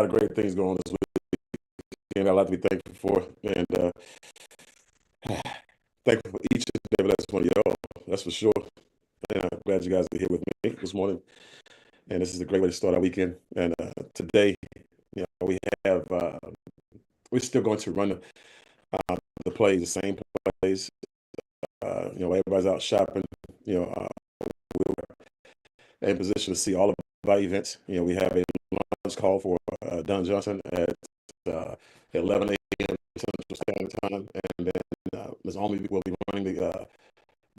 of great things going on this weekend. Got a lot to be thankful for, and thankful for each and every last one of y'all. That's for sure. And I'm glad you guys are here with me this morning. And this is a great way to start our weekend. And today, we have we're still going to run the plays, the same plays. Everybody's out shopping. We're in position to see all of our events. We have a lunch call for Don Johnson at 11 a.m. Central Standard Time, and then Ms. Omi will be running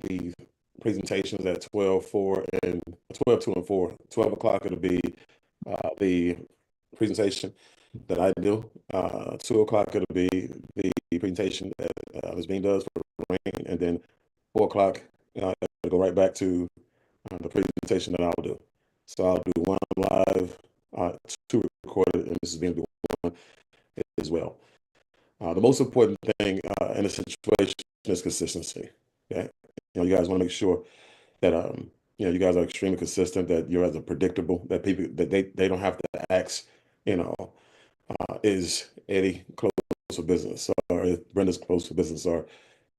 the presentations at 12:04 and 12:02 and 4. 12 o'clock it'll be the presentation that I do. 2 o'clock it'll be the presentation that Ms. Bean does for Rain, and then 4 o'clock it'll go right back to the presentation that I'll do. So I'll do one live, two recorded, and Mrs. Bean will do one as well. The most important thing in a situation is consistency. Okay, you guys want to make sure that you guys are extremely consistent, that you're as a predictable, that people that they don't have to ask, is Eddie close for business, or is Brenda's close for business, or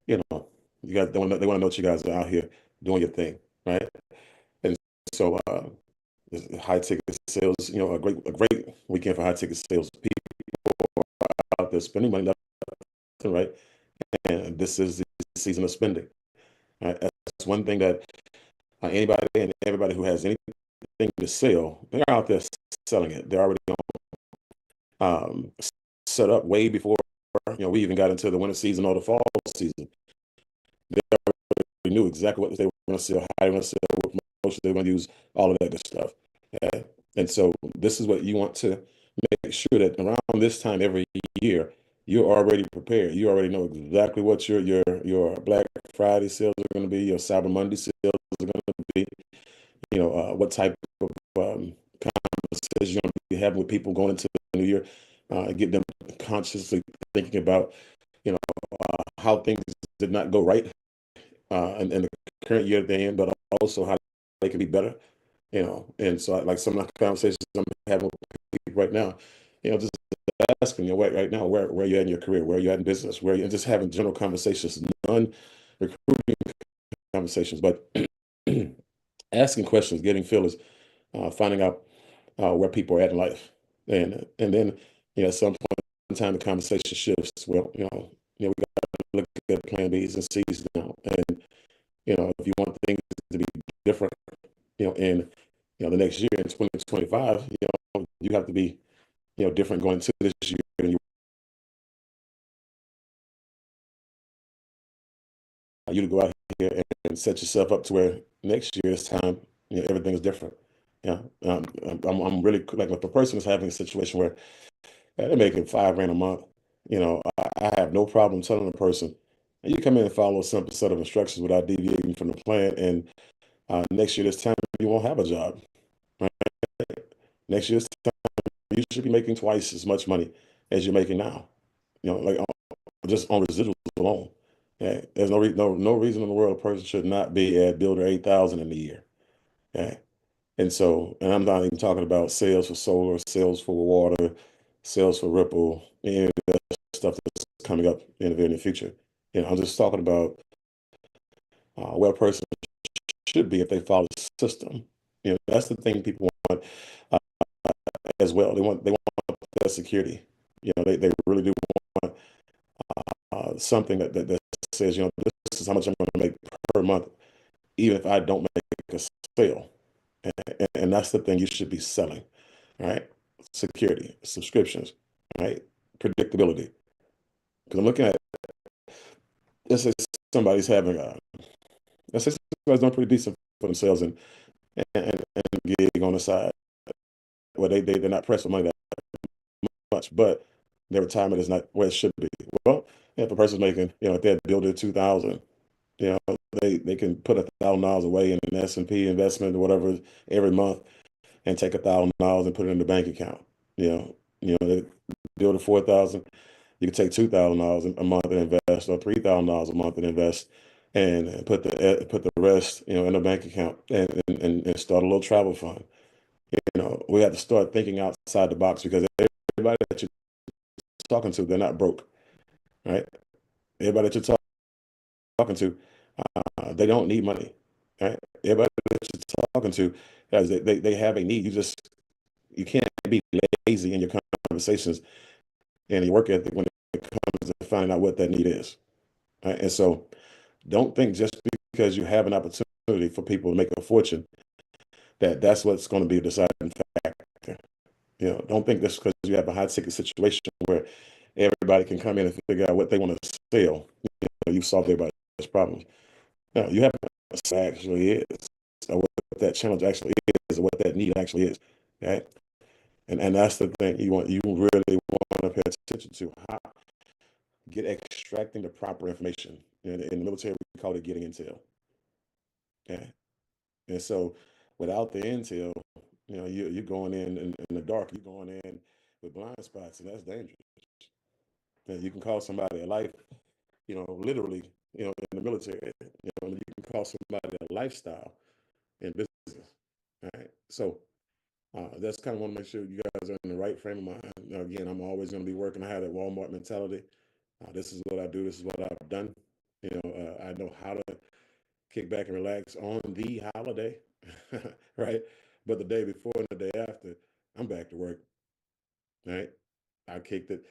you guys they want to know that you guys are out here doing your thing, right? And so high ticket sales, a great weekend for high ticket sales. People are out there spending money left and right, and this is the season of spending. Right? That's one thing that anybody and everybody who has anything to sell, they're out there selling it. They're already um, set up way before we even got into the winter season or the fall season. They already knew exactly what they were going to sell, how they were going to sell, what promotion they were going to use, all of that good stuff. Okay? And so this is what you want to make sure that around this time every year, you're already prepared. You already know exactly what your Black Friday sales are going to be, your Cyber Monday sales are going to be, what type of conversations you're going to be having with people going into the new year, get them consciously thinking about, how things did not go right in the current year that they're in, but also how they can be better, And so, like some of the conversations I'm having with people right now, just asking you right now where you're at in your career, where you're at in business, where you're just having general conversations, non-recruiting conversations, but asking questions, getting feelers, finding out where people are at in life, and then at some point in time the conversation shifts. Well, we got to look at Plan B's and C's now, and if you want things to be different, in the next year in 2025, you have to be different going into this year than you to go out here and set yourself up to where next year this time everything is different. Yeah, I'm really like if a person is having a situation where they're making $5 grand a month, I have no problem telling a person, you come in and follow a simple set of instructions without deviating from the plan, and next year this time you won't have a job. Right? Next year's time you should be making twice as much money as you're making now. Like just on residuals alone. Yeah, there's no reason in the world a person should not be at Builder 8,000 in a year. Yeah. And I'm not even talking about sales for solar, sales for water, sales for Ripple, and stuff that's coming up in the very near future. I'm just talking about where a person should be if they follow the system. That's the thing people want uh, as well. They want that security. They really do want something that says, this is how much I'm going to make per month, even if I don't make a sale. And that's the thing you should be selling, right? Security, subscriptions, right? Predictability. Because I'm looking at, let's say somebody's having let's say somebody's doing pretty decent for themselves and gig on the side. Well, they're not pressed for money that much, but their retirement is not where it should be. Well, if a person's making, if they're building 2,000, you know, they can put $1,000 away in an S&P investment or whatever every month and take $1,000 and put it in the bank account. They build a 4,000, you can take $2,000 a month and invest, or $3,000 a month and invest, and put the rest, in a bank account and start a little travel fund. We have to start thinking outside the box because everybody that you're talking to, they're not broke, right? Everybody that you're talking to, they don't need money, right? Everybody that you're talking to, guys, they have a need. You can't be lazy in your conversations and your work ethic when it comes to finding out what that need is, right? And so don't think just because you have an opportunity for people to make a fortune that that's what's going to be a deciding factor. You know, don't think this because you have a high ticket situation where everybody can come in and figure out what they want to sell. You know, you solved everybody's problems. No, you have to know what actually is, or what that challenge actually is, or what that need actually is. Right? And that's the thing you really want to pay attention to. How get extracting the proper information. In the military, we call it getting intel. Okay. And so without the intel, you're going in the dark, you're going in with blind spots, and that's dangerous. And you can call somebody a life, literally, in the military, you can call somebody a lifestyle in business. Right. So that's kind of want to make sure you guys are in the right frame of mind. Now, again, I'm always going to be working. I have that Walmart mentality. This is what I do. This is what I've done. I know how to kick back and relax on the holiday, right? But the day before and the day after, I'm back to work, right? I kicked it.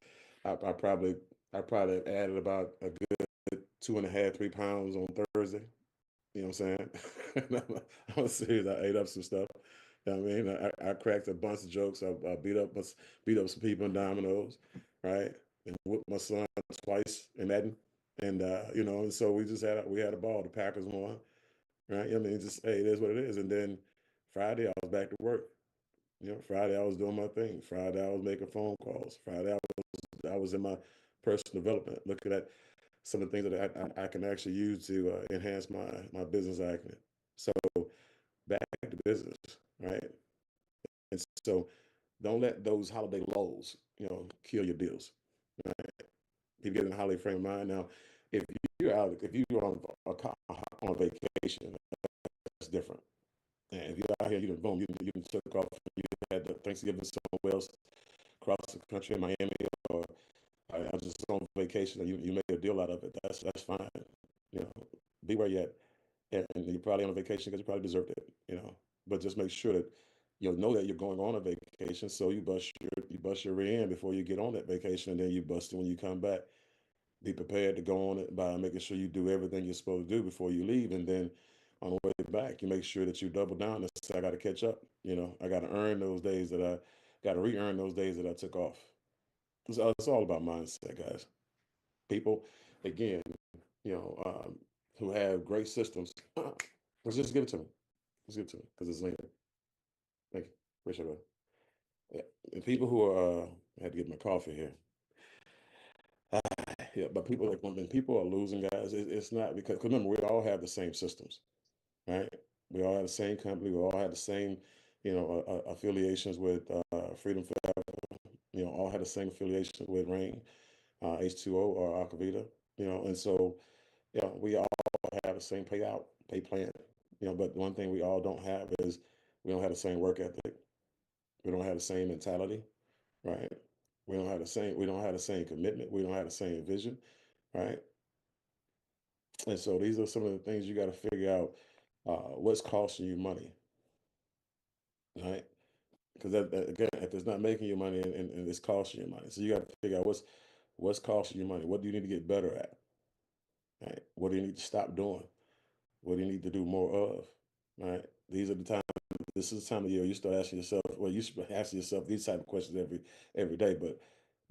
I probably added about a good 2.5, 3 pounds on Thursday. You know what I'm saying? I'm serious. I ate up some stuff. You know what I mean? I cracked a bunch of jokes. I beat up some people in dominoes, right? And whipped my son twice in Madden. And and so we had a ball. The Packers won, right? I mean, just hey, it is what it is. And then Friday I was back to work. Friday I was doing my thing. Friday I was making phone calls. Friday I was in my personal development, looking at some of the things that I can actually use to enhance my business acumen. So back to business, right? And so don't let those holiday lulls, kill your deals. Right? You get in a holiday frame of mind. Now, if if you're on vacation, that's different. And if you're out here, boom, you took off, you had the Thanksgiving somewhere else across the country in Miami, or I was just on vacation and you made a deal out of it. That's fine. You know, be where you're at. And you're probably on a vacation because you probably deserved it. But just make sure that you'll know that you're going on a vacation, so you bust your rear end before you get on that vacation, and then you bust it when you come back. Be prepared to go on it by making sure you do everything you're supposed to do before you leave, and then on the way back, you make sure that you double down and say, I got to catch up. I got to earn those days that I got to re-earn those days that I took off. It's all about mindset, guys. People, again, you know, um, who have great systems. Let's just give it to me. Let's give it to me because it's later. Thank you. Appreciate it. Yeah. And people who are, I had to get my coffee here. Ah, yeah, but people like when people are losing, guys, it's not because 'cause remember we all have the same systems, right? We all have the same company. We all have the same, affiliations with Freedom Forever. All had the same affiliation with Rain, H2O or Alcavita. And so we all have the same pay plan. But one thing we all don't have is we don't have the same work ethic. We don't have the same mentality, right? We don't have the same commitment. We don't have the same vision, right? And so these are some of the things you got to figure out. What's costing you money, right? Because again, if it's not making you money and it's costing you money, so you got to figure out what's costing you money. What do you need to get better at? Right? What do you need to stop doing? What do you need to do more of? Right? These are the time. This is the time of year you start asking yourself. Well, you should be asking yourself these type of questions every day. But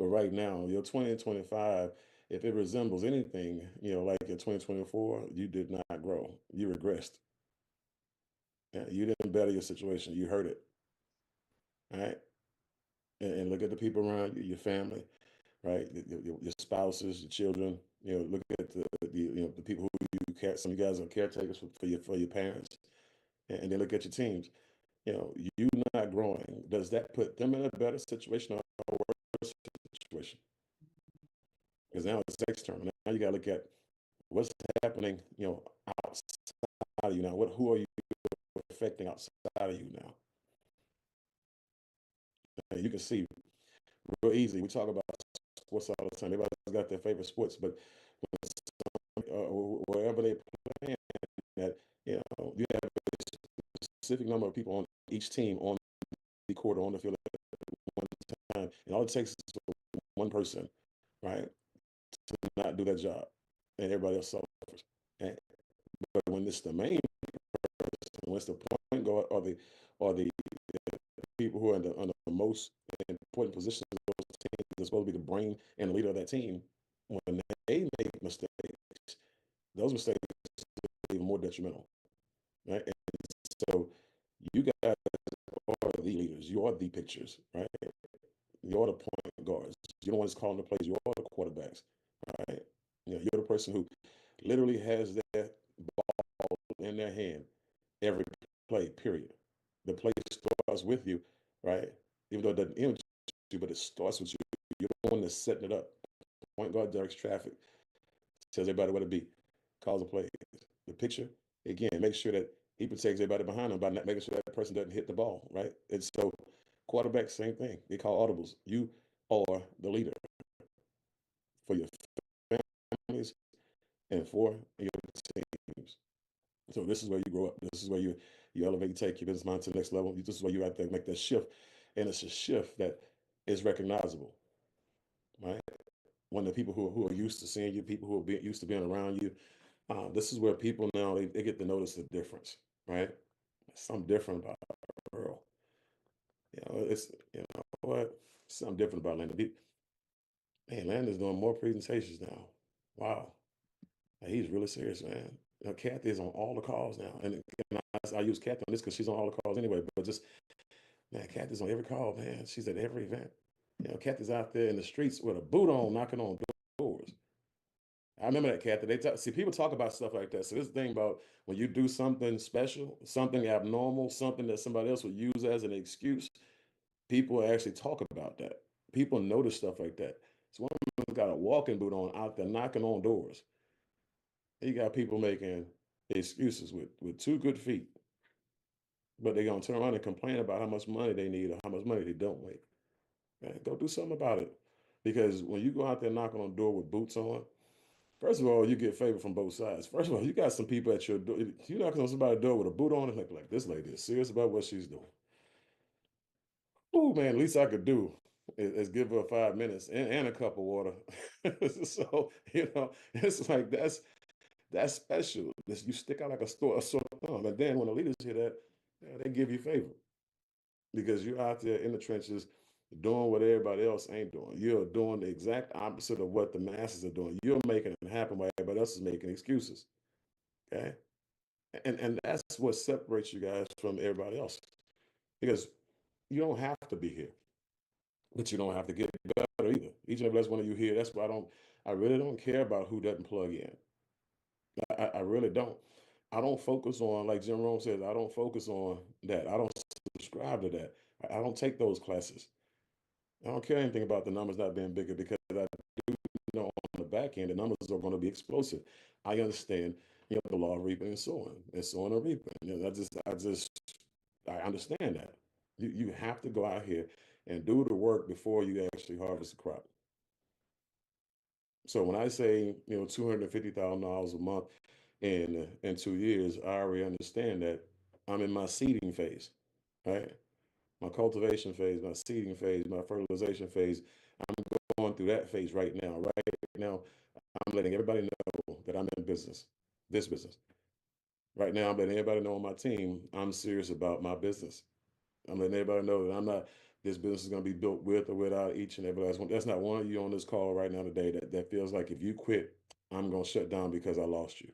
right now, your 2025, if it resembles anything, like your 2024, you did not grow. You regressed. Yeah, you didn't better your situation. You hurt it. All right. And look at the people around you, your family, right? Your spouses, your children. Look at the people who you care. Some of you guys are caretakers for your parents, and then look at your teams. You not growing. Does that put them in a better situation or a worse situation? Because now it's external. Now you got to look at what's happening. Outside of you now. Who are you affecting outside of you now? And you can see real easy. We talk about sports all the time. Everybody's got their favorite sports, but wherever they play, that you have a specific number of people on each team on the court or on the field at one time, and all it takes is one person, right, to not do that job, and everybody else suffers. And, but when it's the main person, when it's the point guard or the people who are on the most important positions of those teams, they're supposed to be the brain and the leader of that team. When they make mistakes, those mistakes are even more detrimental, right? And so you guys are the leaders. You are the pitchers, right? You're the point guards. You're the ones calling the plays. You're the quarterbacks, right? You're the person who literally has that ball in their hand every play, period. The play starts with you, right? Even though it doesn't end with you, but it starts with you. You're the one that's setting it up. Point guard directs traffic, tells everybody where to be, calls the plays. The pitcher, again, makes sure that he protects everybody behind him by not making sure that person doesn't hit the ball, right? And so quarterback, same thing. They call audibles. You are the leader for your families and for your teams. So this is where you grow up. This is where you elevate, you take your business mind to the next level. This is where you have to make that shift, and it's a shift that is recognizable, right? When the people who are used to seeing you, people who are used to being around you, this is where people now they get to notice the difference, right? Something different about Earl. It's what something different about Landon. Man, Landon's doing more presentations now. Wow. He's really serious, man. Kathy is on all the calls now. And I use Kathy on this because she's on all the calls anyway. But just, man, Kathy's on every call, man. She's at every event. Kathy's out there in the streets with a boot on, knocking on doors. I remember that, Kathy. See, people talk about stuff like that. So this thing about when you do something special, something abnormal, something that somebody else would use as an excuse, people actually talk about that. People notice stuff like that. So one of them got a walking boot on out there knocking on doors. You got people making excuses with 2 good feet, but they're gonna turn around and complain about how much money they need or how much money they don't make. Man, go do something about it. Because when you go out there knocking on the door with boots on, first of all, you get favor from both sides. First of all, you got some people at your door. You knocking on somebody's door with a boot on, and like this lady is serious about what she's doing. Oh man, least I could do is give her 5 minutes and a cup of water. So, it's like that's special. You stick out like a sore thumb. And then when the leaders hear that, they give you favor because you're out there in the trenches doing what everybody else ain't doing. You're doing the exact opposite of what the masses are doing. You're making it happen while everybody else is making excuses. Okay. And that's what separates you guys from everybody else because you don't have to be here, but you don't have to get better either. Each and every last one of you here. That's why I really don't care about who doesn't plug in. I really don't. I don't focus on, like Jim Rome says, I don't focus on that. I don't subscribe to that. I don't take those classes. I don't care anything about the numbers not being bigger because I know on the back end, the numbers are going to be explosive. I understand, the law of reaping and sowing and reaping. I understand that. You have to go out here and do the work before you actually harvest the crop. So when I say, $250,000 a month in 2 years, I already understand that I'm in my seeding phase, right? My cultivation phase, my seeding phase, my fertilization phase. I'm going through that phase right now. Right now, I'm letting everybody know that I'm in business, this business. Right now, I'm letting everybody know on my team I'm serious about my business. I'm letting everybody know that I'm not, this business is going to be built with or without each and every last one. That's not one of you on this call right now today that feels like if you quit, I'm going to shut down because I lost you.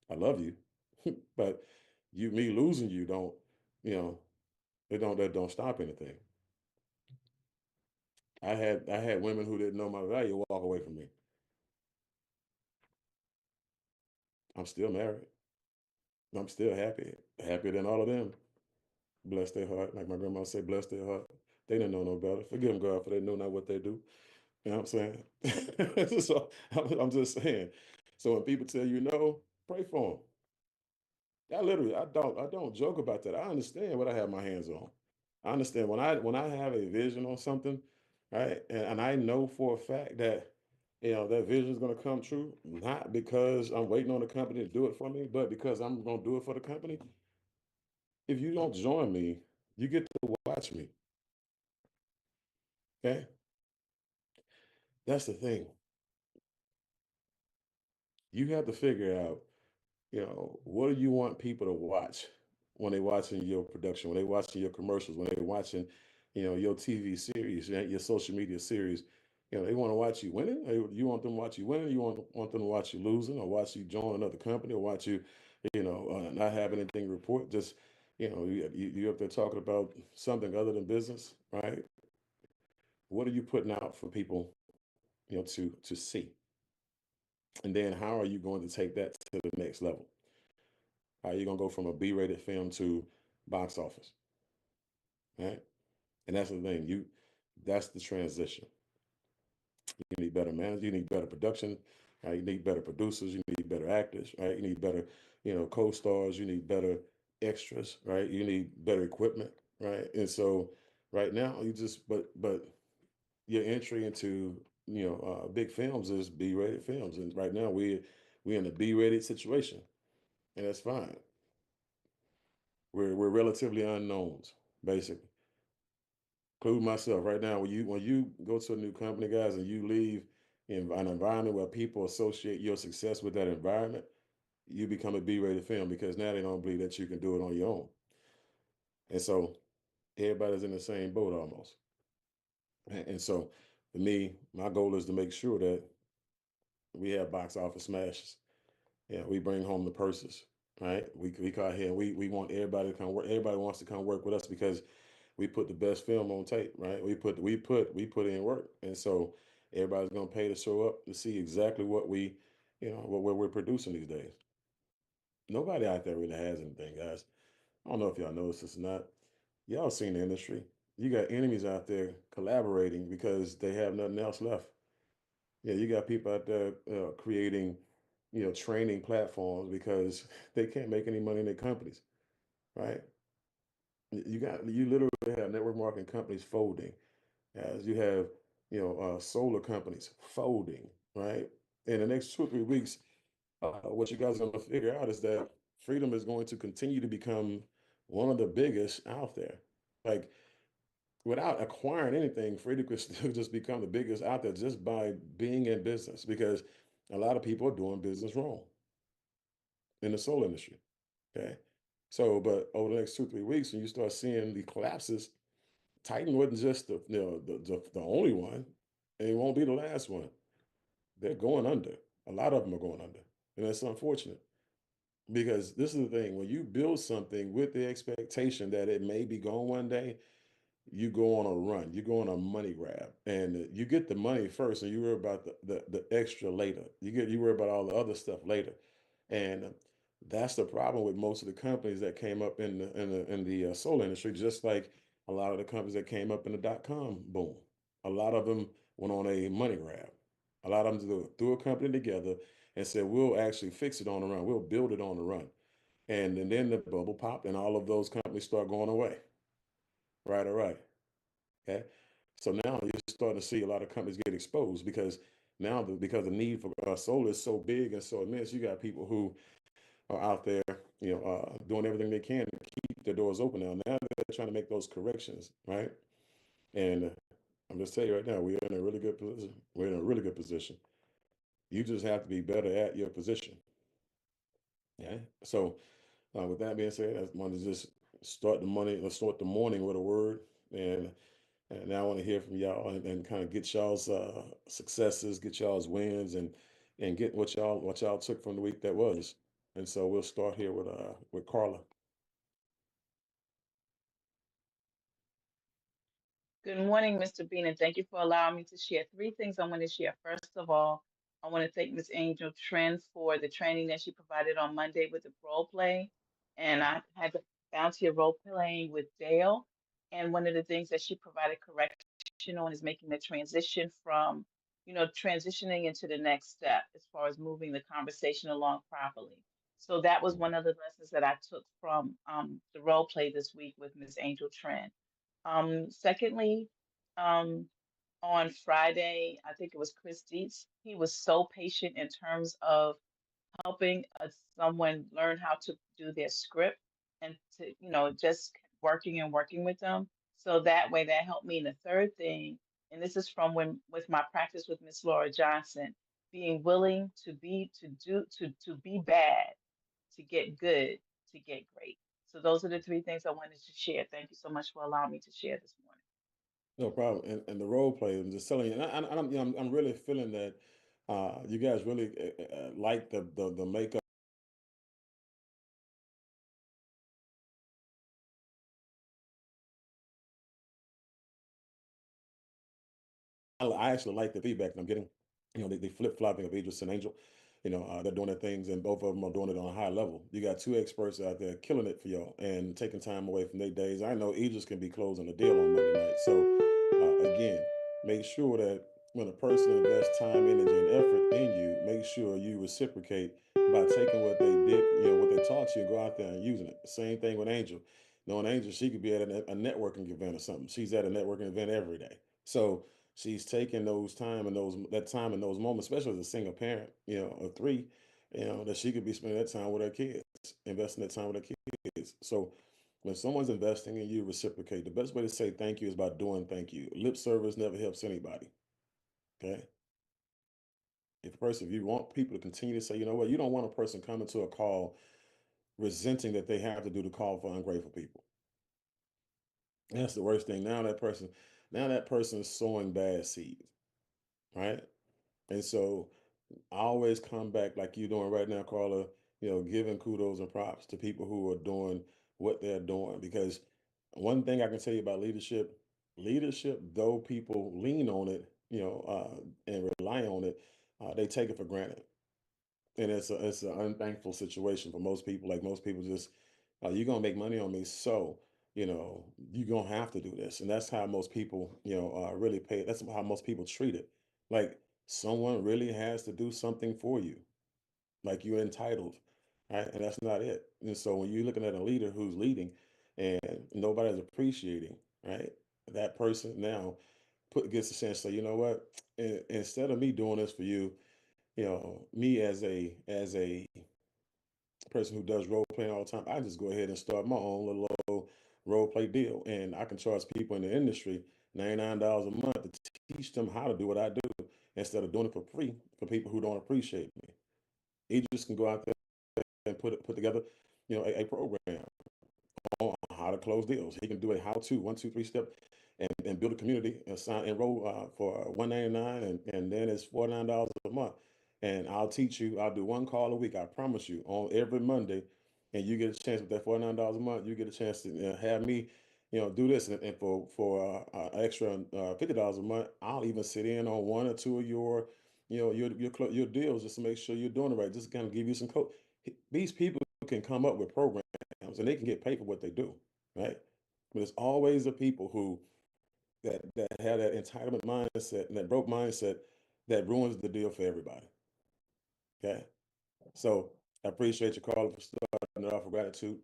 I love you, but me losing you don't, you know, that don't stop anything. I had women who didn't know my value walk away from me. I'm still married. I'm still happy, happier than all of them. Bless their heart, like my grandma said, bless their heart. They didn't know no better. Forgive them, God, for they know not what they do. You know what I'm saying? So I'm just saying. So when people tell you no, pray for them. I don't joke about that. I understand what I have my hands on. I understand when I have a vision on something. right? And I know for a fact that that vision is going to come true, not because I'm waiting on the company to do it for me, but because I'm going to do it for the company. If you don't join me, you get to watch me. Okay, that's the thing. You have to figure out, what do you want people to watch when they're watching your production, when they're watching your commercials, when they're watching, your TV series, your social media series. They want to watch you winning. You want them to watch you winning. You want them to watch you losing, or watch you join another company, or watch you, not have anything to report. Just, you up there talking about something other than business, right? What are you putting out for people, to see? And then how are you going to take that to the next level? How are you going to go from a B-rated film to box office, right? And that's the thing. That's the transition. You need better managers. You need better production. Right? You need better producers. You need better actors. Right? You need better, co-stars. You need better extras. Right? You need better equipment. Right? And so, right now, but your entry into big films is B-rated films, and right now we're in a B-rated situation, and that's fine. We're relatively unknowns, basically. Include myself right now. When you go to a new company, guys, and you leave in an environment where people associate your success with that environment, you become a B-rated film because now they don't believe that you can do it on your own. And so everybody's in the same boat almost. And so for me, my goal is to make sure that we have box office smashes. Yeah, we bring home the purses, right? We come here and we want everybody to come work. Everybody wants to come work with us because we put the best film on tape, right? We put in work, and so everybody's gonna pay to show up to see exactly what what we're producing these days. Nobody out there really has anything, guys. I don't know if y'all noticed this or not. Y'all seen the industry. You got enemies out there collaborating because they have nothing else left. Yeah, you got people out there creating, training platforms because they can't make any money in their companies, right? You literally have network marketing companies folding, as you have, solar companies folding, right? In the next 2 or 3 weeks, what you guys are going to figure out is that Freedom is going to continue to become one of the biggest out there. Like, without acquiring anything, Freddie could still just become the biggest out there just by being in business because a lot of people are doing business wrong in the solar industry. Okay. So, but over the next 2 or 3 weeks, when you start seeing the collapses, Titan wasn't just the only one, and it won't be the last one. They're going under. A lot of them are going under. And that's unfortunate because this is the thing when you build something with the expectation that it may be gone one day, you go on a run, you go on a money grab, and you get the money first, and you worry about the extra later. You worry about all the other stuff later, and that's the problem with most of the companies that came up in the solar industry. Just like a lot of the companies that came up in the dot-com boom, a lot of them went on a money grab. A lot of them threw a company together and said, "We'll actually fix it on the run. We'll build it on the run." And then the bubble popped, and all of those companies start going away. Right, all right. Okay. So now you're starting to see a lot of companies get exposed because now because the need for solar is so big and so immense, you got people who are out there, doing everything they can to keep their doors open now. Now they're trying to make those corrections, right? And I'm just telling you right now, we're in a really good position. We're in a really good position. You just have to be better at your position. Yeah. So with that being said, I want to just start the morning with a word. And now I want to hear from y'all and kind of get y'all's successes, get y'all's wins, and get what y'all took from the week that was. And so we'll start here with Carla. Good morning, Mr. Bean, and thank you for allowing me to share three things I want to share. First of all, I want to thank Miss Angel Trend for the training that she provided on Monday with the role play. And I had the bounty of role playing with Dale. And one of the things that she provided correction on is making the transition from, transitioning into the next step as far as moving the conversation along properly. So that was one of the lessons that I took from the role play this week with Miss Angel Trend. Secondly, um, on Friday, I think it was Chris Dietz. He was so patient in terms of helping someone learn how to do their script and to, just working and working with them. So that way that helped me. And the third thing, and this is from when with my practice with Miss Laura Johnson, being willing to be bad, to get good, to get great. So those are the three things I wanted to share. Thank you so much for allowing me to share this morning. No problem. And the role play, I'm just telling you, and I'm, I'm really feeling that you guys really like the makeup. I actually like the feedback that I'm getting. They flip flopping of Idris and Angel. They're doing their things, and both of them are doing it on a high level. You got two experts out there killing it for y'all and taking time away from their days. I know Idris can be closing a deal on Monday night. So, again, make sure that when a person invests time, energy, and effort in you, make sure you reciprocate by taking what they did, what they taught you, and go out there and using it. Same thing with Angel. Knowing Angel, she could be at a networking event or something. She's at a networking event every day. So she's taking those time and that time and those moments, especially as a single parent, of three, that she could be spending that time with her kids, investing that time with her kids. So when someone's investing in you, reciprocate. The best way to say thank you is by doing thank you. Lip service never helps anybody. Okay. If you want people to continue to say, you know what, you don't want a person coming to a call resenting that they have to do the call for ungrateful people. That's the worst thing. Now that person is sowing bad seeds, right? And so I always come back like you're doing right now, Carla, giving kudos and props to people who are doing what they're doing. Because one thing I can tell you about leadership, though people lean on it, and rely on it, they take it for granted. And it's an unthankful situation for most people. Like most people just, you're gonna make money on me, so you're gonna have to do this. And that's how most people, really pay. That's how most people treat it. Like someone really has to do something for you, like you're entitled, right? And that's not it. And so when you're looking at a leader who's leading and nobody's appreciating, right? That person now gets a chance to say, you know what? Instead of me doing this for you, me as a person who does role playing all the time, I just go ahead and start my own little role play deal, and I can charge people in the industry $99 a month to teach them how to do what I do instead of doing it for free for people who don't appreciate me. He just can go out there and put together, a program on how to close deals. He can do a how-to 1, 2, 3 step and build a community and enroll for 199 and then it's $49 a month. And I'll teach you, I'll do one call a week, I promise you, on every Monday. And you get a chance with that $49 a month, you get a chance to have me, do this. And for extra $50 a month, I'll even sit in on one or two of your deals just to make sure you're doing it right. Just kind of give you some code. These people can come up with programs and they can get paid for what they do, right? But it's always the people that have that entitlement mindset and that broke mindset that ruins the deal for everybody. Okay. So I appreciate your call for starting it off with gratitude.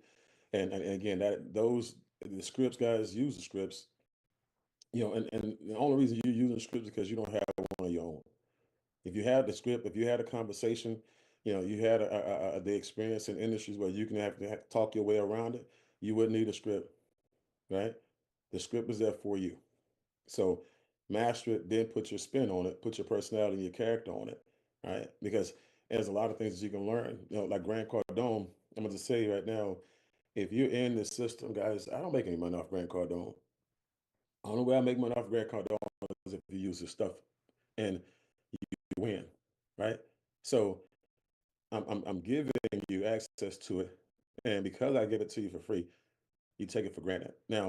And again, the scripts, guys, use the scripts, and the only reason you're using the scripts is because you don't have one of your own. If you had the script, if you had a conversation, you had the experience in industries where you can have to talk your way around it, you wouldn't need a script, right? The script is there for you. So master it, then put your spin on it, put your personality and your character on it, right? Because there's a lot of things that you can learn. Like Grant Cardone, I'm gonna just say right now, if you're in the system, guys, I don't make any money off Grant Cardone. The only way I make money off Grant Cardone is if you use his stuff and you win, right? So I'm giving you access to it, and because I give it to you for free, you take it for granted. Now,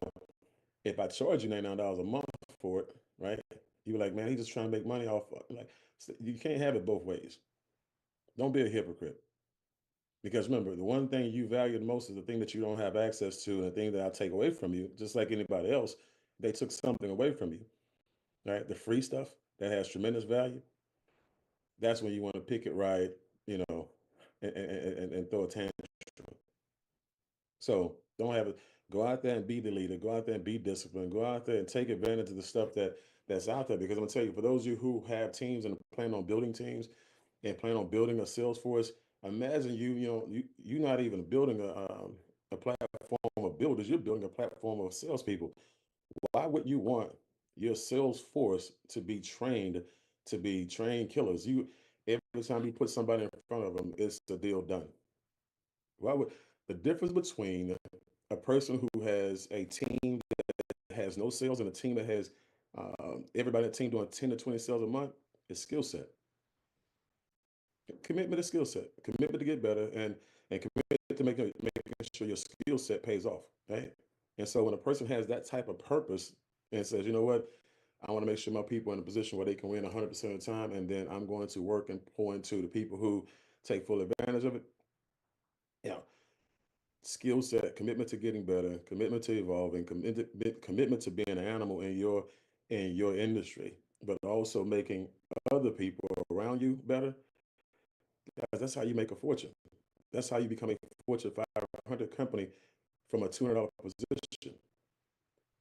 if I charge you $99 a month for it, right? You were like, man, he's just trying to make money off. Like, you can't have it both ways. Don't be a hypocrite. Because remember, the one thing you value the most is the thing that you don't have access to, and the thing that I take away from you, just like anybody else, they took something away from you, right? The free stuff that has tremendous value, that's when you want to pick it right, you know, and throw a tantrum. So don't have it. Go out there and be the leader. Go out there and be disciplined. Go out there and take advantage of the stuff that's out there. Because I'm gonna tell you, for those of you who have teams and plan on building teams and plan on building a sales force, imagine you're not even building a platform of builders. You're building a platform of salespeople. Why would you want your sales force to be trained killers? Every time you put somebody in front of them, it's a deal done. Why would the difference between a person who has a team that has no sales and a team that has everybody in the team doing 10 to 20 sales a month is skill set. Commitment to skill set, commitment to get better, and commitment to making sure your skill set pays off, right? And so when a person has that type of purpose and says, you know what, I want to make sure my people are in a position where they can win 100% of the time, and then I'm going to work and pour into the people who take full advantage of it. Yeah, skill set, commitment to getting better, commitment to evolving, commitment to being an animal in your industry, but also making other people around you better. Guys, that's how you make a fortune. That's how you become a Fortune 500 company from a $200 position.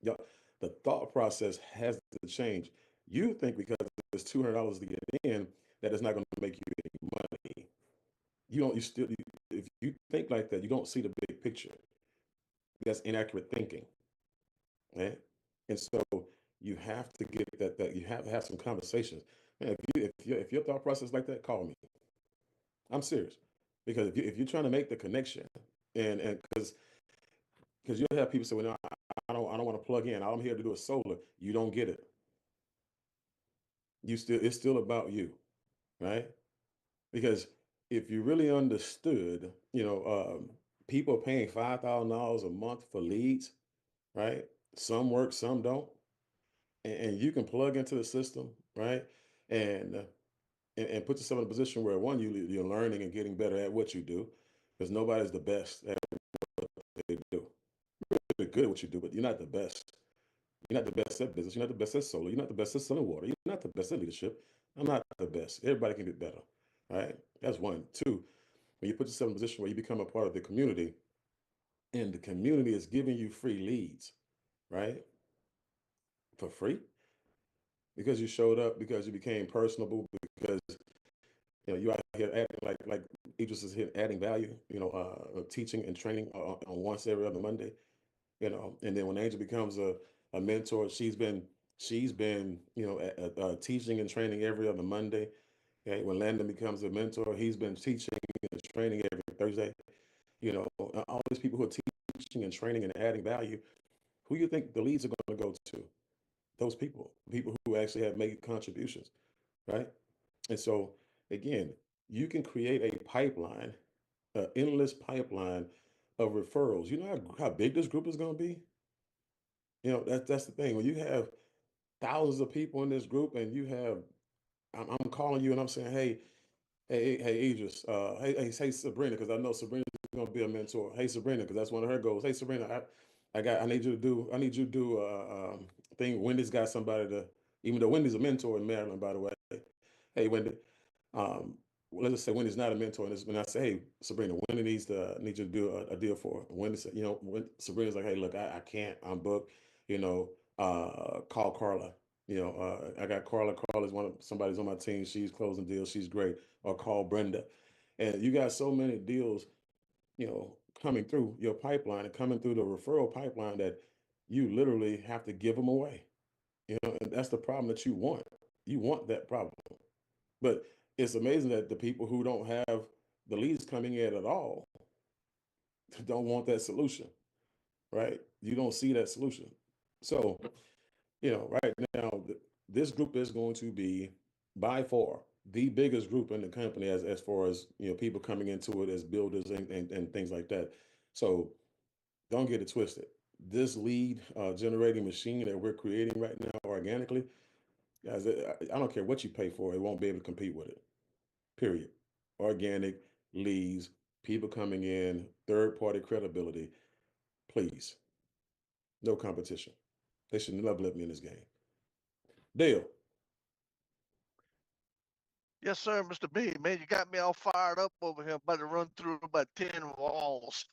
Yeah, the thought process has to change. You think because it's $200 to get in that it's not going to make you any money. You don't. You still. If you think like that, you don't see the big picture. That's inaccurate thinking, right? And so you have to get that you have to have some conversations. Man, if your thought process like that, call me. I'm serious because if you're trying to make the connection and because you'll have people say, well, no, I don't want to plug in. All I'm here to do is solar. You don't get it. It's still about you, right? Because if you really understood, people are paying $5,000 a month for leads, right? Some work, some don't, and you can plug into the system, right? And and put yourself in a position where one, you're learning and getting better at what you do, because nobody's the best at what they do. You're good at what you do, but you're not the best. You're not the best at business. You're not the best at solo. You're not the best at selling water. You're not the best at leadership. I'm not the best. Everybody can get better, right? That's one. Two, when you put yourself in a position where you become a part of the community, and the community is giving you free leads, right? For free, because you showed up, because you became personable, because you out here acting like Idris is here adding value, teaching and training on once every other Monday, and then when Angel becomes a mentor, she's been teaching and training every other Monday. Okay? When Landon becomes a mentor, he's been teaching and training every Thursday. All these people who are teaching and training and adding value, who you think the leads are going to go to? Those people who actually have made contributions, right? And so again, you can create a pipeline, an endless pipeline of referrals. You know how big this group is going to be? That's the thing. When you have thousands of people in this group and I'm calling you and I'm saying, hey, Idris, hey, Sabrina, because I know Sabrina's going to be a mentor. Hey, Sabrina, because that's one of her goals. Hey, Sabrina, I need you to do thing. Wendy's got somebody even though Wendy's a mentor in Maryland, by the way. Hey, Wendy, well, let's just say Wendy's not a mentor. And when I say, hey, Sabrina, Wendy need you to do a deal for her. Wendy said, when Sabrina's like, hey, look, I can't, I'm booked, call Carla. I got Carla. Carla's somebody's on my team. She's closing deals. She's great. Or call Brenda. And you got so many deals, coming through your pipeline and coming through the referral pipeline that you literally have to give them away. And that's the problem that you want. You want that problem. But it's amazing that the people who don't have the leads coming in at all don't want that solution, right? You don't see that solution. So, right now, this group is going to be by far the biggest group in the company as far as, people coming into it as builders and things like that. So don't get it twisted. This lead generating machine that we're creating right now organically, guys, I don't care what you pay for, it won't be able to compete with it. Period. Organic leads, people coming in, third party credibility. Please, no competition. They should never let me in this game. Dale. Yes, sir, Mr. B. Man, you got me all fired up over here. About to run through about 10 walls.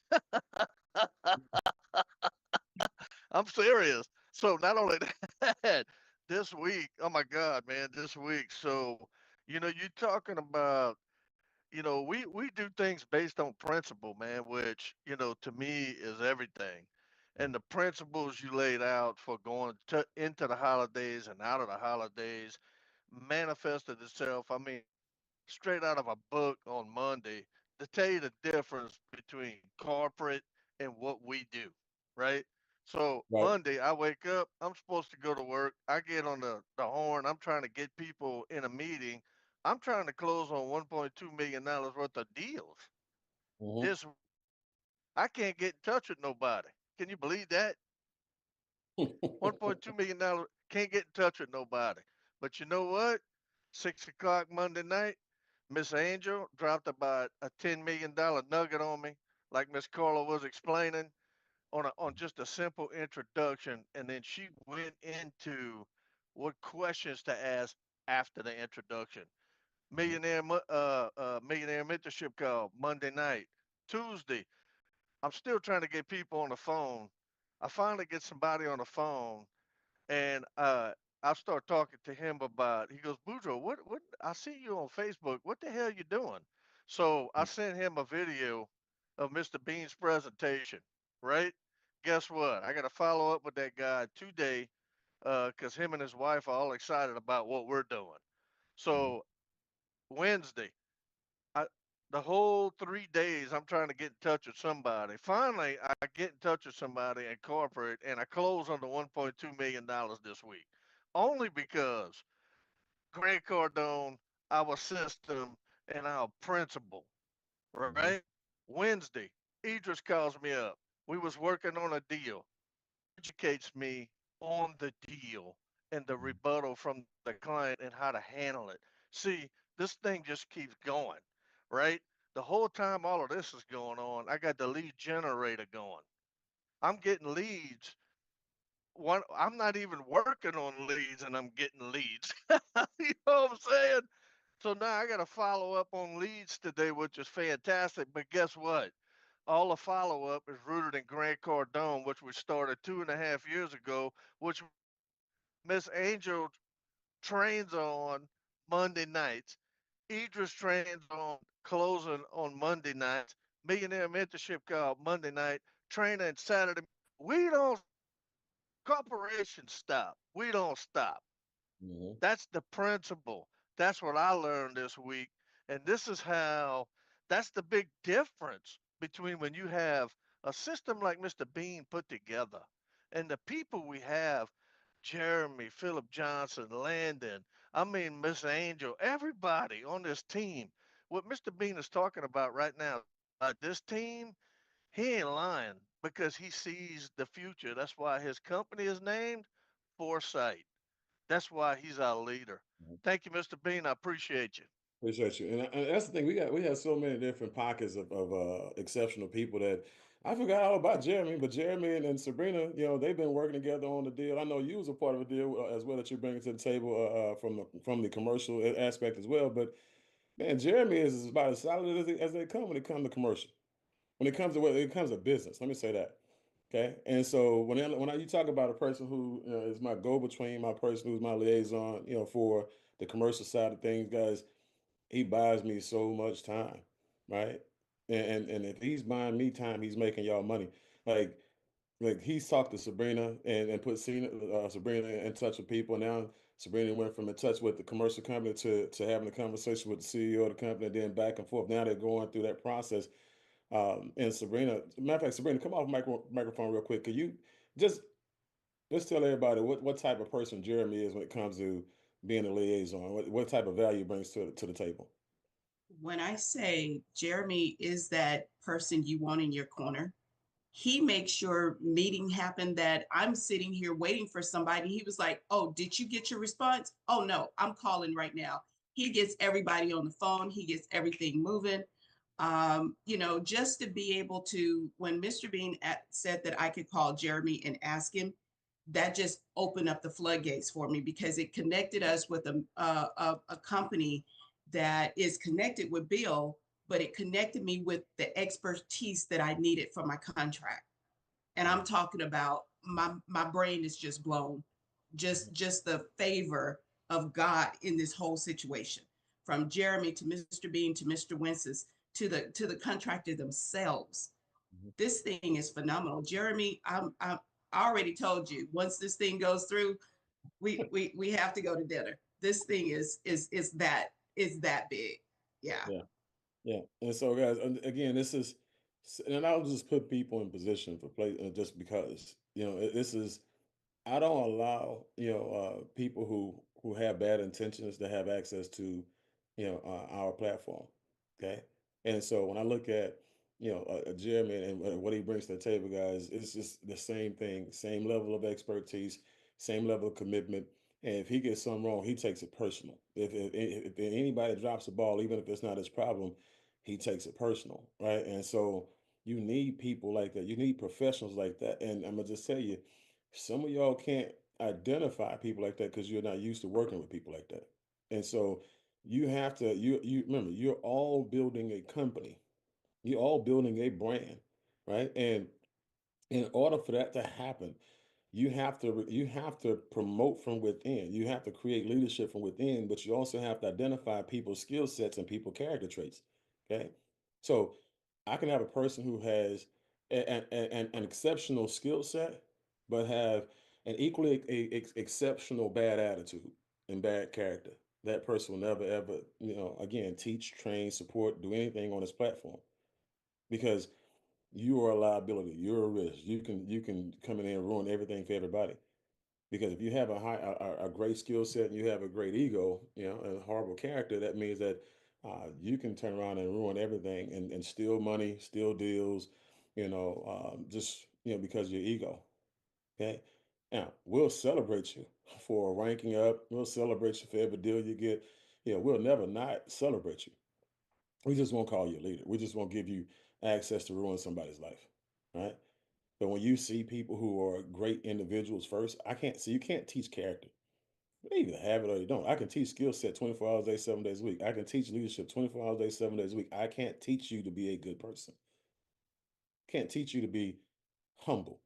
I'm serious. So not only that, this week, oh my God, man, this week. So, you're talking about, we do things based on principle, man, which, to me is everything. And the principles you laid out for going into the holidays and out of the holidays manifested itself. I mean, straight out of a book on Monday to tell you the difference between corporate and what we do, right? So Right. Monday, I wake up, I'm supposed to go to work. I get on the horn. I'm trying to get people in a meeting. I'm trying to close on $1.2 million worth of deals. Hmm. This, I can't get in touch with nobody. Can you believe that? $1.2 million, can't get in touch with nobody. But you know what? 6 o'clock Monday night, Miss Angel dropped about a $10 million nugget on me, like Miss Carla was explaining, on just a simple introduction, and then she went into what questions to ask after the introduction. Millionaire mentorship call Monday night. Tuesday, I'm still trying to get people on the phone. I finally get somebody on the phone, and I start talking to him about. He goes, Boudreaux, what? I see you on Facebook. What the hell you doing? So I sent him a video of Mr. Bean's presentation. Right? Guess what? I got to follow up with that guy today, because him and his wife are all excited about what we're doing. So Wednesday, I the whole 3 days I'm trying to get in touch with somebody. Finally, I get in touch with somebody in corporate, and I close on the $1.2 million this week, only because Grant Cardone, our system, and our principal. Hmm. Right? Wednesday, Idris calls me up. We was working on a deal. Educates me on the deal and the rebuttal from the client and how to handle it. See, this thing just keeps going, right? The whole time all of this is going on, I got the lead generator going. I'm getting leads. I'm not even working on leads and I'm getting leads. You know what I'm saying? So now I got to follow up on leads today, which is fantastic. But guess what? All the follow up is rooted in Grant Cardone, which we started 2.5 years ago, which Miss Angel trains on Monday nights. Idris trains on closing on Monday nights. Millionaire Mentorship Call Monday night. Training Saturday. We don't, corporations stop. We don't stop. Hmm. That's the principle. That's what I learned this week. And this is how, that's the big difference between when you have a system like Mr. Bean put together and the people we have, Jeremy, Philip Johnson, Landon, I mean, Miss Angel, everybody on this team. What Mr. Bean is talking about right now, this team, he ain't lying because he sees the future. That's why his company is named Foresight. That's why he's our leader. Thank you, Mr. Bean. I appreciate you. Appreciate you. And that's the thing. We have so many different pockets of exceptional people that I forgot all about Jeremy, but Jeremy and Sabrina, they've been working together on the deal. I know you was a part of a deal as well that you're bringing to the table from the commercial aspect as well. But man, Jeremy is about as solid as they come when it comes to commercial. When it comes to business, let me say that. Okay. And so you talk about a person who is my go-between, my person who's my liaison, for the commercial side of things, guys, he buys me so much time, right? And if he's buying me time, he's making y'all money. Like he's talked to Sabrina and put Sabrina in touch with people. Now Sabrina went from in touch with the commercial company to having a conversation with the CEO of the company, and then back and forth. Now they're going through that process. And Sabrina, matter of fact, Sabrina, come off microphone real quick. Could you just just tell everybody what type of person Jeremy is when it comes to being a liaison? What type of value he brings to the table? When I say Jeremy is that person you want in your corner, he makes sure meeting happened that I'm sitting here waiting for somebody. He was like, "Oh, did you get your response? Oh no, I'm calling right now." He gets everybody on the phone. He gets everything moving. Just to be able to, when Mr. Bean said that I could call Jeremy and ask him, that just opened up the floodgates for me because it connected us with a company that is connected with Bill, but it connected me with the expertise that I needed for my contract. And I'm talking about my brain is just blown. just the favor of God in this whole situation, from Jeremy to Mr. Bean to Mr. Wences to the contractor themselves. Mhm. This thing is phenomenal. Jeremy, I already told you, once this thing goes through, we have to go to dinner. This thing is that big. Yeah. Yeah. Yeah. And so, guys, again, this is, and I'll just put people in position for play, just because, this is, I don't allow, people who have bad intentions to have access to, our platform. Okay. And so when I look at, Jeremy and what he brings to the table, guys, it's just the same thing, same level of expertise, same level of commitment. And if he gets something wrong, he takes it personal. If anybody drops the ball, even if it's not his problem, he takes it personal, right? And so you need people like that. You need professionals like that. And I'm gonna just tell you, some of y'all can't identify people like that because you're not used to working with people like that. And so you have to, you remember, you're all building a company. You're all building a brand, right? And in order for that to happen, you have to promote from within. You have to create leadership from within, but you also have to identify people's skill sets and people character traits. Okay, so I can have a person who has an exceptional skill set, but have an equally exceptional bad attitude and bad character. That person will never ever, again, teach, train, support, do anything on this platform because you are a liability. You're a risk. You can come in there and ruin everything for everybody. Because if you have a great skill set and you have a great ego, and a horrible character, that means that you can turn around and ruin everything and steal money, steal deals, just because of your ego. Okay. Now we'll celebrate you for ranking up. We'll celebrate you for every deal you get. We'll never not celebrate you. We just won't call you a leader. We just won't give you access to ruin somebody's life. Right. But when you see people who are great individuals first, I can't see, you can't teach character. They either have it or you don't. I can teach skill set 24 hours a day, 7 days a week. I can teach leadership 24 hours a day, 7 days a week. I can't teach you to be a good person. Can't teach you to be humble,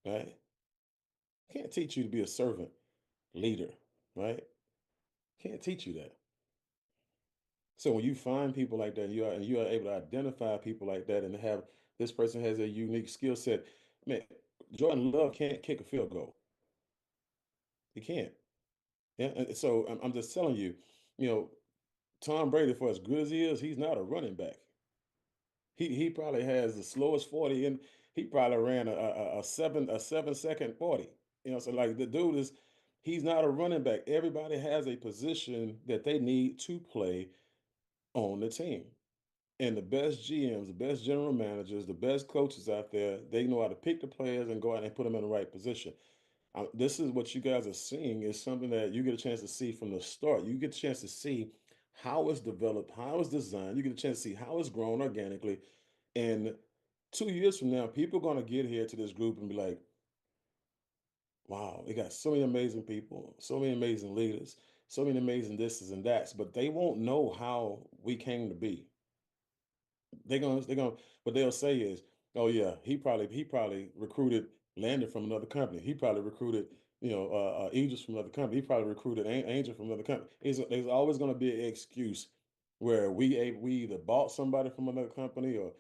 right? Can't teach you to be a servant leader, right? Can't teach you that. So when you find people like that, you are able to identify people like that and have this person has a unique skill set. Man, Jordan Love can't kick a field goal. He can't. Yeah, and so I'm just telling you, you know, Tom Brady, for as good as he is, he's not a running back. He probably has the slowest 40 and he probably ran a 7 second 40. So like the dude is he's not a running back. Everybody has a position that they need to play on the team. And the best GMs, the best general managers, the best coaches out there, they know how to pick the players and go out and put them in the right position. This is what you guys are seeing is something that you get a chance to see from the start. You get a chance to see how it's developed, how it's designed. You get a chance to see how it's grown organically. And 2 years from now, people are going to get here to this group and be like, wow, they got so many amazing people, so many amazing leaders, so many amazing thises and that's, but they won't know how we came to be. They're gonna what they'll say is, oh yeah, he probably recruited Landon from another company. He probably recruited, Aegis from another company. He probably recruited Angel from another company. There's always gonna be an excuse where we either bought somebody from another company or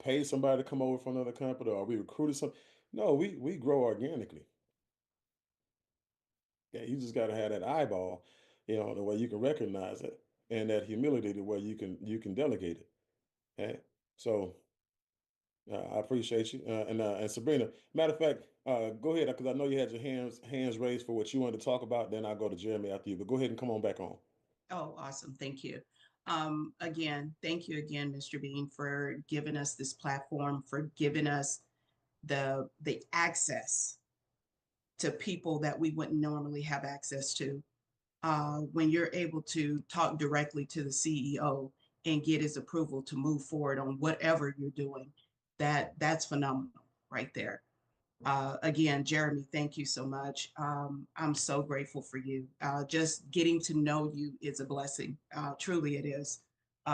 paid somebody to come over from another company or we recruited some. No, we grow organically. Yeah, you just gotta have that eyeball, the way you can recognize it and that humility the way you can delegate it. Okay? So I appreciate you. And Sabrina, matter of fact, go ahead because I know you had your hands raised for what you wanted to talk about. Then I'll go to Jeremy after you. But go ahead and come on back on. Oh, awesome. Thank you. Again, thank you again, Mr. Bean, for giving us this platform, for giving us the access to people that we wouldn't normally have access to. When you're able to talk directly to the CEO and get his approval to move forward on whatever you're doing, that's phenomenal right there. Again, Jeremy, thank you so much. I'm so grateful for you. Just getting to know you is a blessing. Truly, it is.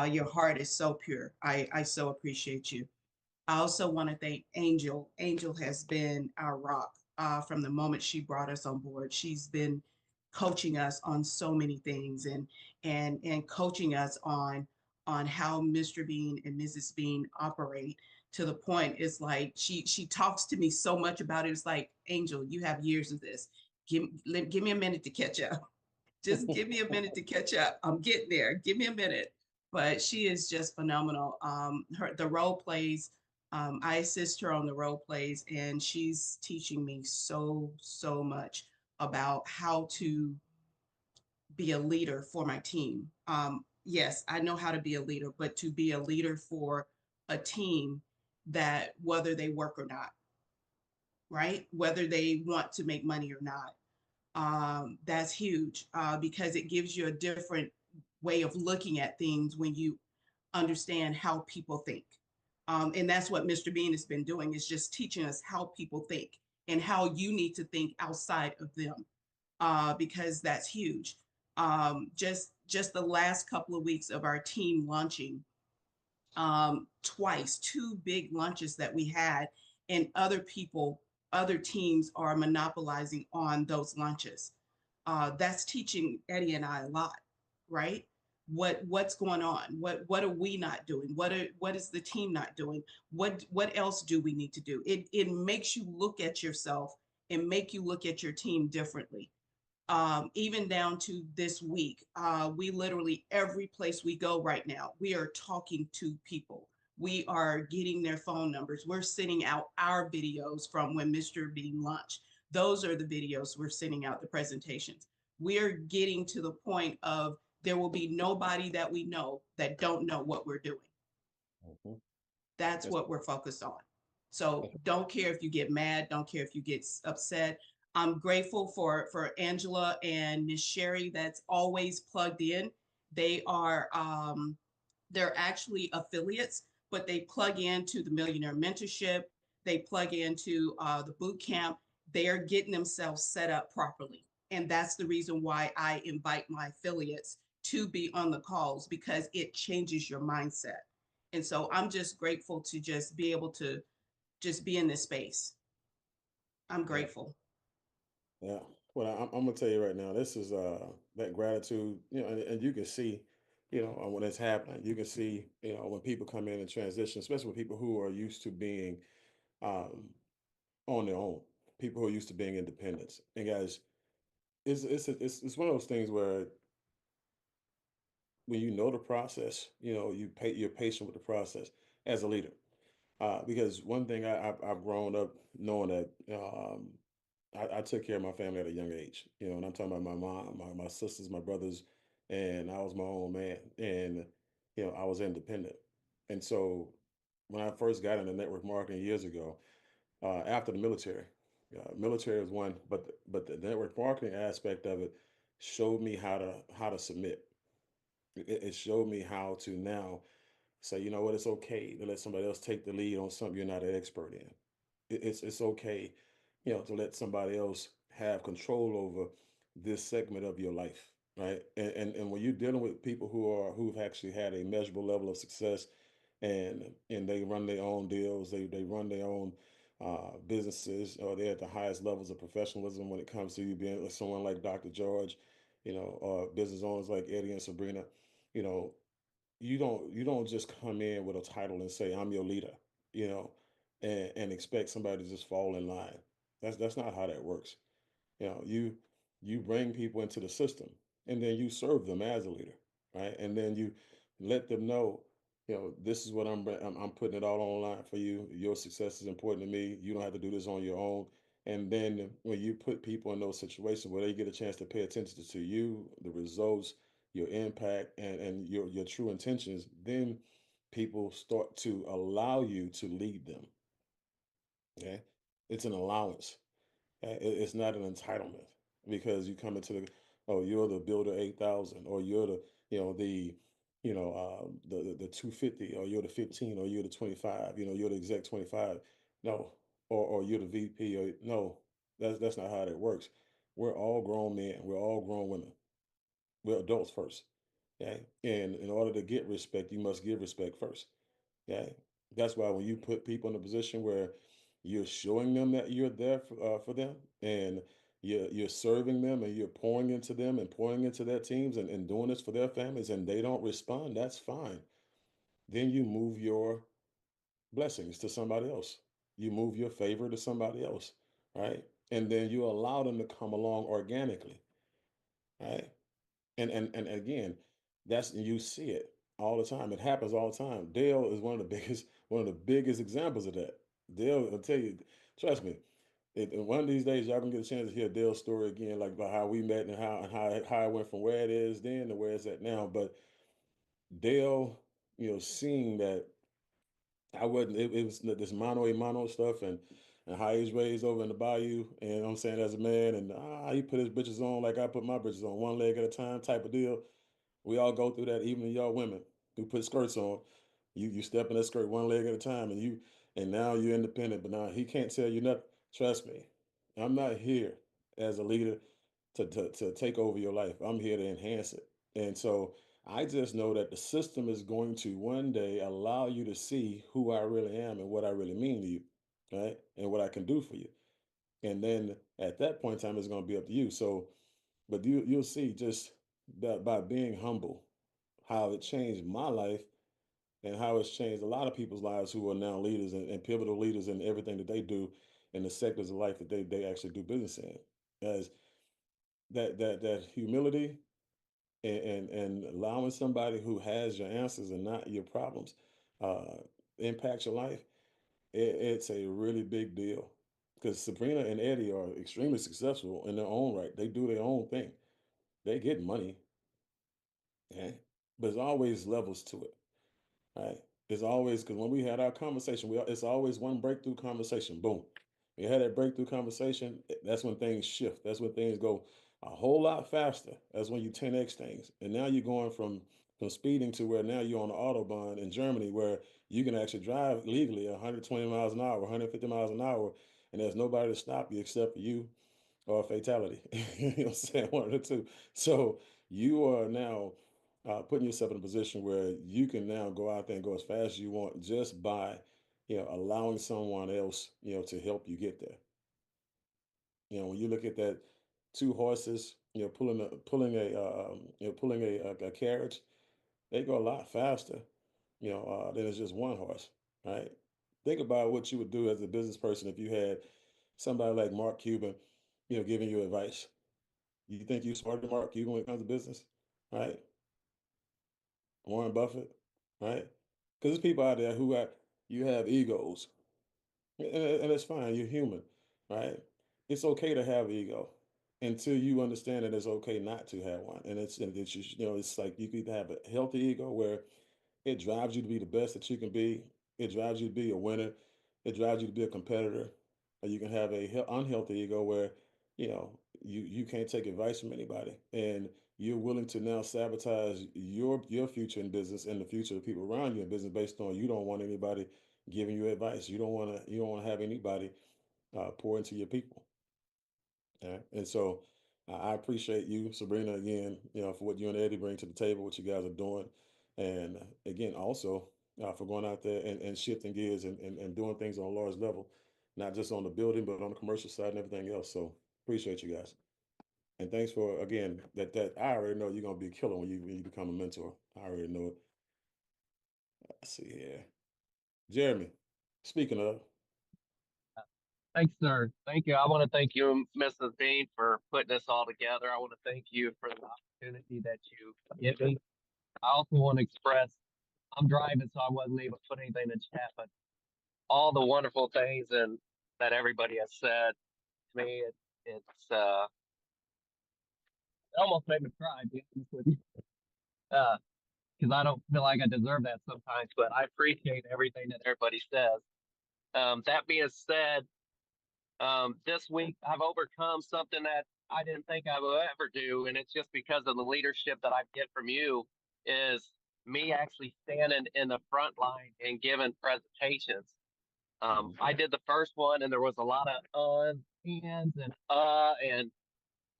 Your heart is so pure. I so appreciate you. I also want to thank Angel. Angel has been our rock. from the moment she brought us on board. She's been coaching us on so many things, and coaching us on how Mr. Bean and Mrs. Bean operate, to the point it's like she talks to me so much about it. It's like, Angel, you have years of this. Give me a minute to catch up. Just give me a minute to catch up. I'm getting there. Give me a minute. But she is just phenomenal. The role plays, I assist her on the role plays, and she's teaching me so much about how to be a leader for my team. Yes, I know how to be a leader, but to be a leader for a team, that whether they work or not, right? Whether they want to make money or not, that's huge, because it gives you a different way of looking at things when you understand how people think. And that's what Mr. Bean has been doing, is just teaching us how people think and how you need to think outside of them, because that's huge. Just the last couple of weeks of our team launching, twice, two big lunches that we had, and other teams are monopolizing on those lunches. That's teaching Eddie and I a lot, right? What's going on? What are we not doing? What is the team not doing? What else do we need to do? It makes you look at yourself and make you look at your team differently. Even down to this week, we literally, every place we go right now, we are talking to people. We are getting their phone numbers. We're sending out our videos from when Mr. Bean launched. Those are the videos we're sending out, the presentations. We're getting to the point of, there will be nobody that we know that don't know what we're doing. Mhm. That's That's what we're focused on. So don't care if you get mad, don't care if you get upset. I'm grateful for Angela and Miss Sherry that's always plugged in. They are they're actually affiliates, but they plug into the Millionaire Mentorship. They plug into the boot camp. They are getting themselves set up properly. And that's the reason why I invite my affiliates to be on the calls, because it changes your mindset. And so I'm just grateful to just be able to just be in this space. I'm yeah, grateful. yeah. Well, I'm gonna tell you right now, this is that gratitude, and you can see, when it's happening, you can see, when people come in and transition, especially with people who are used to being um on their own, people who are used to being independent. And guys, it's one of those things where when you know the process, you're patient with the process as a leader. Because one thing I've grown up knowing that I took care of my family at a young age, and I'm talking about my mom, my sisters, my brothers, and I was my own man, and I was independent. And so when I first got into network marketing years ago, after the military, military was one, but the network marketing aspect of it showed me how to submit. It showed me how to now say, you know what, it's okay to let somebody else take the lead on something you're not an expert in. It's okay, to let somebody else have control over this segment of your life, right? And when you're dealing with people who've actually had a measurable level of success, and they run their own deals, they run their own businesses, or they're at the highest levels of professionalism when it comes to you being with someone like Dr. George, or business owners like Eddie and Sabrina, you know, you don't just come in with a title and say I'm your leader, you know, and expect somebody to just fall in line. That's not how that works. You bring people into the system, and then you serve them as a leader, right? And then you let them know, this is what I'm putting it all on the line for you. Your success is important to me. You don't have to do this on your own. And then when you put people in those situations where they get a chance to pay attention to you, the results, your impact, and your true intentions, then people start to allow you to lead them. Okay, it's an allowance. It's not an entitlement, because you come into oh, you're the builder 8,000, or you're the, the 250, or you're the 15, or you're the 25, you're the exec 25. No, or you're the VP, or no, that's not how that works. We're all grown men. We're all grown women. We're adults first. Okay. And in order to get respect, you must give respect first. Okay. That's why when you put people in a position where you're showing them that you're there for them, and you're serving them, and you're pouring into them and pouring into their teams, and doing this for their families, and they don't respond, that's fine. Then you move your blessings to somebody else. You move your favor to somebody else, right? And then you allow them to come along organically, right? And again, that's you see it all the time. It happens all the time. Dale is one of the biggest examples of that. Dale will tell you, trust me. And one of these days, y'all gonna get a chance to hear Dale's story again, like about how we met and how it went from where it is then to where it's at now. But Dale, seeing that I wasn't, it was this mano a mano stuff, and how he's raised over in the bayou, and I'm saying as a man, and he put his britches on like I put my britches on, one leg at a time type of deal. We all go through that, even y'all women who put skirts on. You step in that skirt one leg at a time, and now you're independent. But now he can't tell you nothing. Trust me, I'm not here as a leader to take over your life. I'm here to enhance it. And so I just know that the system is going to one day allow you to see who I really am and what I really mean to you, right? And what I can do for you. And then at that point in time, it's going to be up to you. So, but you'll see just that by being humble, how it changed my life and how it's changed a lot of people's lives who are now leaders and pivotal leaders in everything that they do in the sectors of life that they actually do business in. As that humility and allowing somebody who has your answers and not your problems uh, impact your life, it's a really big deal. Because Sabrina and Eddie are extremely successful in their own right. They do their own thing. They get money, okay? But there's always levels to it, right? It's always because when we had our conversation, it's always one breakthrough conversation. Boom. We had that breakthrough conversation. That's when things shift. That's when things go a whole lot faster. That's when you 10x things. And now you're going from speeding to where now you're on the autobahn in Germany where you can actually drive legally 120 miles an hour, 150 miles an hour, and there's nobody to stop you except for you or a fatality. You know what I'm saying? One of the two. So you are now putting yourself in a position where you can now go out there and go as fast as you want just by, allowing someone else, to help you get there. When you look at that, two horses, pulling a carriage, they go a lot faster, than it's just one horse, right? Think about what you would do as a business person if you had somebody like Mark Cuban, giving you advice. You think you smarter than Mark Cuban when it comes to business, right? Warren Buffett, right? Because there's people out there you have egos, and it's fine. You're human, right? It's okay to have ego until you understand that it's okay not to have one. And it's just, it's like you could have a healthy ego where it drives you to be the best that you can be. It drives you to be a winner. It drives you to be a competitor. Or you can have a unhealthy ego where, you can't take advice from anybody, and you're willing to now sabotage your future in business and the future of people around you in business based on you don't want anybody giving you advice. You don't want to have anybody pour into your people. Yeah. And so I appreciate you, Sabrina, again, for what you and Eddie bring to the table, what you guys are doing. And again, also for going out there and shifting gears and doing things on a large level, not just on the building, but on the commercial side and everything else. So appreciate you guys. And thanks for, again, that I already know you're going to be a killer when you become a mentor. I already know it. Let's see here. Jeremy, speaking of, Thanks, sir. Thank you. I want to thank you, Mrs. Bean, for putting this all together. I want to thank you for the opportunity that you give me. I also want to express I'm driving, so I wasn't able to put anything in the chat, but all the wonderful things and that everybody has said to me, it almost made me cry, to be honest with you. Because I don't feel like I deserve that sometimes, but I appreciate everything that everybody says. That being said, this week I've overcome something that I didn't think I would ever do, and it's just because of the leadership that I get from you. Is me actually standing in the front line and giving presentations. I did the first one, and there was a lot of ands, and I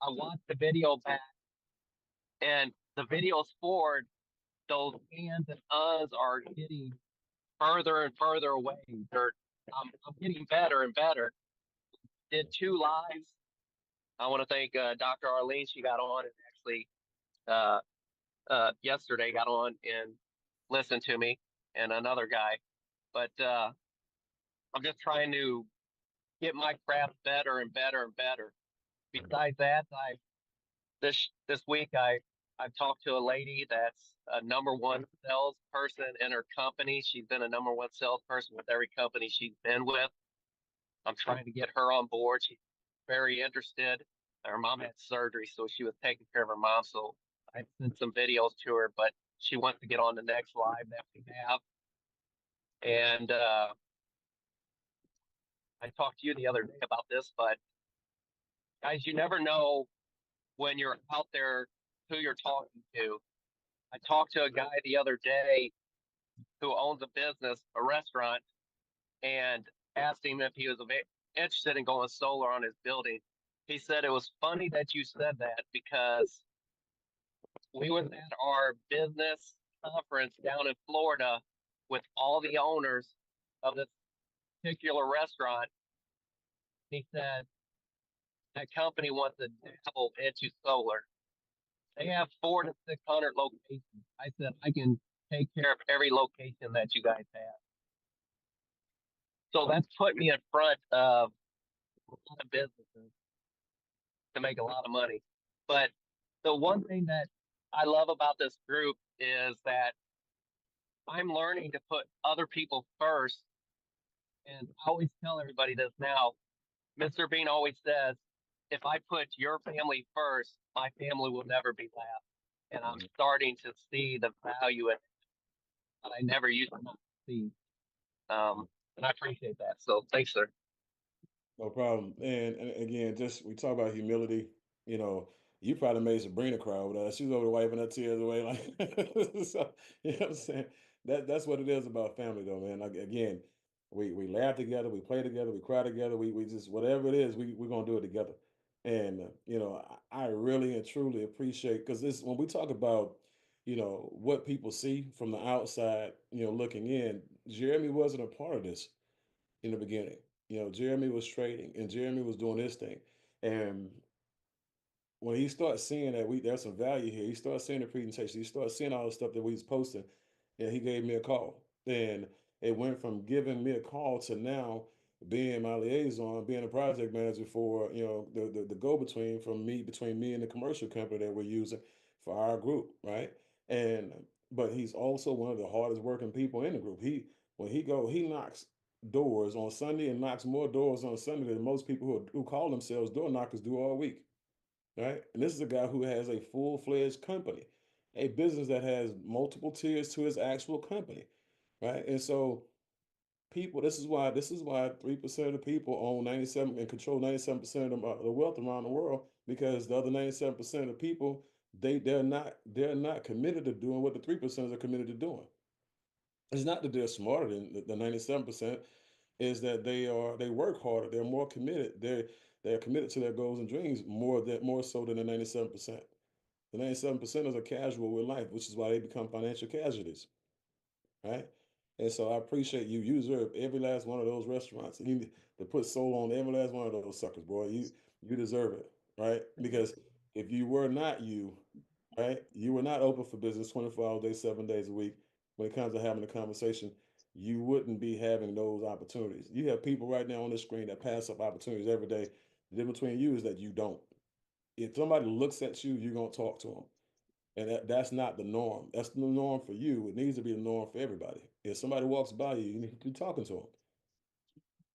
watched the video back, and the videos forward, those ands and are getting further and further away. I'm getting better and better. Did 2 lives. I want to thank Dr. Arlene. She got on and actually uh, yesterday got on and listened to me and another guy. But I'm just trying to get my craft better and better and better. Besides that, I this week I've talked to a lady that's a number one salesperson in her company. She's been a number one salesperson with every company she's been with. I'm trying to get her on board. She's very interested. Her mom had surgery, so she was taking care of her mom. So I sent some videos to her, but she wants to get on the next live that we have. And I talked to you the other day about this, but guys, you never know when you're out there who you're talking to. I talked to a guy the other day who owns a business, a restaurant, and asked him if he was interested in going solar on his building. He said it was funny that you said that because we was at our business conference down in Florida with all the owners of this particular restaurant. He said that company wants to dabble into solar. They have 400 to 600 locations. I said I can take care of every location that you guys have. So that's put me in front of a lot of businesses to make a lot of money. But the one thing that I love about this group is that I'm learning to put other people first. And I always tell everybody this now. Mr. Bean always says, if I put your family first, my family will never be last. And I'm starting to see the value in it that I never used to see. And I appreciate that. So thanks, sir. No problem. And again, just we talk about humility. You know, you probably made Sabrina cry with us. She was over there wiping her tears away, like so. You know what I'm saying? That's what it is about family, though, man. Like again, we laugh together, we play together, we cry together. We just whatever it is, we're gonna do it together. And you know, I really and truly appreciate because this when we talk about what people see from the outside, looking in. Jeremy wasn't a part of this in the beginning. Jeremy was trading and Jeremy was doing his thing. And when he starts seeing that there's some value here, he starts seeing the presentation, he starts seeing all the stuff that we was posting, and he gave me a call. And it went from giving me a call to now being my liaison, being a project manager for, the go-between between me and the commercial company that we're using for our group, right? And but he's also one of the hardest working people in the group. He knocks doors on Sunday and knocks more doors on Sunday than most people who call themselves door knockers do all week, right? And this is a guy who has a full-fledged company, a business that has multiple tiers to his actual company, right? And so this is why 3% of the people own 97 and control 97% of the wealth around the world, because the other 97% of the people they're not committed to doing what the 3% are committed to doing. It's not that they're smarter than the 97%, is that they work harder, they're more committed, they're committed to their goals and dreams more so than the 97%. The 97% are casual with life, which is why they become financial casualties, right? And so I appreciate you. You deserve every last one of those restaurants. You need to put soul on every last one of those suckers, boy. You deserve it, right? Because if you were not you, right, you were not open for business 24 hours a day, 7 days a week. When it comes to having a conversation, you wouldn't be having those opportunities. You have people right now on the screen that pass up opportunities every day. The difference between you is that you don't. If somebody looks at you, you're gonna talk to them. And that's not the norm. That's the norm for you. It needs to be the norm for everybody. If somebody walks by you, you need to be talking to them.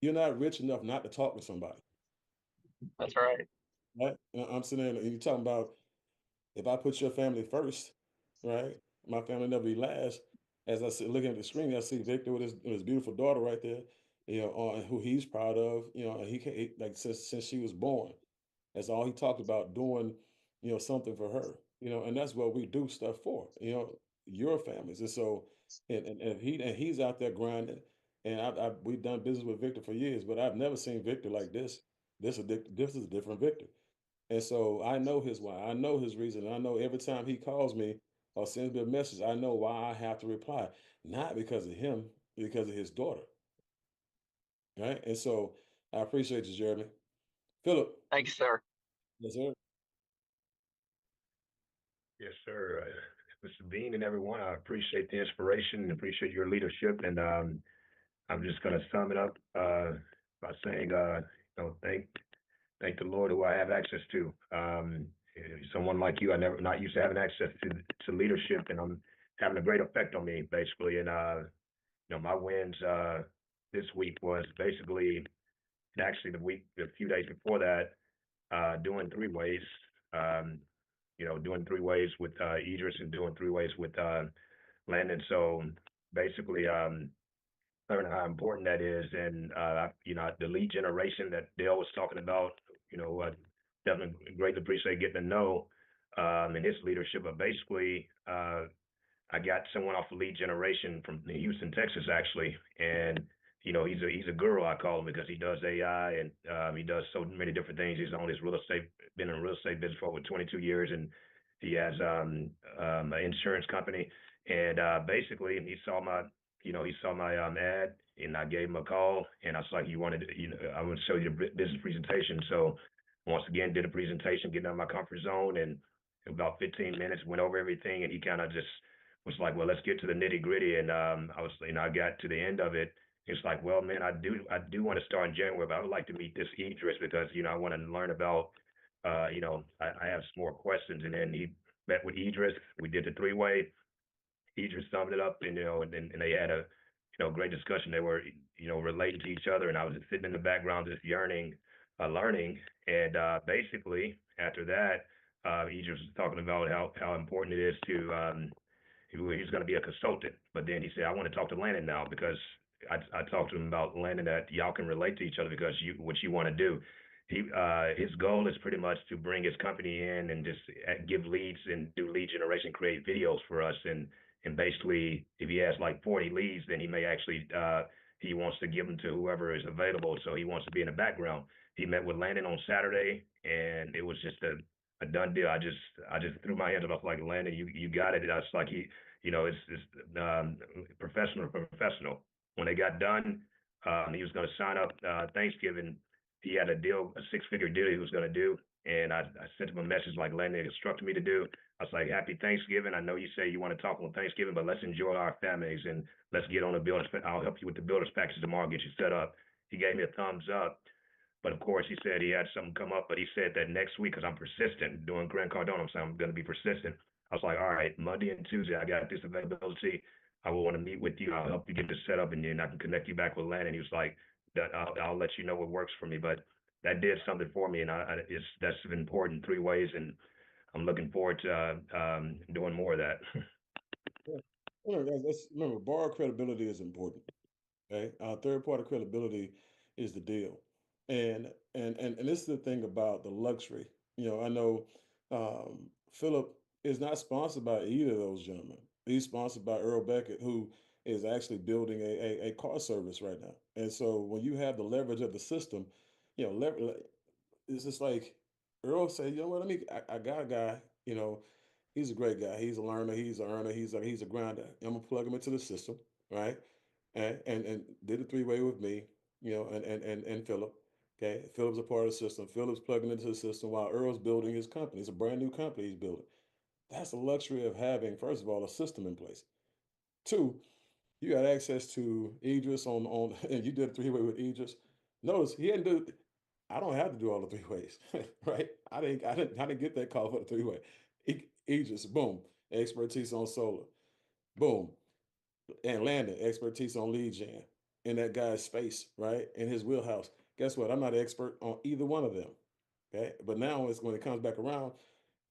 You're not rich enough not to talk to somebody, That's right. right? And I'm sitting there and you're talking about if I put your family first, right? My family never be last. As I sit looking at the screen, I see Victor with his beautiful daughter right there, who he's proud of, and like since she was born. That's all he talked about doing, something for her, and that's what we do stuff for, your families. And so, and he's out there grinding, and we've done business with Victor for years, but I've never seen Victor like this. This is a different Victor. And so I know his why. I know his reason. I know every time he calls me or sends me a message, I know why I have to reply. Not because of him, because of his daughter. right? And so I appreciate you, Jeremy. Philip, Thanks, sir. yes, sir. Yes, sir. Mr. Bean and everyone, I appreciate the inspiration and appreciate your leadership. And I'm just going to sum it up by saying, thank the Lord who I have access to. Someone like you, I never not used to having access to leadership, and I'm having a great effect on me, basically. And my wins this week was basically, and actually a few days before that, doing three ways. Um, doing three ways with Idris and doing three ways with Landon. So basically, learning how important that is, and the lead generation that Dale was talking about. Definitely greatly appreciate getting to know and his leadership. But basically, I got someone off of lead generation from Houston, Texas, actually, and he's a guru, I call him, because he does AI and he does so many different things. He's on his real estate, been in real estate business for over 22 years, and he has an insurance company. And basically, he saw my ad, and I gave him a call, and I was like, I want to show you the business presentation. So once again, did a presentation, getting out of my comfort zone, and in about 15 minutes, went over everything, and he kind of just was like, well, let's get to the nitty gritty. And I got to the end of it. It's like, well, man, I do want to start in January, but I would like to meet this Idris because, I want to learn about, I have some more questions. And then he met with Idris. We did the three-way. Idris summed it up, and, and they had a, great discussion. They were, related to each other. And I was just sitting in the background, just yearning, learning. And basically, after that, Idris was talking about how important it is to, he was going to be a consultant. But then he said, I want to talk to Landon now because I talked to him about Landon that y'all can relate to each other because what you want to do. His goal is pretty much to bring his company in and just give leads and do lead generation, create videos for us. And basically, if he has like 40 leads, then he may actually, he wants to give them to whoever is available. So he wants to be in the background. He met with Landon on Saturday, and it was just a done deal. I just threw my hands up. I was like, Landon, you got it. I was like, it's professional professional. When they got done, he was going to sign up Thanksgiving. He had a deal, a six-figure deal he was going to do, and I sent him a message like Landon instructed me to do. I was like, Happy Thanksgiving. I know you say you want to talk on Thanksgiving, but let's enjoy our families and let's get on the builders. I'll help you with the builders package tomorrow, get you set up. He gave me a thumbs up. But of course, he said he had something come up, but he said that next week, because I'm persistent doing Grant Cardone, I'm saying I'm going to be persistent. I was like, all right, Monday and Tuesday, I got this availability. I will want to meet with you. I'll help you get this set up, and then I can connect you back with Len. And he was like, I'll let you know what works for me. But that did something for me, and that's important three ways, and I'm looking forward to doing more of that. Yeah. Remember, borrow credibility is important. Okay, third party credibility is the deal, and this is the thing about the luxury. I know Philip is not sponsored by either of those gentlemen. He's sponsored by Earl Beckett, who is actually building a car service right now. And so when you have the leverage of the system, it's just like Earl said, what, I got a guy, he's a great guy. He's a learner, he's a earner, he's a grinder. I'm gonna plug him into the system, right? And did a three-way with me, and Philip. Okay. Philip's a part of the system. Philip's plugging into the system while Earl's building his company. It's a brand new company he's building. That's the luxury of having, first of all, a system in place. Two, you got access to Idris on and you did a three-way with Idris. Notice he didn't do I don't have to do all the three ways, right? I didn't get that call for the three-way. Idris, boom, expertise on solar. Boom. And Landon, expertise on lead gen in that guy's space, right? In his wheelhouse. Guess what? I'm not an expert on either one of them. Okay. But now it's when it comes back around,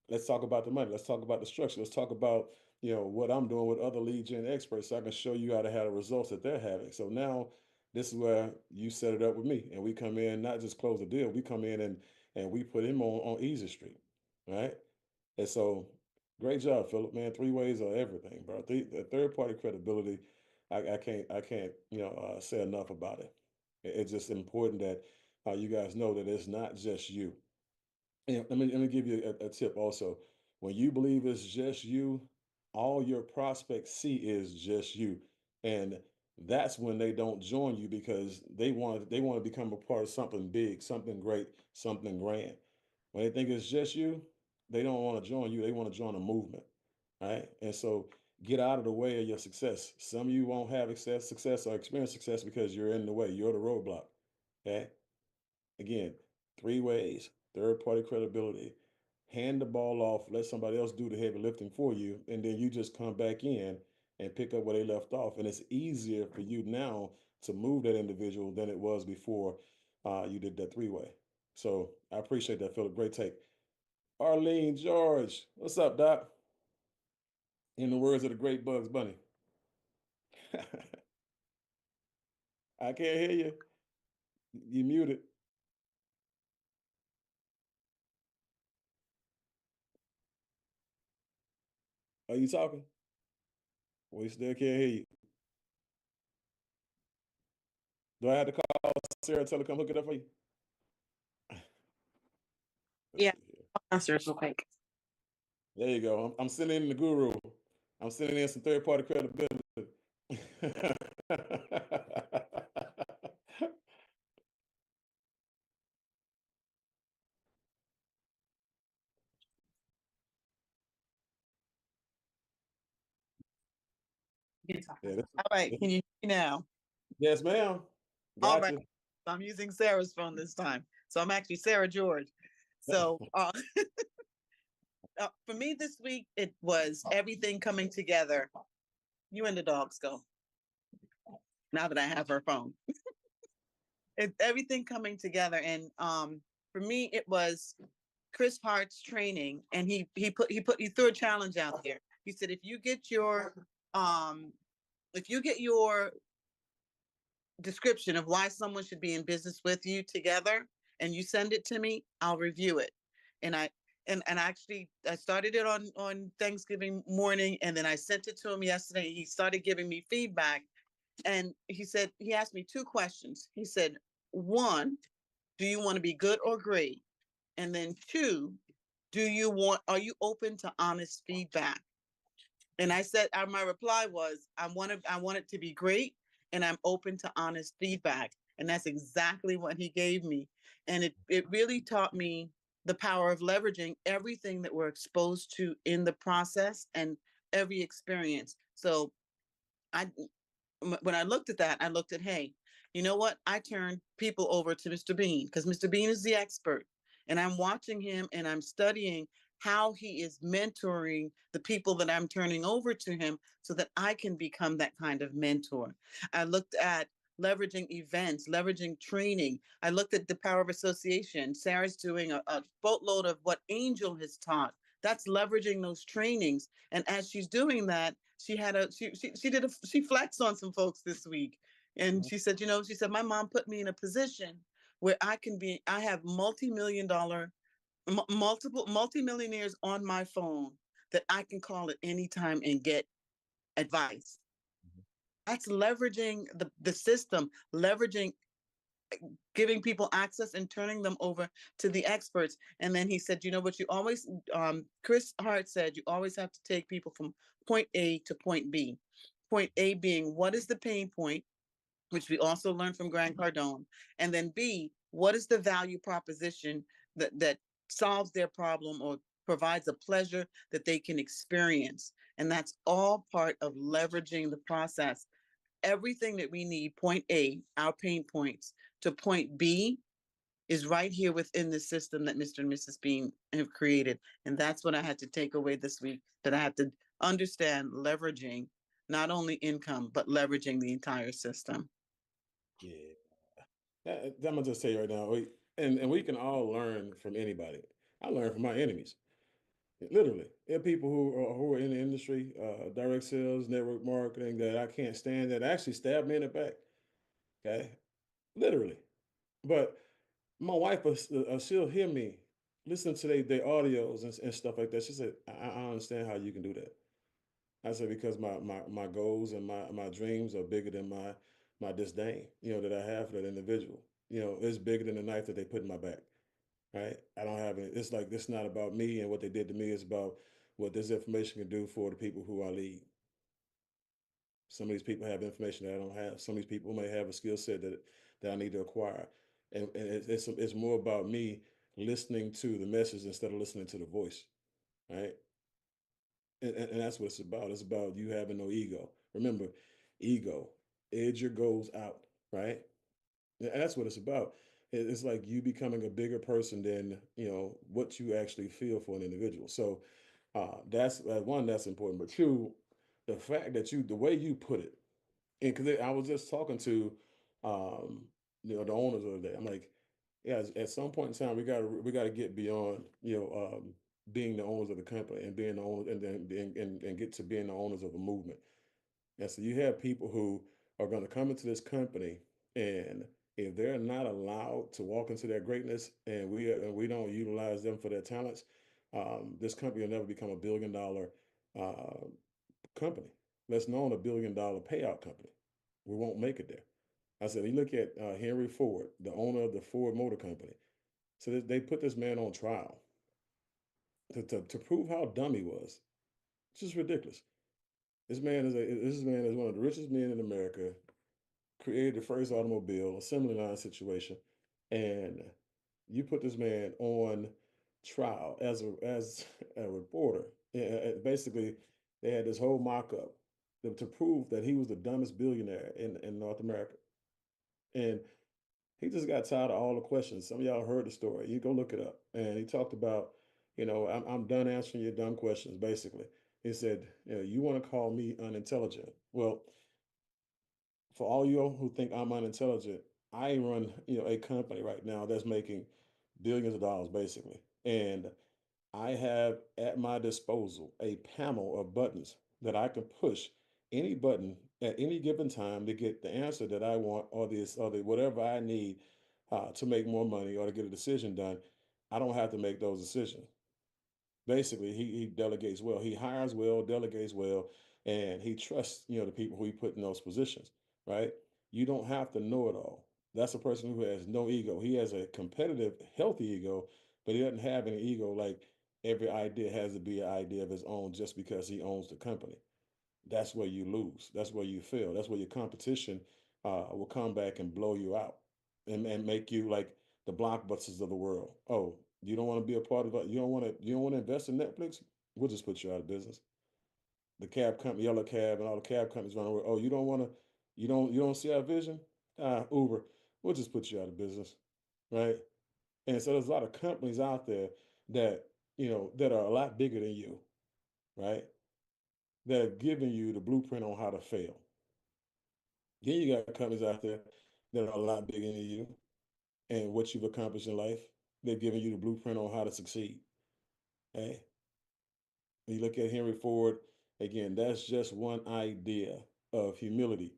let's talk about the money. Let's talk about the structure. Let's talk about, what I'm doing with other lead gen experts so I can show you how to have the results that they're having. So now this is where you set it up with me. And we come in, not just close the deal, we come in and we put him on Easy Street. Right. And so great job, Philip, man. Three ways are everything, bro. The third party credibility, I can't, say enough about it. It's just important that you guys know that it's not just you. And let me give you a tip also. When you believe it's just you, all your prospects see is just you. And that's when they don't join you because they want to become a part of something big, something great, something grand. When they think it's just you, they don't want to join you. They want to join a movement, right? And so get out of the way of your success. Some of you won't have success or experience success because you're in the way. You're the roadblock. Okay. Again, three ways: third party credibility, hand the ball off, let somebody else do the heavy lifting for you, and then you just come back in and pick up where they left off. And it's easier for you now to move that individual than it was before you did that three-way. So I appreciate that, Philip. Great take. Arlene George, what's up, Doc? In the words of the great Bugs Bunny. I can't hear you. You muted. Are you talking? We still can't hear you. Do I have to call Sarah, tell her to come hook it up for you? Let's Yeah, see here. answers real quick. There you go. I'm sending in the guru. I'm sending in some third party credibility. You can talk Yeah, now. All right, can you hear me now? yes, ma'am. All right, Gotcha. I'm using Sarah's phone this time. So I'm actually Sarah George. So for me this week, it was everything coming together. You and the dogs go. Now that I have her phone, it's everything coming together. And for me, it was Chris Hart's training, and he threw a challenge out there. He said, um, if you get your description of why someone should be in business with you together and you send it to me, I'll review it. And and actually I started it on Thanksgiving morning, and then I sent it to him yesterday. He started giving me feedback, and he asked me two questions. He said, one, do you want to be good or great? And then two, are you open to honest feedback? And I said, my reply was, I want it to be great, and I'm open to honest feedback. And that's exactly what he gave me. And it really taught me the power of leveraging everything that we're exposed to in the process and every experience. So I when I looked at that, I looked at, hey, you know what? I turned people over to Mr. Bean because Mr. Bean is the expert. And I'm watching him and I'm studying how he is mentoring the people that I'm turning over to him so that I can become that kind of mentor. I looked at leveraging events, leveraging training. I looked at the power of association. Sarah's doing a boatload of what Angel has taught. That's leveraging those trainings. And as she's doing that, she flexed on some folks this week. And she said, my mom put me in a position where I have multi-million dollar, multiple multimillionaires on my phone that I can call at any time and get advice. That's leveraging the system, leveraging giving people access and turning them over to the experts. And then he said, what you always, Chris Hart said, you always have to take people from point A to point B. Point A being, what is the pain point, which we also learned from Grant Cardone. And then B, what is the value proposition that solves their problem or provides a pleasure that they can experience. And that's all part of leveraging the process. Everything that we need, point A, our pain points, to point B is right here within the system that Mr. and Mrs. Bean have created. And that's what I had to take away this week, that I have to understand leveraging not only income, but leveraging the entire system. Yeah. I'm gonna just say right now, and we can all learn from anybody. I learn from my enemies. Literally, there are people who are in the industry, direct sales, network marketing, that I can't stand, that actually stab me in the back. Okay, literally. But my wife, she'll hear me listen to their audios and stuff like that. She said, I understand how you can do that. I said, because my goals and my dreams are bigger than my disdain, that I have for that individual. It's bigger than the knife that they put in my back. Right? I don't have it. It's like, it's not about me and what they did to me. It's about what this information can do for the people who I lead. Some of these people have information that I don't have. Some of these people may have a skill set that I need to acquire. And it's more about me listening to the message instead of listening to the voice, right? And that's what it's about. It's about you having no ego. Remember, ego, edge your goals out, right? And that's what it's about. It's like you becoming a bigger person than what you actually feel for an individual. So that's one that's important. But two, the fact that the way you put it, and because I was just talking to um, the owners of the day. I'm like, yeah, at some point in time, we gotta get beyond being the owners of the company and being the owners, and then and get to being the owners of a movement. And so you have people who are going to come into this company, and if they're not allowed to walk into their greatness, and we don't utilize them for their talents, this company will never become a $1 billion uh, company. Let's known $1 billion payout company. We won't make it there. I said, you look at Henry Ford, the owner of the Ford Motor Company. So they put this man on trial to prove how dumb he was. It's just ridiculous. This man is one of the richest men in America. Created the first automobile assembly line situation, and you put this man on trial as a reporter. Basically, they had this whole mock-up to prove that he was the dumbest billionaire in North America. And he just got tired of all the questions. Some of y'all heard the story. You go look it up. And he talked about, I'm done answering your dumb questions, basically. He said, you want to call me unintelligent. Well, for all you who think I'm unintelligent, I run, a company right now that's making billions of dollars basically. And I have at my disposal a panel of buttons that I can push any button at any given time to get the answer that I want, or whatever I need to make more money or to get a decision done. I don't have to make those decisions. Basically, he delegates well. He hires well, delegates well, and he trusts, the people who he put in those positions, right? You don't have to know it all. That's a person who has no ego. He has a competitive, healthy ego, but he doesn't have any ego like every idea has to be an idea of his own just because he owns the company. That's where you lose. That's where you fail. That's where your competition will come back and blow you out and make you like the blockbusters of the world. Oh, you don't want to be a part of it. You don't want to invest in Netflix? We'll just put you out of business. The cab company, yellow cab, and all the cab companies running. Oh, you don't want to, you don't see our vision? Uber, we'll just put you out of business, right? And so there's a lot of companies out there that that are a lot bigger than you, right? That are giving you the blueprint on how to fail. Then you got companies out there that are a lot bigger than you and what you've accomplished in life. They're giving you the blueprint on how to succeed. Hey, you look at Henry Ford, again, that's just one idea of humility.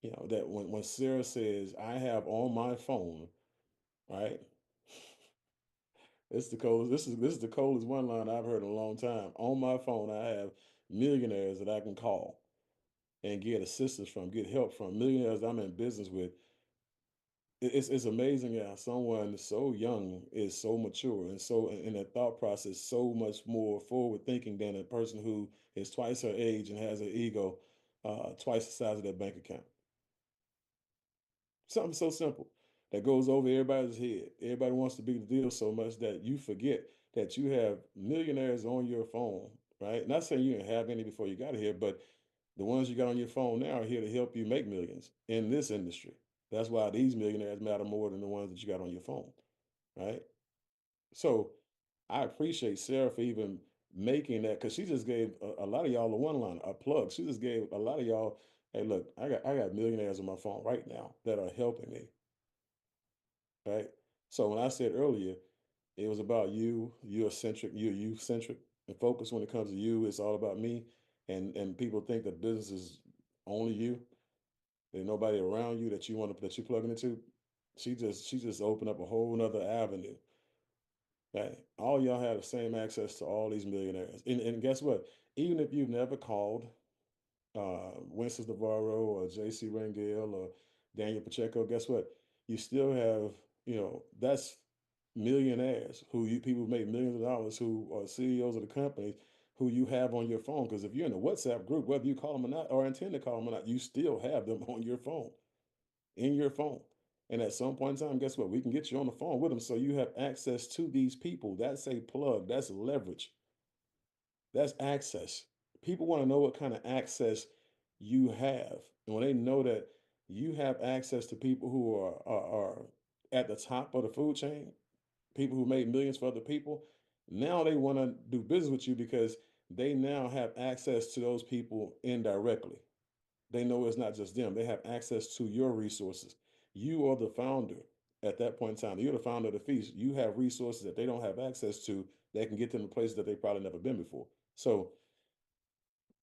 That when Sarah says, I have on my phone, right? This is the coldest one line I've heard in a long time. On my phone, I have millionaires that I can call and get assistance from, get help from, millionaires I'm in business with. It's amazing how someone so young is so mature and so in their thought process so much more forward thinking than a person who is twice her age and has an ego twice the size of their bank account. Something so simple that goes over everybody's head. Everybody wants to be the deal so much that you forget that you have millionaires on your phone, right? Not saying you didn't have any before you got here, but the ones you got on your phone now are here to help you make millions in this industry. That's why these millionaires matter more than the ones that you got on your phone, right? So I appreciate Sarah for even making that because she just gave a lot of y'all a one line, a plug. She just gave a lot of y'all, hey, look, I got millionaires on my phone right now that are helping me, right? So when I said earlier, it was about you're centric, you're you centric and focus when it comes to you. It's all about me. And people think that business is only you. There's nobody around you that you're plugging into. She just opened up a whole nother avenue. Right? All y'all have the same access to all these millionaires. And guess what? Even if you've never called Winston Navarro or J.C. Rangel or Daniel Pacheco, guess what? You still have, that's millionaires who you people who make millions of dollars who are CEOs of the companies who you have on your phone. Because if you're in a WhatsApp group, whether you call them or not, or intend to call them or not, you still have them on your phone, in your phone. And at some point in time, guess what? We can get you on the phone with them so you have access to these people. That's a plug, that's leverage, that's access. People want to know what kind of access you have. And when they know that you have access to people who are at the top of the food chain, people who made millions for other people, now they want to do business with you because they now have access to those people indirectly. They know it's not just them. They have access to your resources. You are the founder at that point in time. You're the founder of the feast. You have resources that they don't have access to that can get them to places that they probably never been before. So,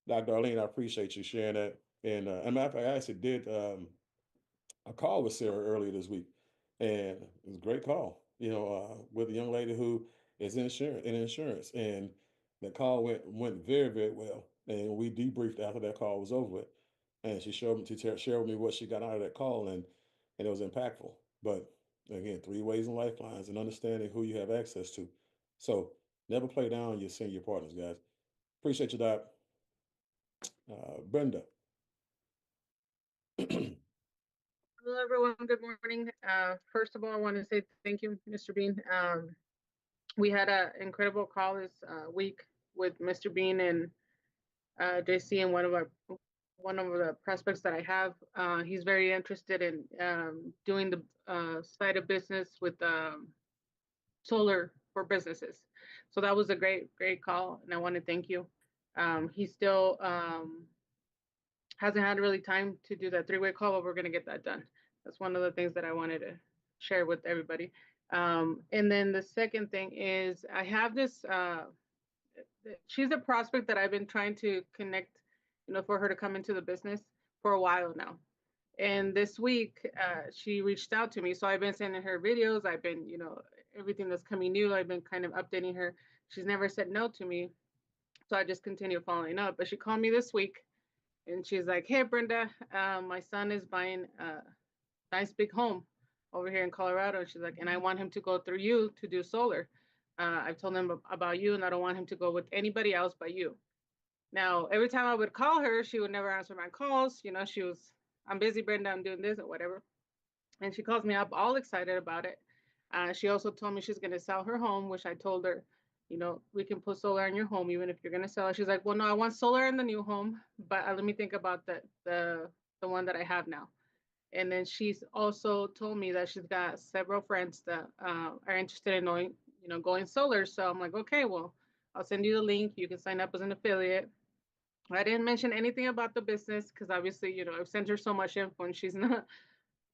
Dr. Arlene, I appreciate you sharing that. And a matter of fact, I actually did a call with Sarah earlier this week, and it was a great call. With a young lady who is in insurance, and the call went very very well. And we debriefed after that call was over with, and she shared with me what she got out of that call, and it was impactful. But again, three ways and lifelines, and understanding who you have access to. So never play down your senior partners, guys. Appreciate you, Doc. Brenda. Hello, everyone. Good morning. First of all, I want to say thank you, Mr. Bean. We had an incredible call this week with Mr. Bean and JC, and one of the prospects that I have. He's very interested in doing the side of business with solar for businesses. So that was a great call, and I want to thank you. He still hasn't had really time to do that three-way call, but we're going to get that done. That's one of the things that I wanted to share with everybody. And then the second thing is I have this, she's a prospect that I've been trying to connect, for her to come into the business for a while now. And this week, she reached out to me. So I've been sending her videos. I've been, everything that's coming new, I've been kind of updating her. She's never said no to me. So I just continue following up. But she called me this week and she's like, "Hey, Brenda, my son is buying a nice big home over here in Colorado." She's like, "And I want him to go through you to do solar. I've told him about you, and I don't want him to go with anybody else but you." Now, every time I would call her, she would never answer my calls. She was, "I'm busy, Brenda. I'm doing this or whatever." And she calls me up all excited about it. She also told me she's going to sell her home, which I told her, we can put solar in your home even if you're going to sell it. She's like, "Well, no, I want solar in the new home, but let me think about the one that I have now." And then she's also told me that she's got several friends that are interested in knowing, going solar. So I'm like, "Okay, well, I'll send you the link. You can sign up as an affiliate." I didn't mention anything about the business because obviously, I've sent her so much info and she's not,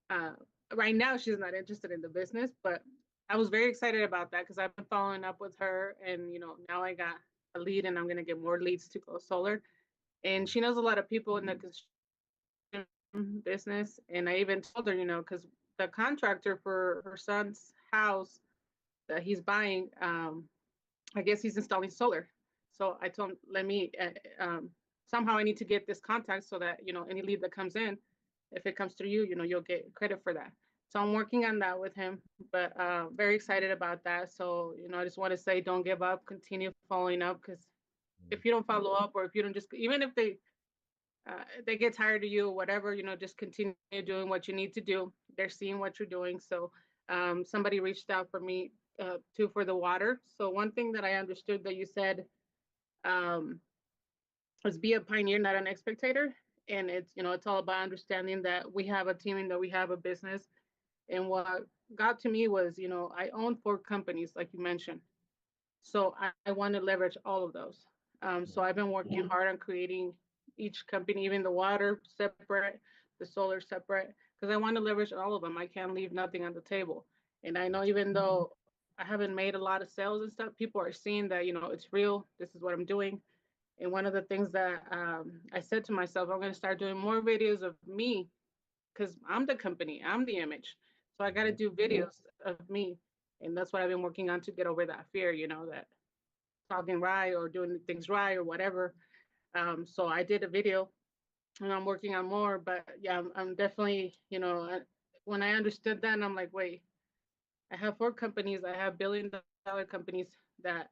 uh, right now, she's not interested in the business. But I was very excited about that because I've been following up with her and, now I got a lead and I'm going to get more leads to go solar. And she knows a lot of people in the construction business. And I even told her, because the contractor for her son's house that he's buying, I guess he's installing solar. So I told him, let me, somehow I need to get this contact so that, any lead that comes in, if it comes through you, you'll get credit for that. So I'm working on that with him, but very excited about that. So, I just want to say, don't give up, continue following up, because if you don't follow up or if you don't just, even if they get tired of you or whatever, just continue doing what you need to do. They're seeing what you're doing. So somebody reached out for me too for the water. So one thing that I understood that you said um, was be a pioneer, not an spectator. And it's all about understanding that we have a team and that we have a business. And what got to me was, I own 4 companies, like you mentioned. So I want to leverage all of those. So I've been working hard on creating each company, even the water separate, the solar separate, because I want to leverage all of them. I can't leave nothing on the table. And I know even though I haven't made a lot of sales and stuff, people are seeing that, it's real. This is what I'm doing. And one of the things that I said to myself, I'm going to start doing more videos of me because I'm the company, I'm the image. So I got to do videos of me. And that's what I've been working on to get over that fear, that talking right or doing things right or whatever. So I did a video and I'm working on more, but yeah, I'm definitely, when I understood that, I'm like, wait, I have 4 companies, I have $1 billion companies that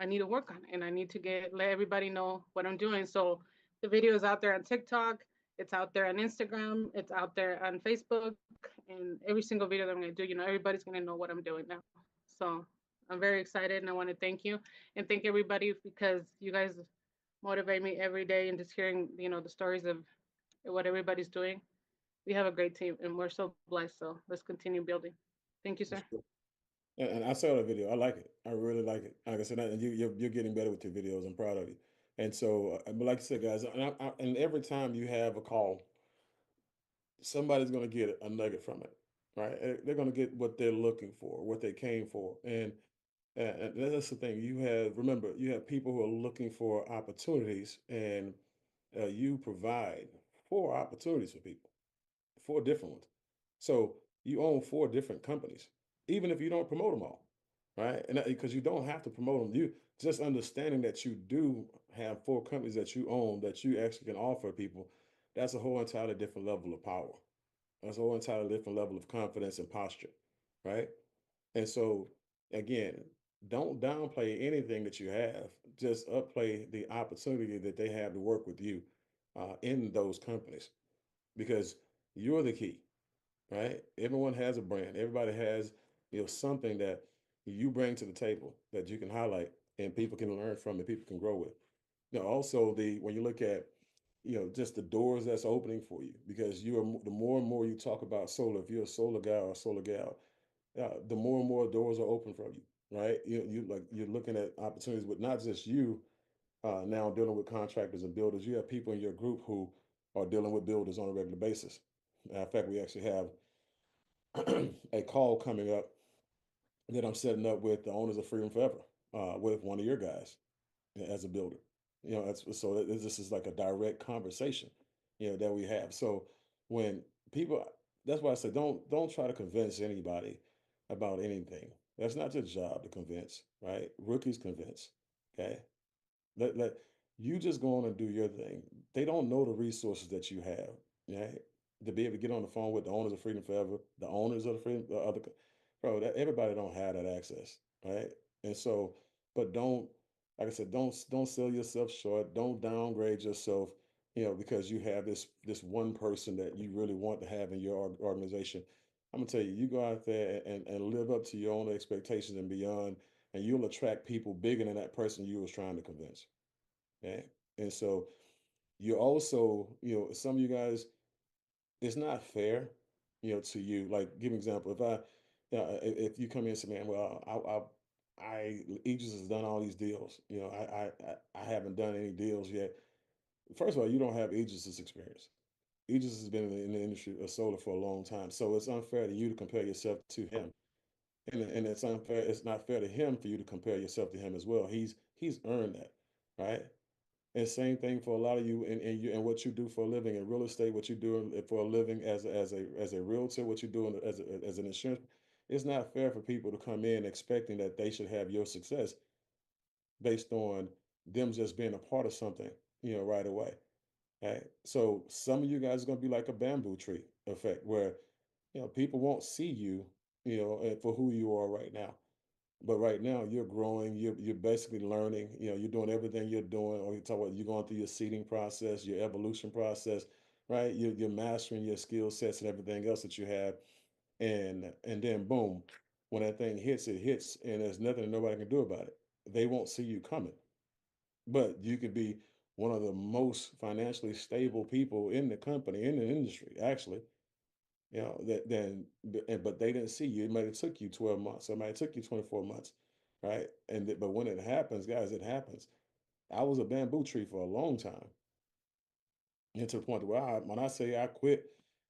I need to work on it and I need to let everybody know what I'm doing. So the video is out there on TikTok, it's out there on Instagram, it's out there on Facebook, and every single video that I'm gonna do, everybody's gonna know what I'm doing now. So I'm very excited and I want to thank you and thank everybody because you guys motivate me every day and just hearing, the stories of what everybody's doing. We have a great team and we're so blessed. So let's continue building. Thank you, sir. That's cool. And I saw the video. I like it. I really like it. Like I said, and you're getting better with your videos. I'm proud of you. And so, but like I said, guys, and every time you have a call, somebody's going to get a nugget from it, right? They're going to get what they're looking for, what they came for, and that's the thing. Remember, you have people who are looking for opportunities, and you provide 4 opportunities for people, 4 different ones. So you own 4 different companies, even if you don't promote them all, right? And because you don't have to promote them, you just understanding that you do have 4 companies that you own that you actually can offer people. That's a whole entirely different level of power. That's a whole entirely different level of confidence and posture, right? And so, again, don't downplay anything that you have. Just upplay the opportunity that they have to work with you in those companies because you're the key, right? Everyone has a brand. Everybody has, something that you bring to the table that you can highlight and people can learn from and people can grow with. Also when you look at, just the doors that's opening for you because the more and more you talk about solar, if you're a solar guy or a solar gal, the more and more doors are open for you, right? You're looking at opportunities with not just you now dealing with contractors and builders. You have people in your group who are dealing with builders on a regular basis. In fact, we actually have a call coming up that I'm setting up with the owners of Freedom Forever, with one of your guys as a builder. This is like a direct conversation, that we have. So when people, that's why I said don't try to convince anybody about anything. That's not your job to convince, right? Rookies convince. Okay. Let you just go on and do your thing. They don't know the resources that you have, right? To be able to get on the phone with the owners of Freedom Forever, the owners of the Freedom, the other, bro. Everybody don't have that access, right? And so, but don't, like I said, don't sell yourself short. Don't downgrade yourself, because you have this one person that you really want to have in your organization. I'm gonna tell you, you go out there and live up to your own expectations and beyond, and you'll attract people bigger than that person you was trying to convince. Okay. And so you also, some of you guys, it's not fair, to you. Like, give an example. If you come in and say, man, well, Aegis has done all these deals. I haven't done any deals yet. First of all, you don't have Aegis's experience. Aegis has been in the industry of solar for a long time, so it's unfair to you to compare yourself to him, and it's unfair. It's not fair to him for you to compare yourself to him as well. He's earned that, right? And same thing for a lot of you and what you do for a living in real estate, what you do for a living as a realtor, what you do as an insurance. It's not fair for people to come in expecting that they should have your success based on them just being a part of something, right away. Right. So some of you guys are gonna be like a bamboo tree effect, where people won't see you, for who you are right now. But right now you're growing, you're basically learning, you're doing everything you're doing, or you talk about you're going through your seeding process, your evolution process, right? You're mastering your skill sets and everything else that you have. And then boom, when that thing hits, it hits, and there's nothing that nobody can do about it. They won't see you coming. But you could be one of the most financially stable people in the company, in the industry, actually, that then but they didn't see you. It might have took you 12 months, or it might have took you 24 months, right? But when it happens, guys, it happens. I was a bamboo tree for a long time, and to the point where when I say I quit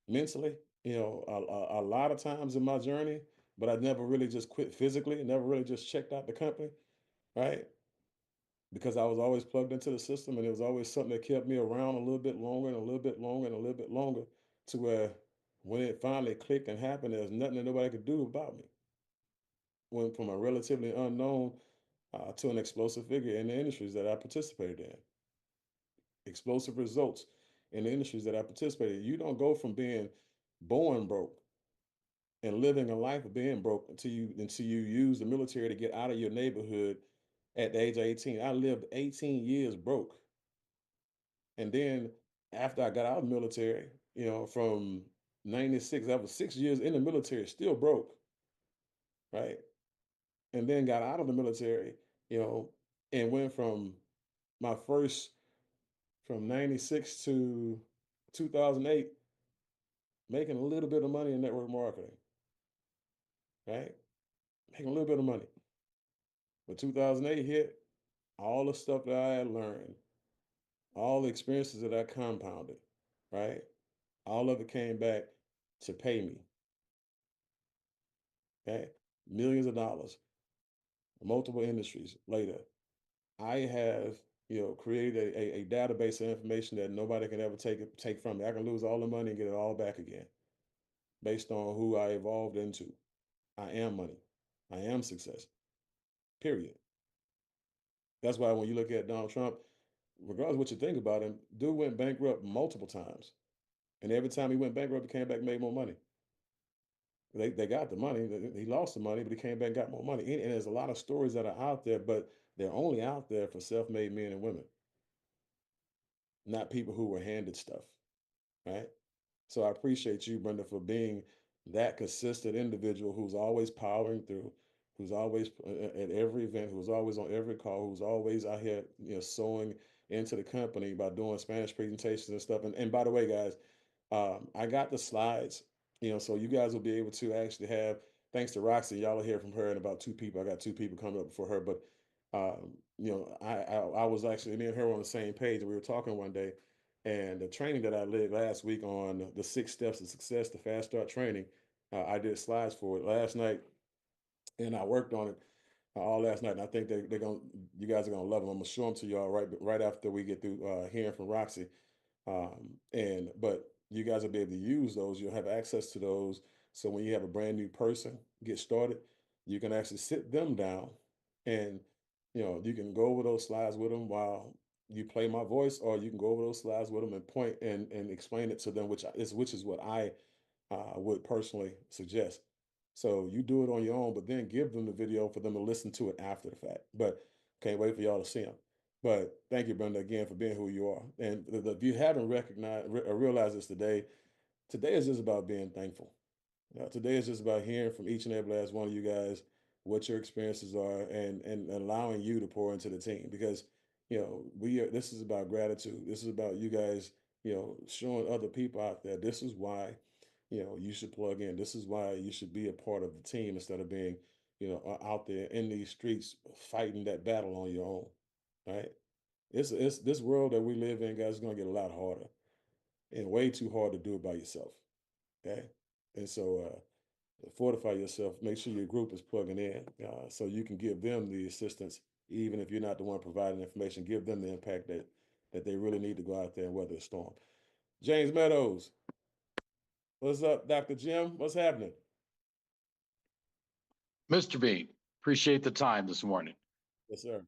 mentally, a lot of times in my journey, but I never really just quit physically, never really just checked out the company, right? Because I was always plugged into the system, and it was always something that kept me around a little bit longer and a little bit longer and a little bit longer, to where when it finally clicked and happened, there's nothing that nobody could do about me. Went from a relatively unknown to an explosive figure in the industries that I participated in. Explosive results in the industries that I participated in. You don't go from being born broke and living a life of being broke until you use the military to get out of your neighborhood at the age of 18. I lived 18 years broke. And then after I got out of the military, from 96, I was 6 years in the military, still broke, right? And then got out of the military, and went my first from 96 to 2008, making a little bit of money in network marketing, right? Making a little bit of money. But 2008 hit, all the stuff that I had learned, all the experiences that I compounded, right? All of it came back to pay me, okay? Millions of dollars, multiple industries later. I have, created a database of information that nobody can ever take from me. I can lose all the money and get it all back again based on who I evolved into. I am money. I am success. Period. That's why when you look at Donald Trump, regardless of what you think about him, dude went bankrupt multiple times. And every time he went bankrupt, he came back and made more money. They got the money. He lost the money, but he came back and got more money. And there's a lot of stories that are out there, but they're only out there for self-made men and women, not people who were handed stuff, right? So I appreciate you, Brenda, for being that consistent individual who's always powering through, who's always at every event, who's always on every call, who's always out here, sewing into the company by doing Spanish presentations and stuff. And by the way, guys, I got the slides, so you guys will be able to actually have, thanks to Roxy, y'all will hear from her and about two people. I got two people coming up before her, but I was actually, me and her were on the same page, and we were talking one day, and the training that I did last week on the 6 steps of success, the fast start training, I did slides for it last night, and I worked on it all last night. And I think you guys are gonna love them. I'm gonna show them to y'all right after we get through hearing from Roxy. But you guys will be able to use those. You'll have access to those. So when you have a brand new person get started, you can actually sit them down, and you can go over those slides with them while you play my voice, or you can go over those slides with them and point and explain it to them, which is what I would personally suggest. So you do it on your own, but then give them the video for them to listen to it after the fact. But can't wait for y'all to see them. But thank you, Brenda, again for being who you are. And if you haven't recognized or realized this today is just about being thankful. Today is just about hearing from each and every last one of you guys what your experiences are, and allowing you to pour into the team, because this is about gratitude. This is about you guys, showing other people out there this is why you should plug in. This is why you should be a part of the team instead of being out there in these streets fighting that battle on your own, right? It's this world that we live in, guys, is going to get a lot harder, and way too hard to do it by yourself. Okay. And so fortify yourself, make sure your group is plugging in, so you can give them the assistance, even if you're not the one providing information. Give them the impact that they really need to go out there and weather a storm. James Meadows, what's up? Dr. Jim, what's happening? Mr. Bean, appreciate the time this morning. Yes, sir.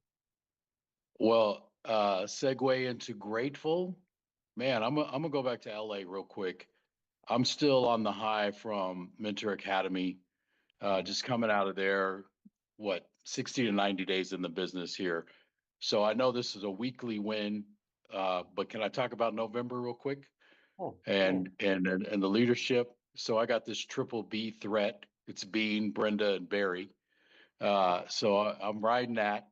Well, segue into grateful. Man, I'm gonna go back to LA real quick. I'm still on the high from Mentor Academy, just coming out of there, 60 to 90 days in the business here. So I know this is a weekly win, but can I talk about November real quick? Oh, And the leadership. So I got this triple B threat. It's Bean, Brenda, and Barry. So I'm riding that,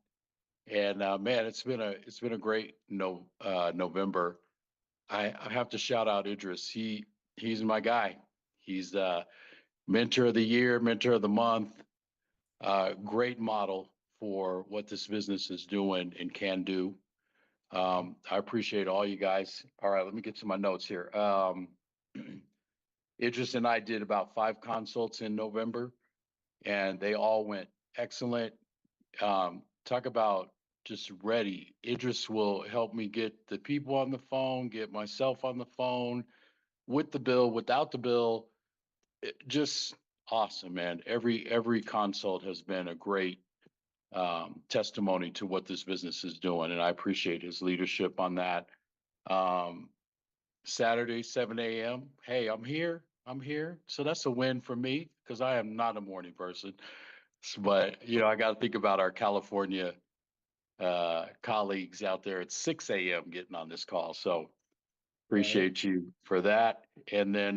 and man, it's been a great November. I have to shout out Idris. He's my guy. He's the mentor of the year, mentor of the month. Great model for what this business is doing and can do. I appreciate all you guys. All right, let me get to my notes here. Idris and I did about 5 consults in November, and they all went excellent. Talk about just ready. Idris will help me get the people on the phone, get myself on the phone, with the bill, without the bill. Just awesome, man. Every consult has been a great testimony to what this business is doing, and I appreciate his leadership on that. Saturday, 7 a.m. Hey, I'm here. So that's a win for me, because I am not a morning person. But I got to think about our California colleagues out there at 6 a.m. getting on this call. So Right. appreciate you for that. And then,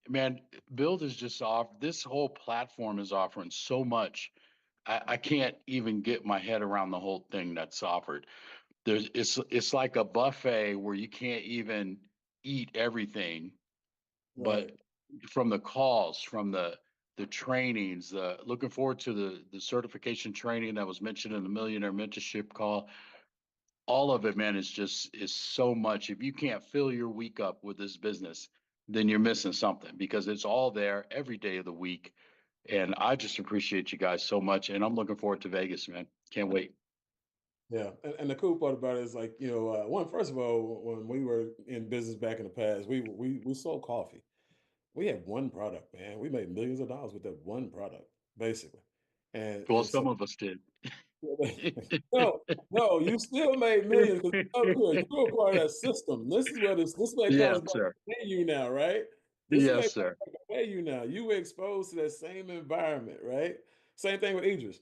man, Build is just this whole platform is offering so much. I can't even get my head around the whole thing that's offered. It's like a buffet where you can't even eat everything, but Right. from the calls, from the trainings, looking forward to the certification training that was mentioned in the Millionaire Mentorship call. All of it, man, is so much. If you can't fill your week up with this business, then you're missing something because it's all there every day of the week. And I just appreciate you guys so much. And I'm looking forward to Vegas, man. Can't wait. Yeah, and the cool part about it is like, one, first of all, when we were in business back in the past, we sold coffee. We had one product, man. We made millions of dollars with that one product, basically. Well, And so some of us did. no, no, you still made millions because you were part of that system. This is where it Yes, comes back to sir. pay you now, right? This is where Yes, it comes sir. back to pay you now. You were exposed to that same environment, right? Same thing with Idris.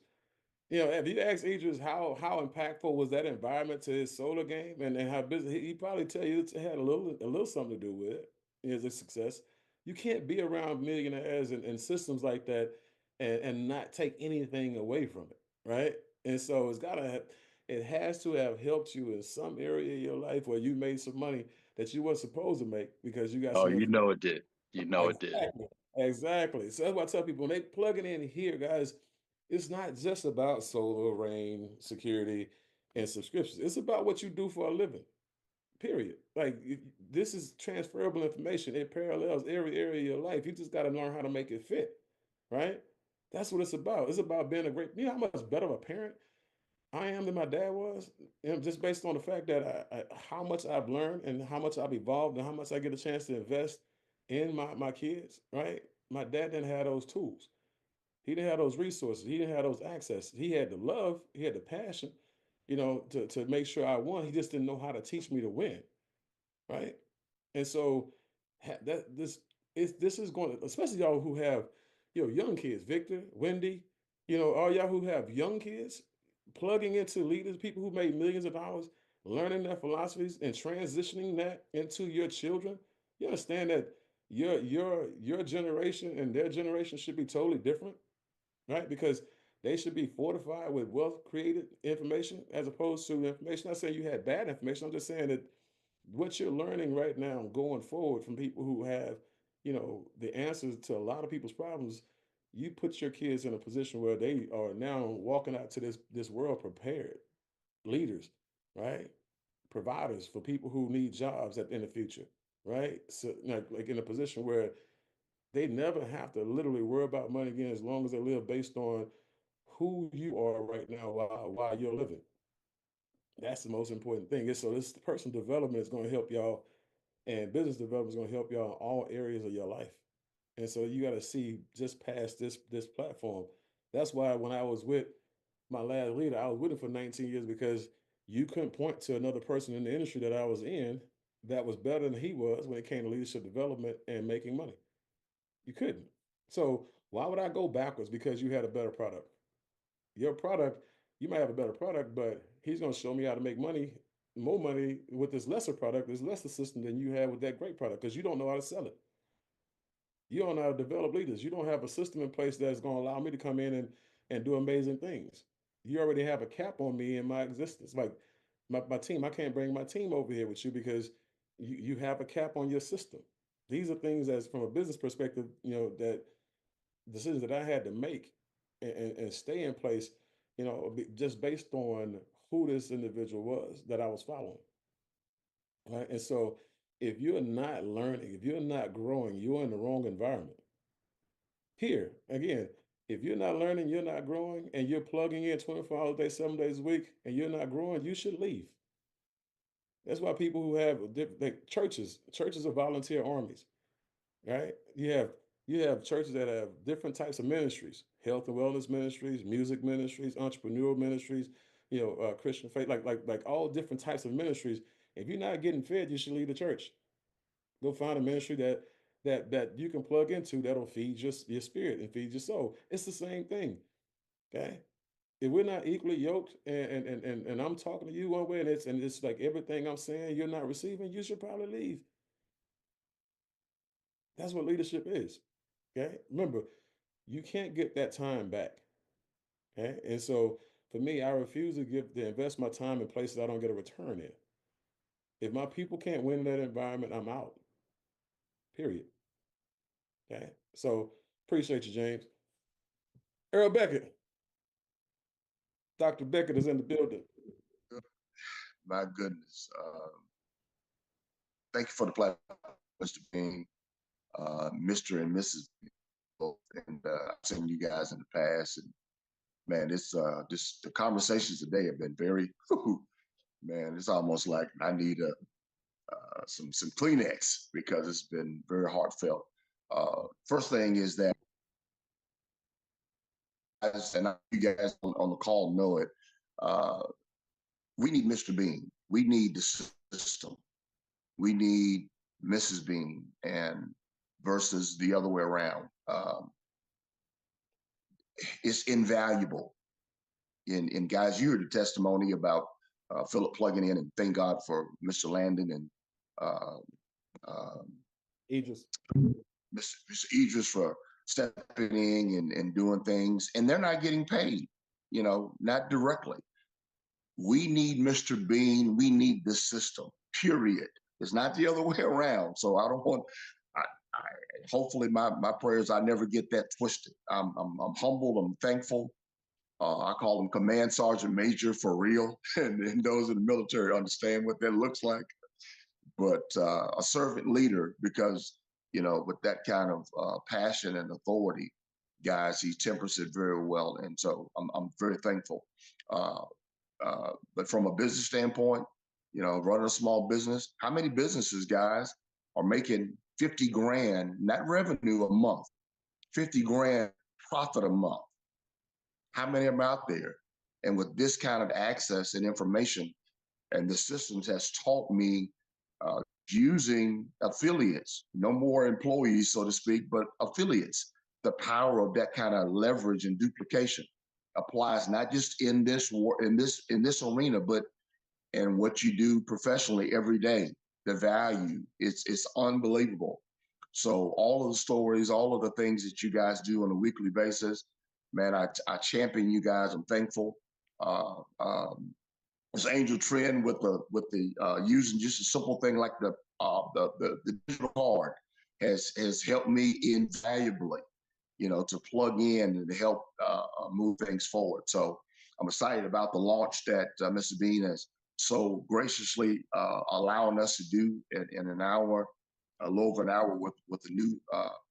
If you ask Idris how impactful was that environment to his solar game and how busy he probably tell you it had a little something to do with it. His success. You can't be around millionaires and systems like that and not take anything away from it, right? And so it has to have helped you in some area of your life where you made some money that you weren't supposed to make because you got Oh, some you information. know it did. You know it did. Exactly. Exactly. So that's why I tell people when they plug it in here, guys, it's not just about solar, rain, security, and subscriptions. It's about what you do for a living. Period. Like this is transferable information. It parallels every area of your life. You just got to learn how to make it fit, right? That's what it's about. It's about being a great. You know how much better of a parent I am than my dad was, just based on the fact that how much I've learned and how much I've evolved and how much I get a chance to invest in my kids, right? My dad didn't have those tools. He didn't have those resources. He didn't have those access. He had the love, he had the passion, to make sure I won. He just didn't know how to teach me to win, right? And so that this is going to, especially y'all who have young kids, Victor, Wendy, all y'all who have young kids, plugging into leaders, people who made millions of dollars, learning their philosophies and transitioning that into your children. You understand that your generation and their generation should be totally different, right? Because they should be fortified with wealth created information as opposed to information. I'm not saying you had bad information. I'm just saying that what you're learning right now going forward from people who have, the answers to a lot of people's problems, you put your kids in a position where they are now walking out to this world prepared leaders, right? Providers for people who need jobs in the future, right? So like in a position where they never have to literally worry about money again as long as they live based on who you are right now while you're living. That's the most important thing. So this personal development is going to help y'all, and business development is going to help y'all in all areas of your life. And so you got to see just past this platform. That's why when I was with my last leader, I was with him for 19 years because you couldn't point to another person in the industry that I was in that was better than he was when it came to leadership development and making money. You couldn't. So why would I go backwards because you had a better product? Your product, you might have a better product, but he's going to show me how to make money, more money with this lesser product, this lesser system than you have with that great product because you don't know how to sell it. You don't know how to develop leaders. You don't have a system in place that's going to allow me to come in and do amazing things. You already have a cap on me in my existence. Like my team, I can't bring my team over here with you because you have a cap on your system. These are things as from a business perspective, that decisions that I had to make and stay in place, just based on who this individual was that I was following. Right. And so if you're not learning, if you're not growing, you're in the wrong environment. Here, again, if you're not learning, you're not growing, and you're plugging in 24 hours a day, 7 days a week, and you're not growing, you should leave. That's why people who have like churches are volunteer armies, right? You have churches that have different types of ministries, health and wellness ministries, music ministries, entrepreneurial ministries, Christian faith, like all different types of ministries. If you're not getting fed, you should leave the church. Go find a ministry that you can plug into that'll feed your spirit and feed your soul. It's the same thing. Okay. if we're not equally yoked, and I'm talking to you one way, and it's like everything I'm saying you're not receiving, you should probably leave. That's what leadership is. Okay. Remember, you can't get that time back. Okay. And so for me, I refuse to invest my time in places I don't get a return in. If my people can't win in that environment, I'm out. Period. Okay. So appreciate you, James. Earl Beckett. Dr. Beckett is in the building. My goodness. Thank you for the platform, Mr. Bean, Mr. and Mrs. both. And I've seen you guys in the past. And man, the conversations today have been very, man, it's almost like I need some Kleenex because it's been very heartfelt. First thing is that, and you guys on the call know it, we need Mr. Bean. We need the system. We need Mrs. Bean and versus the other way around. It's invaluable. In guys, you heard the testimony about Philip plugging in, and thank God for Mr. Landon and Idris. Mr. Idris for stepping in and doing things, and they're not getting paid, not directly. We need Mr. Bean. We need this system, period. It's not the other way around. So I don't want, hopefully my prayers, I never get that twisted. I'm humbled. I'm thankful. I call them Command Sergeant Major for real. And those in the military understand what that looks like. But a servant leader, because, with that kind of passion and authority, guys, he tempers it very well. And so I'm very thankful. But from a business standpoint, running a small business, how many businesses, guys, are making 50 grand, not revenue a month, 50 grand profit a month? How many of them out there? And with this kind of access and information, and the systems has taught me using affiliates, no more employees, so to speak, but affiliates. The power of that kind of leverage and duplication applies not just in this arena, but in what you do professionally every day. The value, it's unbelievable. So all of the stories, all of the things that you guys do on a weekly basis, man, I champion you guys. I'm thankful. This Angel Trend with the using just a simple thing like the digital card has helped me invaluably, to plug in and to help move things forward. So I'm excited about the launch that Mr. Bean has so graciously allowing us to do in an hour, a little over an hour with the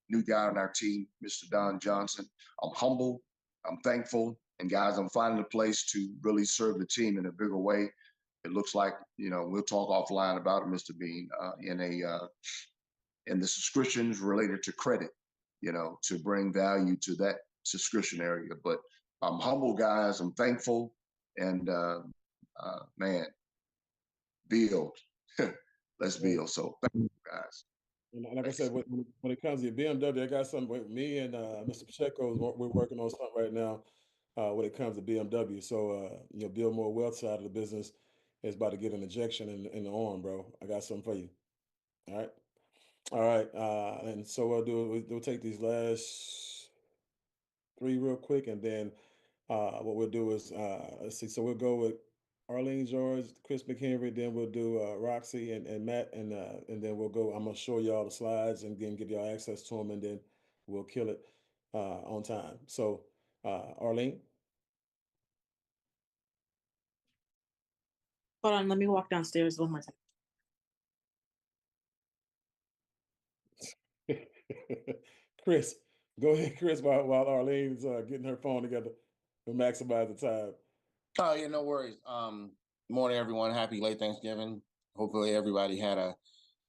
new guy on our team, Mr. Don Johnson. I'm humble, I'm thankful, and guys, I'm finding a place to really serve the team in a bigger way. It looks like, we'll talk offline about it, Mr. Bean, in the subscriptions related to credit, to bring value to that subscription area. But I'm humble, guys. I'm thankful, and man, build. Let's build. So thank you, guys. And like I said, when it comes to BMW, I got something with me and Mr. Pacheco. We're working on something right now when it comes to BMW. So, build more wealth side of the business is about to get an injection in the arm, bro. I got something for you. All right. All right. And so we'll take these last three real quick, and then what we'll do is let's see. So we'll go with Arlene George, Chris McHenry, then we'll do Roxy and Matt, and then we'll go. I'm gonna show y'all the slides and then give y'all access to them, and then we'll kill it on time. So Arlene. Hold on, let me walk downstairs one more time. Chris, go ahead, Chris, while Arlene's getting her phone together to maximize the time. Oh, yeah, no worries. Morning, everyone. Happy late Thanksgiving. Hopefully everybody had a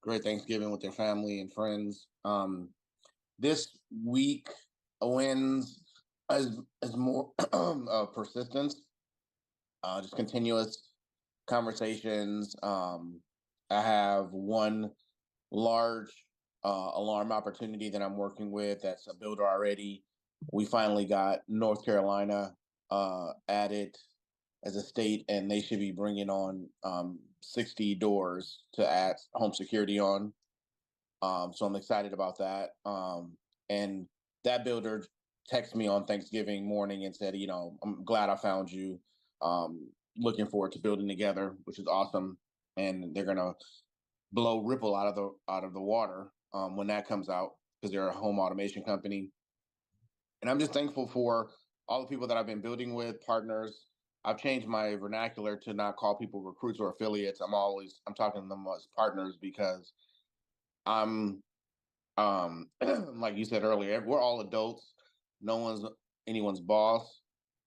great Thanksgiving with their family and friends. This week wins as more persistence, just continuous conversations. I have one large alarm opportunity that I'm working with that's a builder already. We finally got North Carolina added as a state, and they should be bringing on 60 doors to add home security on. So I'm excited about that. And that builder texted me on Thanksgiving morning and said, I'm glad I found you. Looking forward to building together, which is awesome. And they're gonna blow Ripple out of the water when that comes out, because they're a home automation company. And I'm just thankful for all the people that I've been building with, partners. I've changed my vernacular to not call people recruits or affiliates. I'm talking to them as partners, because I'm like you said earlier, we're all adults. No one's anyone's boss.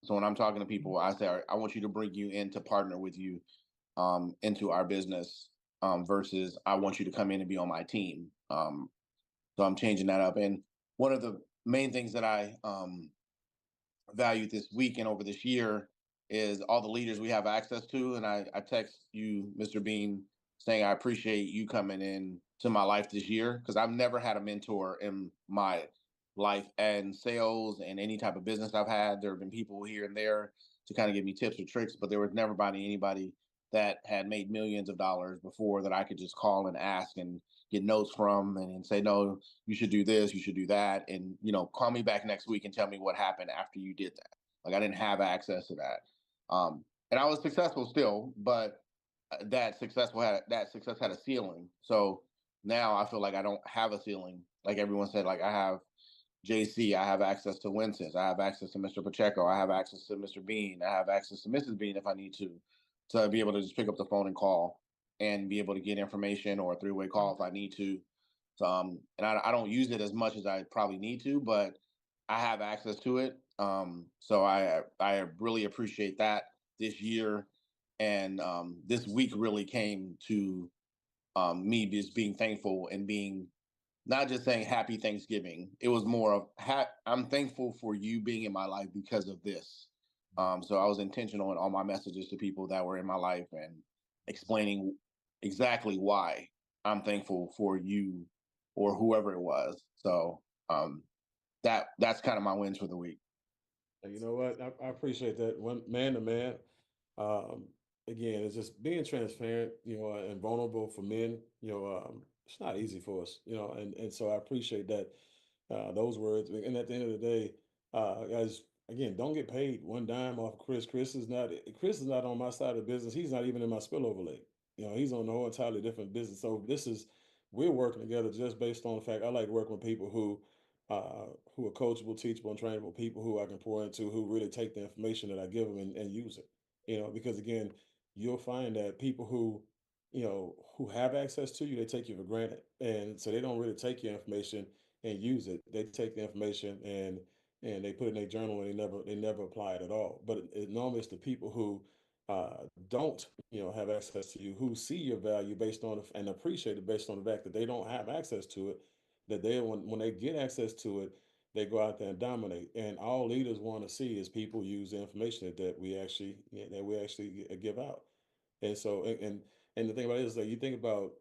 So when I'm talking to people, I say, I want you to bring you in to partner with you into our business, versus I want you to come in and be on my team. So I'm changing that up. And one of the main things that I valued this week and over this year is all the leaders we have access to. And I text you, Mr. Bean, saying I appreciate you coming in to my life this year, because I've never had a mentor in my life and sales and any type of business I've had. There have been people here and there to kind of give me tips or tricks, but there was never anybody that had made millions of dollars before that I could just call and ask and get notes from, and say, no, you should do this, you should do that. And, call me back next week and tell me what happened after you did that. Like, I didn't have access to that. And I was successful still, but that success had a ceiling. So now I feel like I don't have a ceiling. Like everyone said, like I have JC, I have access to Winston, I have access to Mr. Pacheco, I have access to Mr. Bean, I have access to Mrs. Bean if I need to be able to just pick up the phone and call and be able to get information, or a three-way call if I need to. And I don't use it as much as I probably need to, but I have access to it. So I really appreciate that this year. And this week really came to me just being thankful and being not just saying happy Thanksgiving. It was more of I'm thankful for you being in my life because of this. So I was intentional in all my messages to people that were in my life and explaining exactly why I'm thankful for you or whoever it was. So that's kind of my wins for the week. You know what? I appreciate that. One man to man. Um, Again, it's just being transparent, and vulnerable for men. It's not easy for us, and so I appreciate that those words. And at the end of the day, guys, again, don't get paid one dime off Chris. Chris is not on my side of the business. He's not even in my spillover lake. He's on a whole entirely different business. So we're working together just based on the fact I like working with people who are coachable, teachable, and trainable, people who I can pour into, who really take the information that I give them and use it. Because again, you'll find that people who have access to you, they take you for granted. And so they don't really take your information and use it. They take the information and they put it in their journal, and they never apply it at all. But normally it's the people who don't have access to you, who see your value based on and appreciate it based on the fact that they don't have access to it, that they when they get access to it, they go out there and dominate. And all leaders want to see is people use the information that we actually give out. And so and the thing about it is that you think about,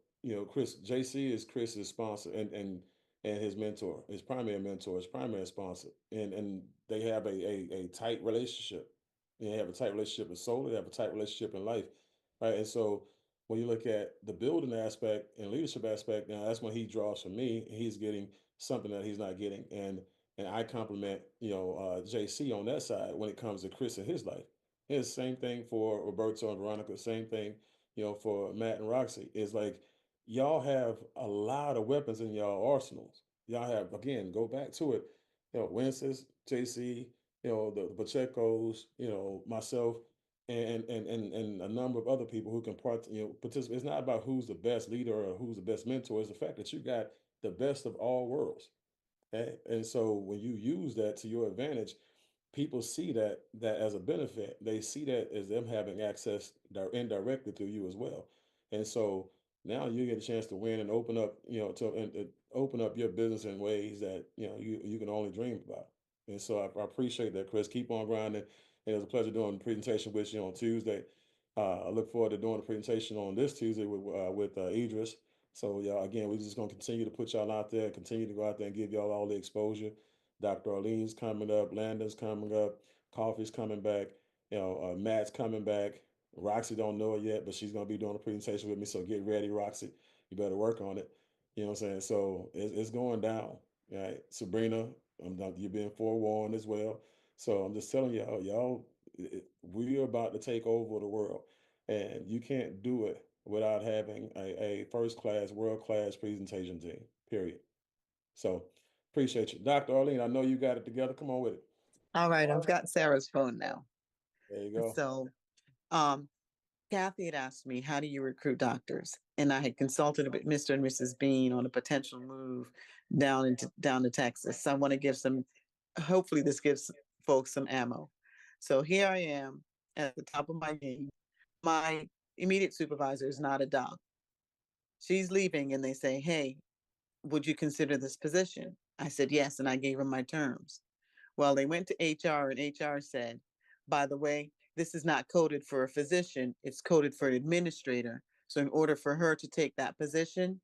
Chris, JC is Chris's sponsor and his mentor, his primary mentor, his primary sponsor. And they have a tight relationship. They have a tight relationship in soul, they have a tight relationship in life. Right. And so when you look at the building aspect and leadership aspect, now that's when he draws from me. He's getting something that he's not getting. And I compliment, JC on that side when it comes to Chris and his life. It's the same thing for Roberto and Veronica, same thing, for Matt and Roxy. It's like y'all have a lot of weapons in y'all arsenals. Y'all have, again, go back to it, Winston's, JC, the Pacheco's, myself, and a number of other people who can participate. It's not about who's the best leader or who's the best mentor. It's the fact that you got the best of all worlds. Okay? And so when you use that to your advantage, people see that as a benefit. They see that as them having access indirectly through you as well. And so now you get a chance to win and open up, to open up your business in ways that you can only dream about. And so I appreciate that, Chris. Keep on grinding. And it was a pleasure doing the presentation with you on Tuesday. I look forward to doing the presentation on this Tuesday with Idris. So y'all, again, we're just gonna continue to put y'all out there, continue to go out there and give y'all all the exposure. Dr. Arlene's coming up, Landon's coming up, Coffee's coming back. Matt's coming back. Roxy don't know it yet, but she's gonna be doing a presentation with me. So get ready, Roxy. You better work on it. You know what I'm saying? So it's going down. Right, Sabrina, you're being forewarned as well. So I'm just telling y'all, we're about to take over the world, and you can't do it without having a first class, world class presentation team. Period. So appreciate you, Dr. Arlene. I know you got it together. Come on with it. All right, I've got Sarah's phone now. There you go. So, Kathy had asked me, how do you recruit doctors? And I had consulted with Mr. and Mrs. Bean on a potential move down to Texas. So I want to give hopefully this gives folks some ammo. So here I am at the top of my game. My immediate supervisor is not a doc. She's leaving and they say, hey, would you consider this position? I said, yes. And I gave them my terms. Well, they went to HR and HR said, by the way, this is not coded for a physician, it's coded for an administrator. So in order for her to take that position,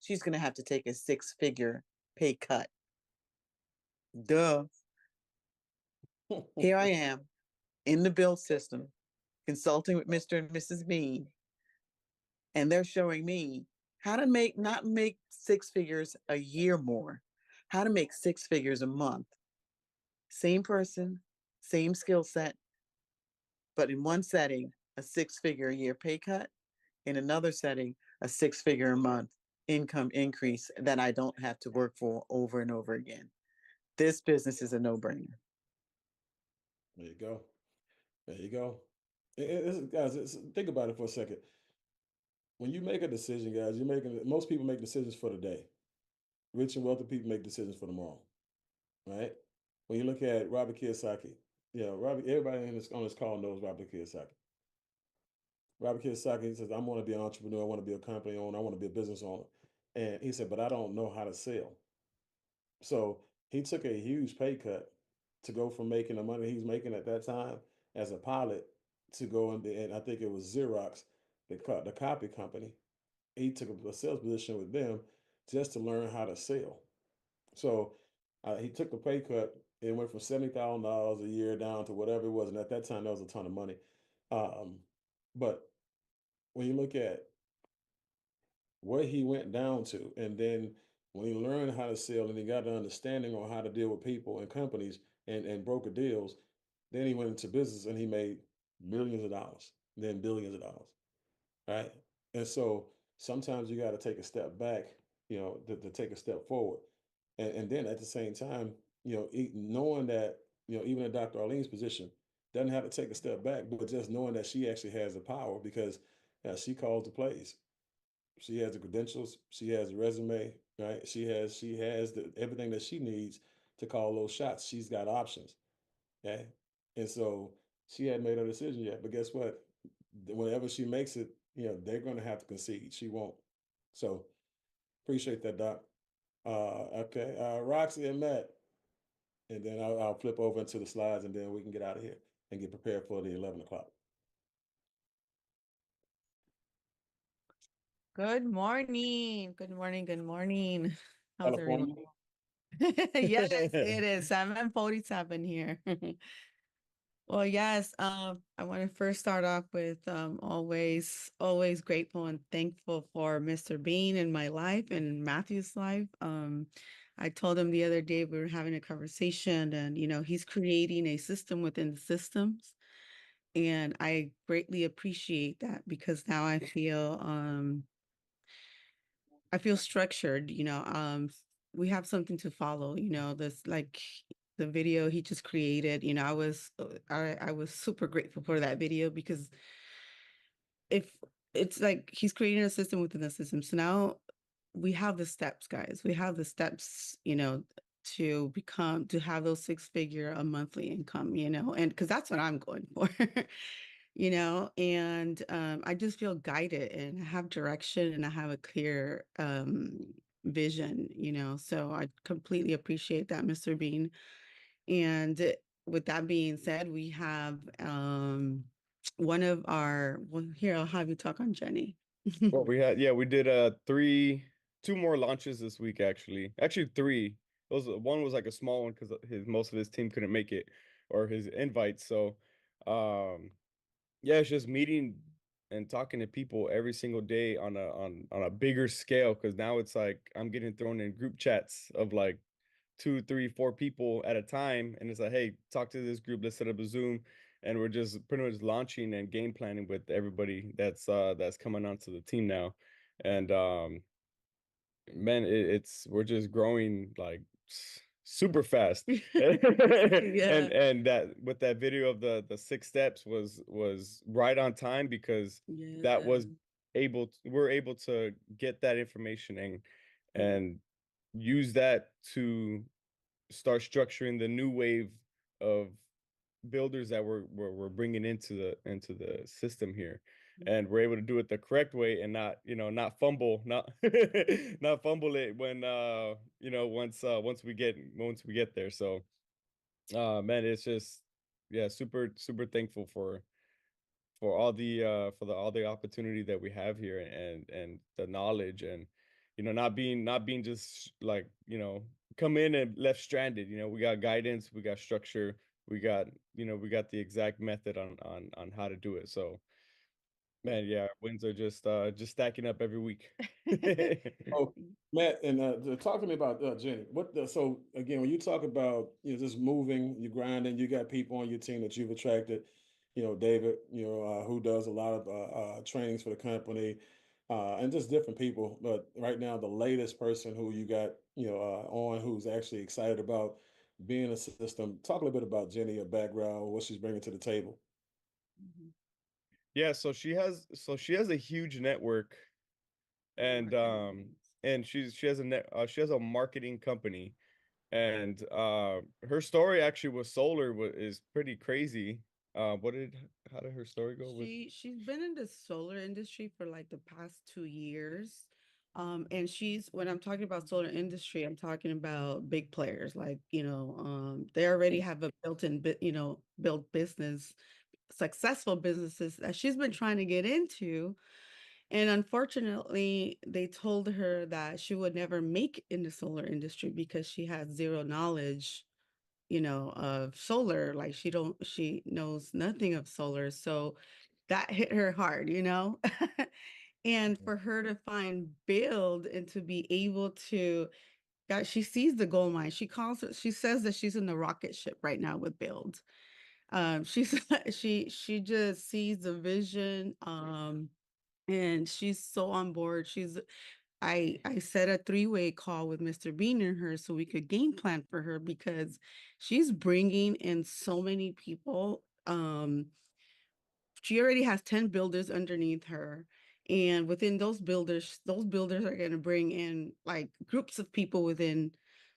she's going to have to take a 6-figure pay cut. Duh. Here I am in the build system, consulting with Mr. and Mrs. Bean, and they're showing me how to not make 6 figures a year more, how to make 6 figures a month. Same person, same skill set, but in one setting, a 6-figure a year pay cut. In another setting, a 6-figure a month income increase that I don't have to work for over and over again. This business is a no-brainer. There you go. There you go. Guys, think about it for a second. When you make a decision, guys, most people make decisions for the day. Rich and wealthy people make decisions for tomorrow, right? When you look at Robert Kiyosaki, everybody on this call knows Robert Kiyosaki. Robert Kiyosaki says, I want to be an entrepreneur. I want to be a company owner. I want to be a business owner. And he said, but I don't know how to sell. So he took a huge pay cut to go from making the money he was making at that time as a pilot to go and I think it was Xerox, the copy company. He took a sales position with them just to learn how to sell. So he took the pay cut and went from $70,000 a year down to whatever it was. And at that time, that was a ton of money. But when you look at what he went down to, and then when he learned how to sell and he got an understanding on how to deal with people and companies and broker deals, then he went into business and he made millions of dollars, then billions of dollars, right? And so sometimes you got to take a step back, to take a step forward. And then at the same time, knowing that, even in Dr. Arlene's position, doesn't have to take a step back, but just knowing that she actually has the power because she calls the plays. She has the credentials. She has the resume, right? She has everything that she needs to call those shots. She's got options, okay? And so she hadn't made her decision yet. But guess what? Whenever she makes it, they're going to have to concede. She won't. So appreciate that, Doc. Okay, Roxy and Matt, and then I'll flip over into the slides, and then we can get out of here and get prepared for the 11 o'clock. Good morning. Good morning. Good morning. How's California. everyone? Yes, it is 7:47 here. Well, yes, I want to first start off with always grateful and thankful for Mr. Bean in my life and Matthew's life. I told him the other day we were having a conversation and he's creating a system within the systems. And I greatly appreciate that because now I feel structured, we have something to follow, this like the video he just created, I was super grateful for that video because if it's like he's creating a system within the system. So now we have the steps, guys. We have the steps, to have those 6-figure a monthly income, and because that's what I'm going for. And I just feel guided and I have direction and I have a clear vision, so I completely appreciate that, Mr. Bean. And with that being said, we have here, I'll have you talk on Jenny. Well, we did two more launches this week actually three. One was like a small one because most of his team couldn't make it. or his invites. So yeah, it's just meeting and talking to people every single day on a bigger scale, because now it's like I'm getting thrown in group chats of like two, three, four people at a time, and it's like, hey, talk to this group, let's set up a Zoom, and we're just pretty much launching and game planning with everybody that's coming onto the team now. And man, it's we're just growing like super fast. Yeah. And that with that video of the 6 steps was right on time, because that Yeah. was we're able to get that information and use that to start structuring the new wave of builders that we're bringing into the system here, and we're able to do it the correct way, and not, not fumble, not not fumble it when once we get there. So man, it's just, yeah, super thankful for all the opportunity that we have here, and the knowledge, and not being just like, come in and left stranded. We got guidance, we got structure, we got the exact method on how to do it. So man, yeah, wins are just stacking up every week. Oh, Matt, and talk to me about Jenny. So again, when you talk about, just moving, you grinding, you got people on your team that you've attracted, David, who does a lot of trainings for the company, and just different people. But right now, the latest person who you got, on, who's actually excited about being a system. Talk a little bit about Jenny, her background, what she's bringing to the table. Mhm. Yeah, so she has a huge network, and Marketing. she has a marketing company, and her story actually with solar is pretty crazy. How did her story go with? She's been in the solar industry for like the past 2 years. And she's when I'm talking about solar industry, I'm talking about big players like, they already have a built-in bit, built business, successful businesses that she's been trying to get into. And unfortunately, they told her that she would never make in the solar industry because she has zero knowledge, of solar. Like she knows nothing of solar. So that hit her hard. And for her to find build and to be able to, God, she sees the gold mine. She says that she's in the rocket ship right now with build. She's she just sees the vision. And she's so on board. I set a three-way call with Mr. Bean and her so we could game plan for her, because she's bringing in so many people. She already has 10 builders underneath her. And within those builders are going to bring in like groups of people within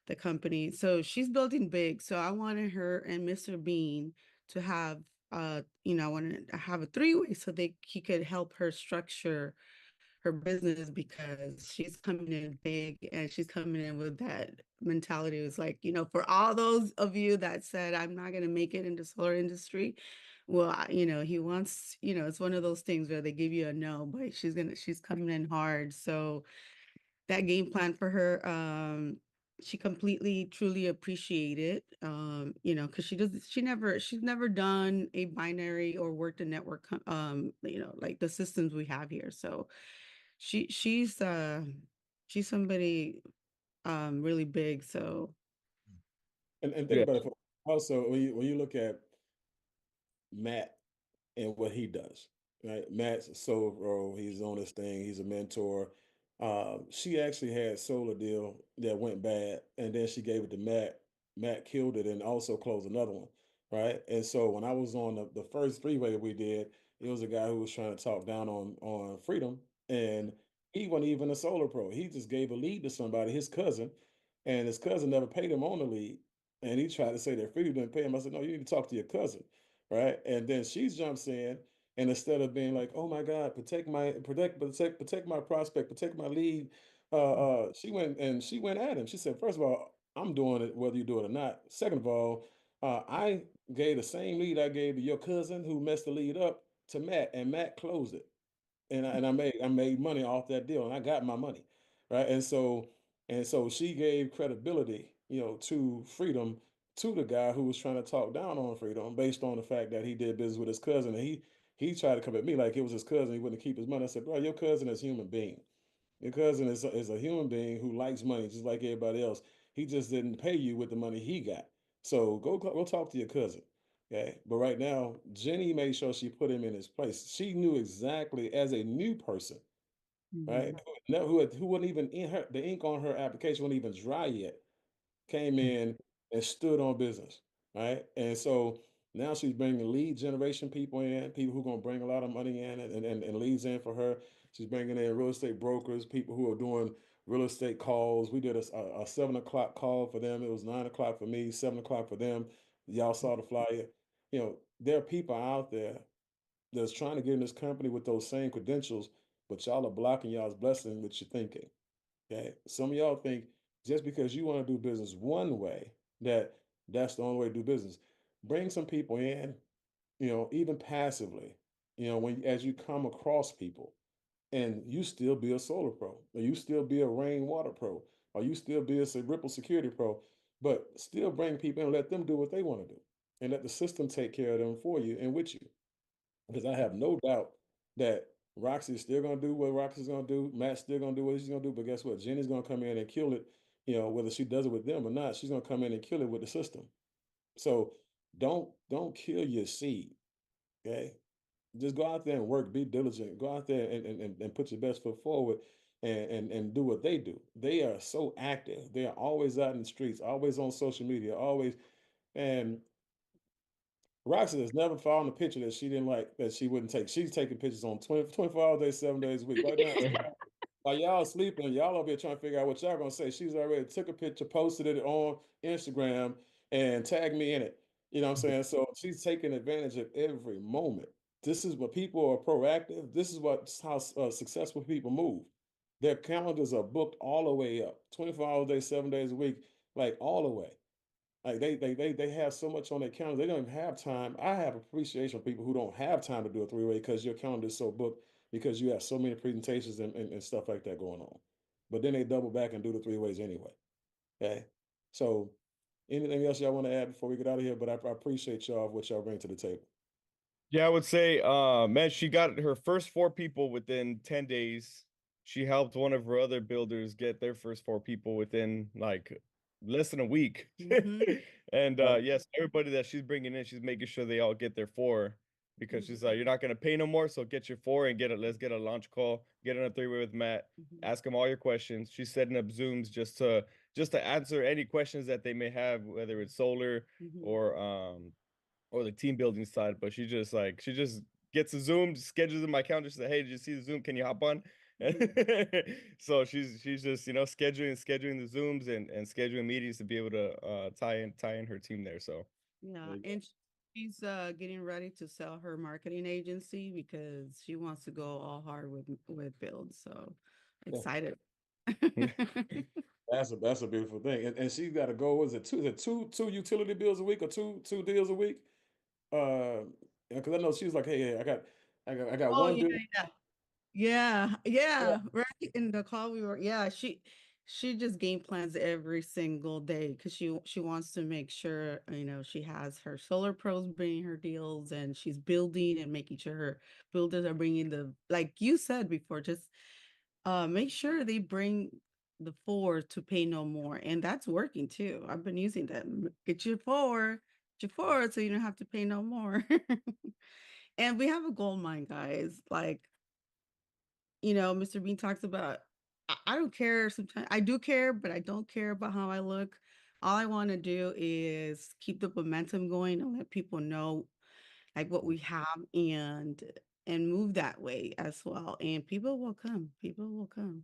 the company. So she's building big. So I wanted her and Mr. Bean to have, I wanted to have a three-way so he could help her structure her business, because she's coming in big and she's coming in with that mentality. It's like, for all those of you that said, I'm not going to make it into solar industry. Well, he wants, it's one of those things where they give you a no, but she's coming in hard. So that game plan for her, she completely truly appreciated, because she's never done a binary or worked a network, like the systems we have here. So she's somebody really big. So And think Yeah. about it. Also, when you look at Matt and what he does, right? Matt's a solo role. He's on his thing. He's a mentor. She actually had solar deal that went bad, and then she gave it to Matt. Matt killed it and also closed another one, right? And so when I was on the first three-way we did, it was a guy who was trying to talk down on Freedom, and he wasn't even a solar pro. He just gave a lead to somebody, his cousin, and his cousin never paid him on the lead. And he tried to say that Freedom didn't pay him. I said, no, you need to talk to your cousin, right? And then she jumps in, and instead of being like, "Oh my God, protect my prospect, protect my lead," she went at him. She said, first of all, I'm doing it whether you do it or not. Second of all, I gave the same lead I gave to your cousin who messed the lead up to Matt, and Matt closed it, and I made money off that deal, and I got my money, right? And so she gave credibility, to Freedom to the guy who was trying to talk down on Freedom based on the fact that he did business with his cousin. And he tried to come at me like it was his cousin. He wouldn't keep his money. I said, bro, your cousin is a human being. Your cousin is a human being who likes money just like everybody else. He just didn't pay you with the money he got. So go talk to your cousin. Okay. But right now, Jenny made sure she put him in his place. She knew exactly as a new person, right? Who wouldn't even in her the ink on her application wasn't even dry yet, came in and stood on business, right? And so now she's bringing lead generation people in, people who are going to bring a lot of money in and leads in for her. She's bringing in real estate brokers, people who are doing real estate calls. We did a 7 o'clock call for them. It was 9 o'clock for me, 7 o'clock for them. Y'all saw the flyer. There are people out there that's trying to get in this company with those same credentials, but y'all are blocking y'all's blessing with your thinking. Okay. Some of y'all think just because you want to do business one way, that's the only way to do business. Bring some people in, even passively, when as you come across people and you still be a solar pro, or you still be a rainwater pro, or you still be a ripple security pro, but still bring people in and let them do what they want to do and let the system take care of them for you and with you. Because I have no doubt that Roxy's still gonna do what Roxy's gonna do. Matt's still gonna do what he's gonna do. But guess what? Jenny's gonna come in and kill it. Whether she does it with them or not, she's gonna come in and kill it with the system. So don't kill your seed. Okay. Just go out there and work, be diligent, go out there and put your best foot forward and do what they do. They are so active. They are always out in the streets, always on social media, always. And Roxy has never found a picture that she didn't like, that she wouldn't take. She's taking pictures on 24 hours a day, 7 days a week. Right now, while y'all sleeping, y'all over here trying to figure out what y'all gonna say. She's already took a picture, posted it on Instagram, and tagged me in it. You know what I'm saying? So she's taking advantage of every moment. This is what people are proactive. This is how successful people move. Their calendars are booked all the way up, 24 hours a day, 7 days a week, like all the way. Like they have so much on their calendar, they don't even have time. I have appreciation for people who don't have time to do a three-way because your calendar is so booked because you have so many presentations and stuff like that going on. But then they double back and do the three ways anyway. Okay. So anything else y'all want to add before we get out of here? But I appreciate y'all what y'all bring to the table. Yeah, I would say, man, she got her first 4 people within 10 days. She helped one of her other builders get their first 4 people within like less than a week. And yes, everybody that she's bringing in, she's making sure they all get their 4 because she's like, you're not gonna pay no more, so get your 4 and let's get a launch call, get on a 3-way with Matt, ask him all your questions. She's setting up Zooms just to answer any questions that they may have, whether it's solar or the team building side, but she just gets a Zoom, schedules in my calendar, says, hey, did you see the Zoom? Can you hop on? So she's just, scheduling the Zooms and scheduling meetings to be able to tie in her team there. So Yeah, and she's getting ready to sell her marketing agency because she wants to go all hard with build. So excited. That's a beautiful thing. And she's got to go, was it two utility bills a week or two deals a week? Because I know she was like, hey, I got Oh one yeah, deal. yeah, right. In the call we were, yeah, she just game plans every single day because she wants to make sure, she has her solar pros bringing her deals and she's building and making sure her builders are bringing like you said before, just make sure they bring the 4 to pay no more. And that's working too. I've been using that. Get your 4 so you don't have to pay no more. And we have a gold mine, guys. Like, Mr. Bean talks about, I don't care sometimes. I do care, but I don't care about how I look. All I want to do is keep the momentum going and let people know like what we have and move that way as well. And people will come. People will come.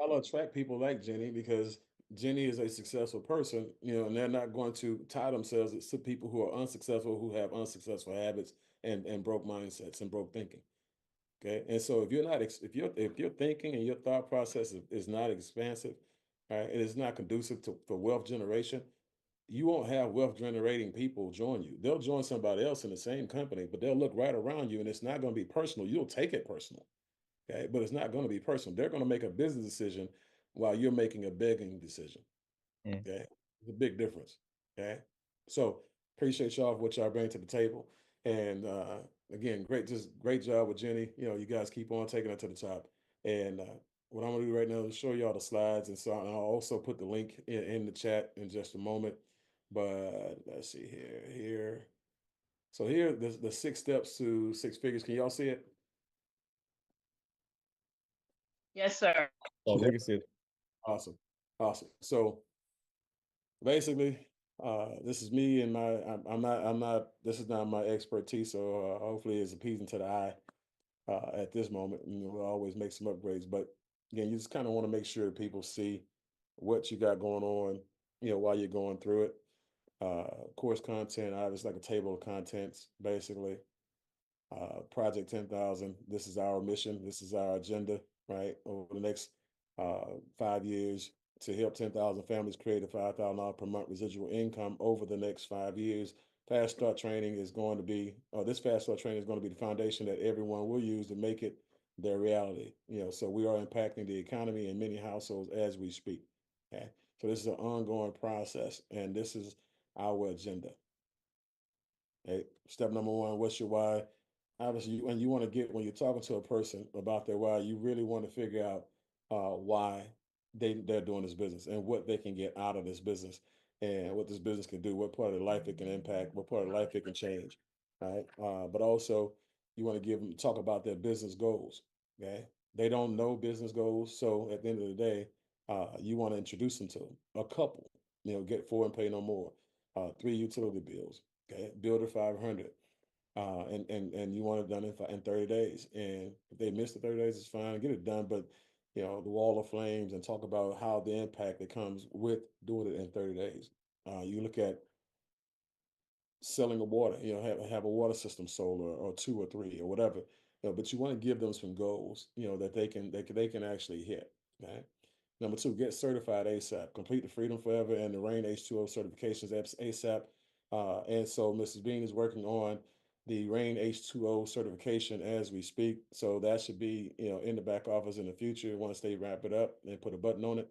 I'll attract people like Jenny because Jenny is a successful person, and they're not going to tie themselves to people who are unsuccessful, who have unsuccessful habits and broke mindsets and broke thinking. Okay. And so if your thinking and your thought process is not expansive, right, it is not conducive for wealth generation, you won't have wealth generating people join you. They'll join somebody else in the same company, but they'll look right around you and it's not going to be personal. You'll take it personal. Okay. But it's not going to be personal. They're going to make a business decision while you're making a begging decision. Mm. Okay. It's a big difference. Okay. So appreciate y'all for what y'all bring to the table. And again, great job with Jenny. You guys keep on taking it to the top. And what I'm gonna do right now is show y'all the slides. And so I'll also put the link in the chat in just a moment. But let's see here. So here, the 6 steps to 6 figures. Can y'all see it? Yes, sir. Oh, I can see it. awesome. Awesome. So basically, this is me and I'm not, this is not my expertise. So hopefully it's appeasing to the eye at this moment. We'll always make some upgrades. But again, you just kind of want to make sure that people see what you got going on, while you're going through it. Course content, obviously like a table of contents, basically. Project 10,000. This is our mission. This is our agenda, right? Over the next 5 years to help 10,000 families create a $5,000 per month residual income over the next 5 years. Fast Start training is going to be, this Fast Start training is going to be the foundation that everyone will use to make it their reality. So we are impacting the economy in many households as we speak. Okay. So this is an ongoing process, and this is our agenda. Okay. Step number one, what's your why? Obviously, when you want to get, when you're talking to a person about their why, you really want to figure out why they're doing this business and what they can get out of this business and what this business can do, what part of their life it can impact, what part of their life it can change, right? But also, you want to give them, talk about their business goals. Okay, they don't know business goals, so at the end of the day, you want to introduce them to them. A couple, get four and pay no more. 3 utility bills. Okay, Builder 500. And you want it done in 30 days. And if they miss the 30 days, it's fine. Get it done. But the wall of flames, and talk about how the impact that comes with doing it in 30 days. You look at selling a water, have a water system sold, or two or three or whatever. But you want to give them some goals, that they can actually hit. Okay. Number two, get certified ASAP. Complete the Freedom Forever and the Rain H2O certifications ASAP. And so Mrs. Bean is working on the Rain H2O certification as we speak. So that should be, in the back office in the future once they wrap it up and put a button on it.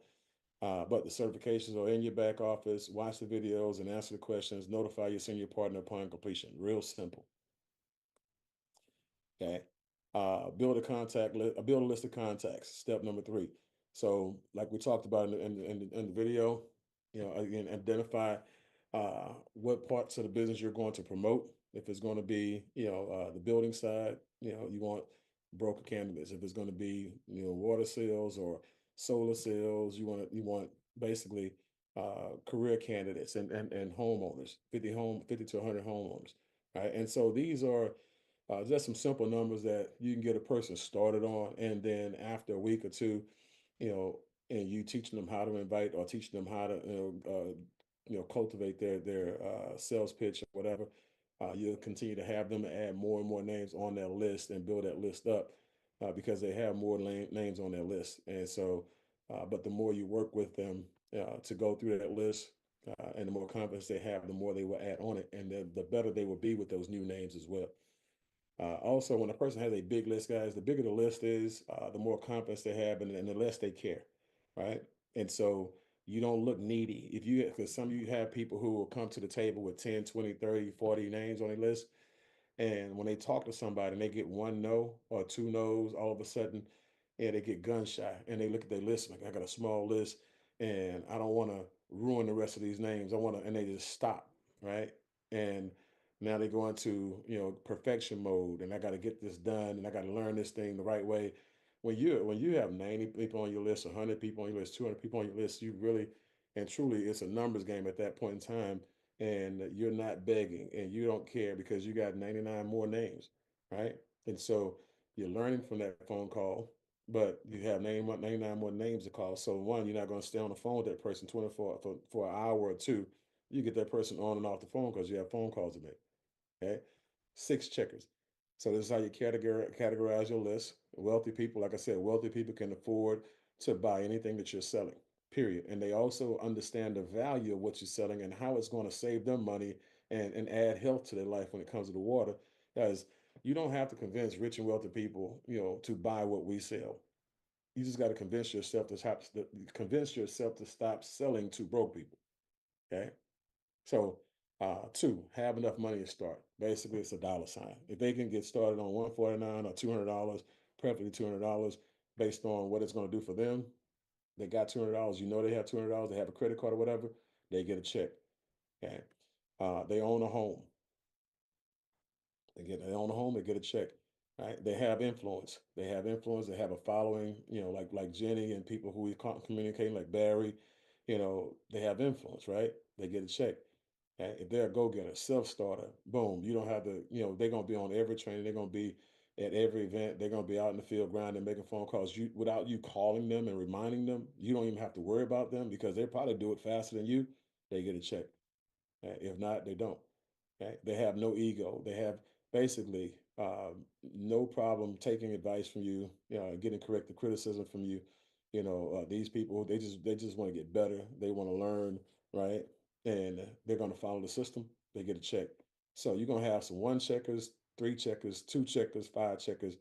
But the certifications are in your back office. Watch the videos and answer the questions. Notify your senior partner upon completion. Real simple. Okay. Build a list of contacts. Step number three. So, like we talked about in the video, again, identify what parts of the business you're going to promote. If it's going to be, the building side, you want broker candidates. If it's going to be, water sales or solar sales, you want basically career candidates and homeowners, 50 to 100 homeowners, right? And so these are just some simple numbers that you can get a person started on, and then after a week or two, you know, and you teaching them how to invite, or teaching them how to, cultivate their sales pitch or whatever. You'll continue to have them add more and more names on that list and build that list up, because they have more names on their list, and so, but the more you work with them to go through that list. And the more confidence they have, the more they will add on it, and the better they will be with those new names as well. Also, when a person has a big list, guys, the bigger the list is, the more confidence they have, and the less they care, right? And so you don't look needy. Because some of you have people who will come to the table with 10, 20, 30, 40 names on their list. And when they talk to somebody and they get one no or two no's, all of a sudden, yeah, they get gun shy, and they look at their list like, I got a small list and I don't want to ruin the rest of these names. And they just stop, right? And now they go into, perfection mode, and I got to get this done, and I got to learn this thing the right way. When you have 90 people on your list, 100 people on your list, 200 people on your list, you really and truly, it's a numbers game at that point in time, and you're not begging, and you don't care because you got 99 more names, right? And so you're learning from that phone call, but you have 99 more names to call. So one, you're not going to stay on the phone with that person 24 for an hour or two. You get that person on and off the phone because you have phone calls to make. Okay. 6 checkers. So this is how you categorize your list. Wealthy people, like I said, wealthy people can afford to buy anything that you're selling, period. And they also understand the value of what you're selling and how it's going to save them money and add health to their life when it comes to the water. Guys, you don't have to convince rich and wealthy people, to buy what we sell. You just got to convince yourself to stop selling to broke people. Okay. So, two, have enough money to start. Basically, it's a dollar sign. If they can get started on 149 or $200, preferably $200, based on what it's going to do for them, they got $200. You know they have $200. They have a credit card or whatever. They get a check. Okay. They own a home. They own a home. They get a check. Right. They have influence. They have influence. They have a following. You know, like Jenny and people who we communicating, like Barry. You know, they have influence. Right. They get a check. Okay? If they're a go-getter, self-starter, boom. You don't have to. You know, they're gonna be on every training. They're gonna be at every event. They're gonna be out in the field grinding, making phone calls. You without you calling them and reminding them, you don't even have to worry about them because they probably do it faster than you. They get a check. If not, they don't. Okay? They have no ego. They have basically no problem taking advice from you, getting corrective criticism from you. These people they just want to get better. They want to learn, right? And they're going to follow the system. They get a check. So you're going to have some one checkers, three checkers, two checkers, five checkers.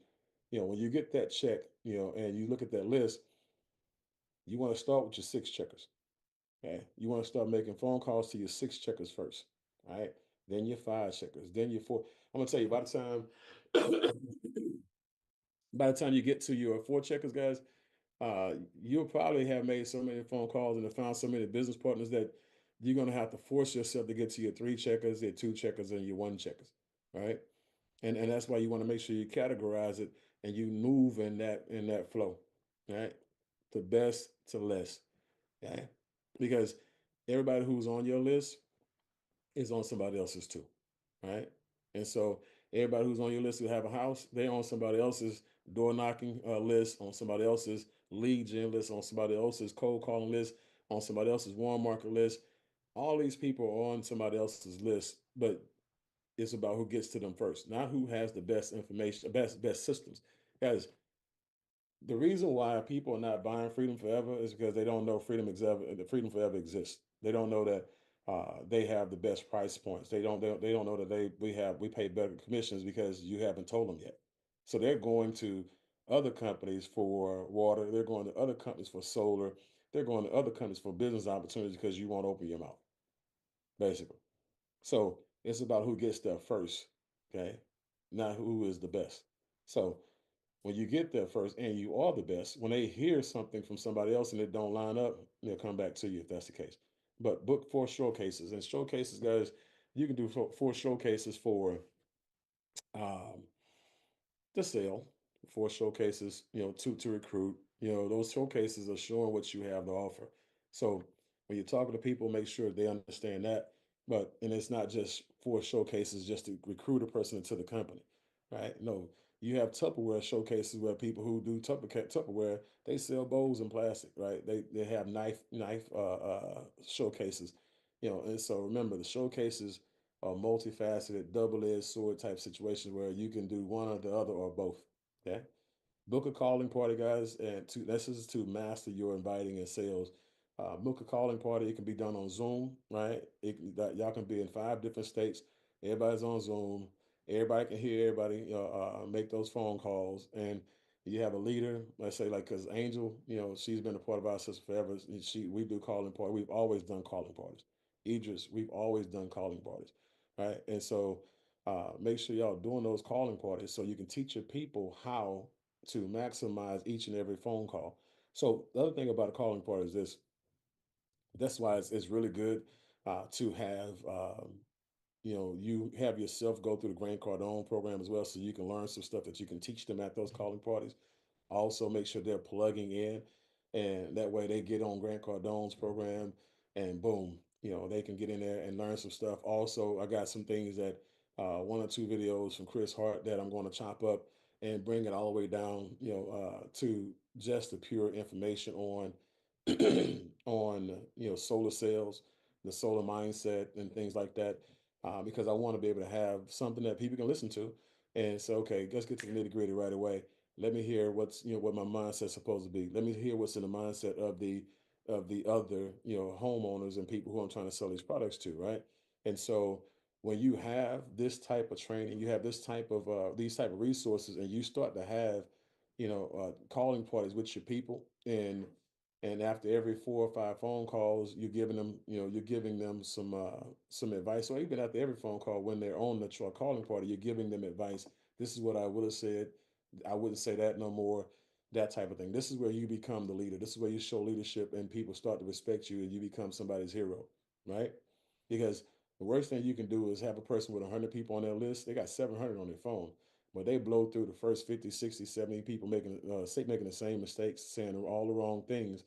When you get that check, and you look at that list, you want to start with your six checkers. Okay. You want to start making phone calls to your six checkers first. All right. Then your five checkers. Then your four. I'm gonna tell you by the time you get to your four checkers, guys, you'll probably have made so many phone calls and have found so many business partners that you're gonna have to force yourself to get to your three checkers, your two checkers, and your one checkers. Right. And that's why you want to make sure you categorize it and you move in that flow. Right. The best to less. Okay. Because everybody who's on your list is on somebody else's too. Right. And so everybody who's on your list who have a house, they on somebody else's door knocking list, on somebody else's lead gen list, on somebody else's cold calling list, on somebody else's warm market list. All these people are on somebody else's list, but it's about who gets to them first, not who has the best information, best systems. Guys, the reason why people are not buying freedom forever is because they don't know freedom forever exists. They don't know that they have the best price points. They don't know that we pay better commissions because you haven't told them yet. So they're going to other companies for water. They're going to other companies for solar. They're going to other companies for business opportunities because you won't open your mouth, basically. So it's about who gets there first, okay? Not who is the best. So when you get there first and you are the best, when they hear something from somebody else and it don't line up, they'll come back to you if that's the case. But book four showcases. And showcases, guys, you can do four showcases for um, the sale, four showcases, to recruit. Those showcases are showing what you have to offer. So when you're talking to people, make sure they understand that. And it's not just four showcases just to recruit a person into the company, right? No, you have Tupperware showcases where people who do Tupperware, they sell bowls in plastic, right? They have knife showcases, and so remember the showcases are multifaceted, double-edged sword type situations where you can do one or the other or both. Okay. Book a calling party, guys, and this is to master your inviting and sales. Book a calling party. It can be done on Zoom, right? Y'all can be in 5 different states. Everybody's on Zoom. Everybody can hear everybody make those phone calls, and you have a leader. Let's say, like, because Angel, she's been a part of our system forever. We do calling parties. We've always done calling parties. Idris, we've always done calling parties, right? And so make sure y'all doing those calling parties so you can teach your people how to maximize each and every phone call. So the other thing about a calling party is this. That's why it's really good to have you have yourself go through the Grant Cardone program as well, so you can learn some stuff that you can teach them at those calling parties. Also, make sure they're plugging in, and that way they get on Grant Cardone's program, and boom, they can get in there and learn some stuff. Also, I got some things that one or two videos from Chris Hart that I'm going to chop up and bring it all the way down, to just the pure information on on solar cells, the solar mindset, and things like that, because I want to be able to have something that people can listen to and say, okay, let's get to the nitty gritty right away. Let me hear what my mindset's supposed to be. Let me hear what's in the mindset of the other homeowners and people who I'm trying to sell these products to, right? And so when you have this type of training, you have this type of these type of resources, and you start to have calling parties with your people, and And after every 4 or 5 phone calls, you're giving them, you're giving them some advice. Or even after every phone call, when they're on the truck calling party, you're giving them advice. This is what I would have said. I wouldn't say that no more. That type of thing. This is where you become the leader. This is where you show leadership and people start to respect you and you become somebody's hero, right? Because the worst thing you can do is have a person with 100 people on their list. They got 700 on their phone, but they blow through the first 50, 60, 70 people making the same mistakes, saying all the wrong things.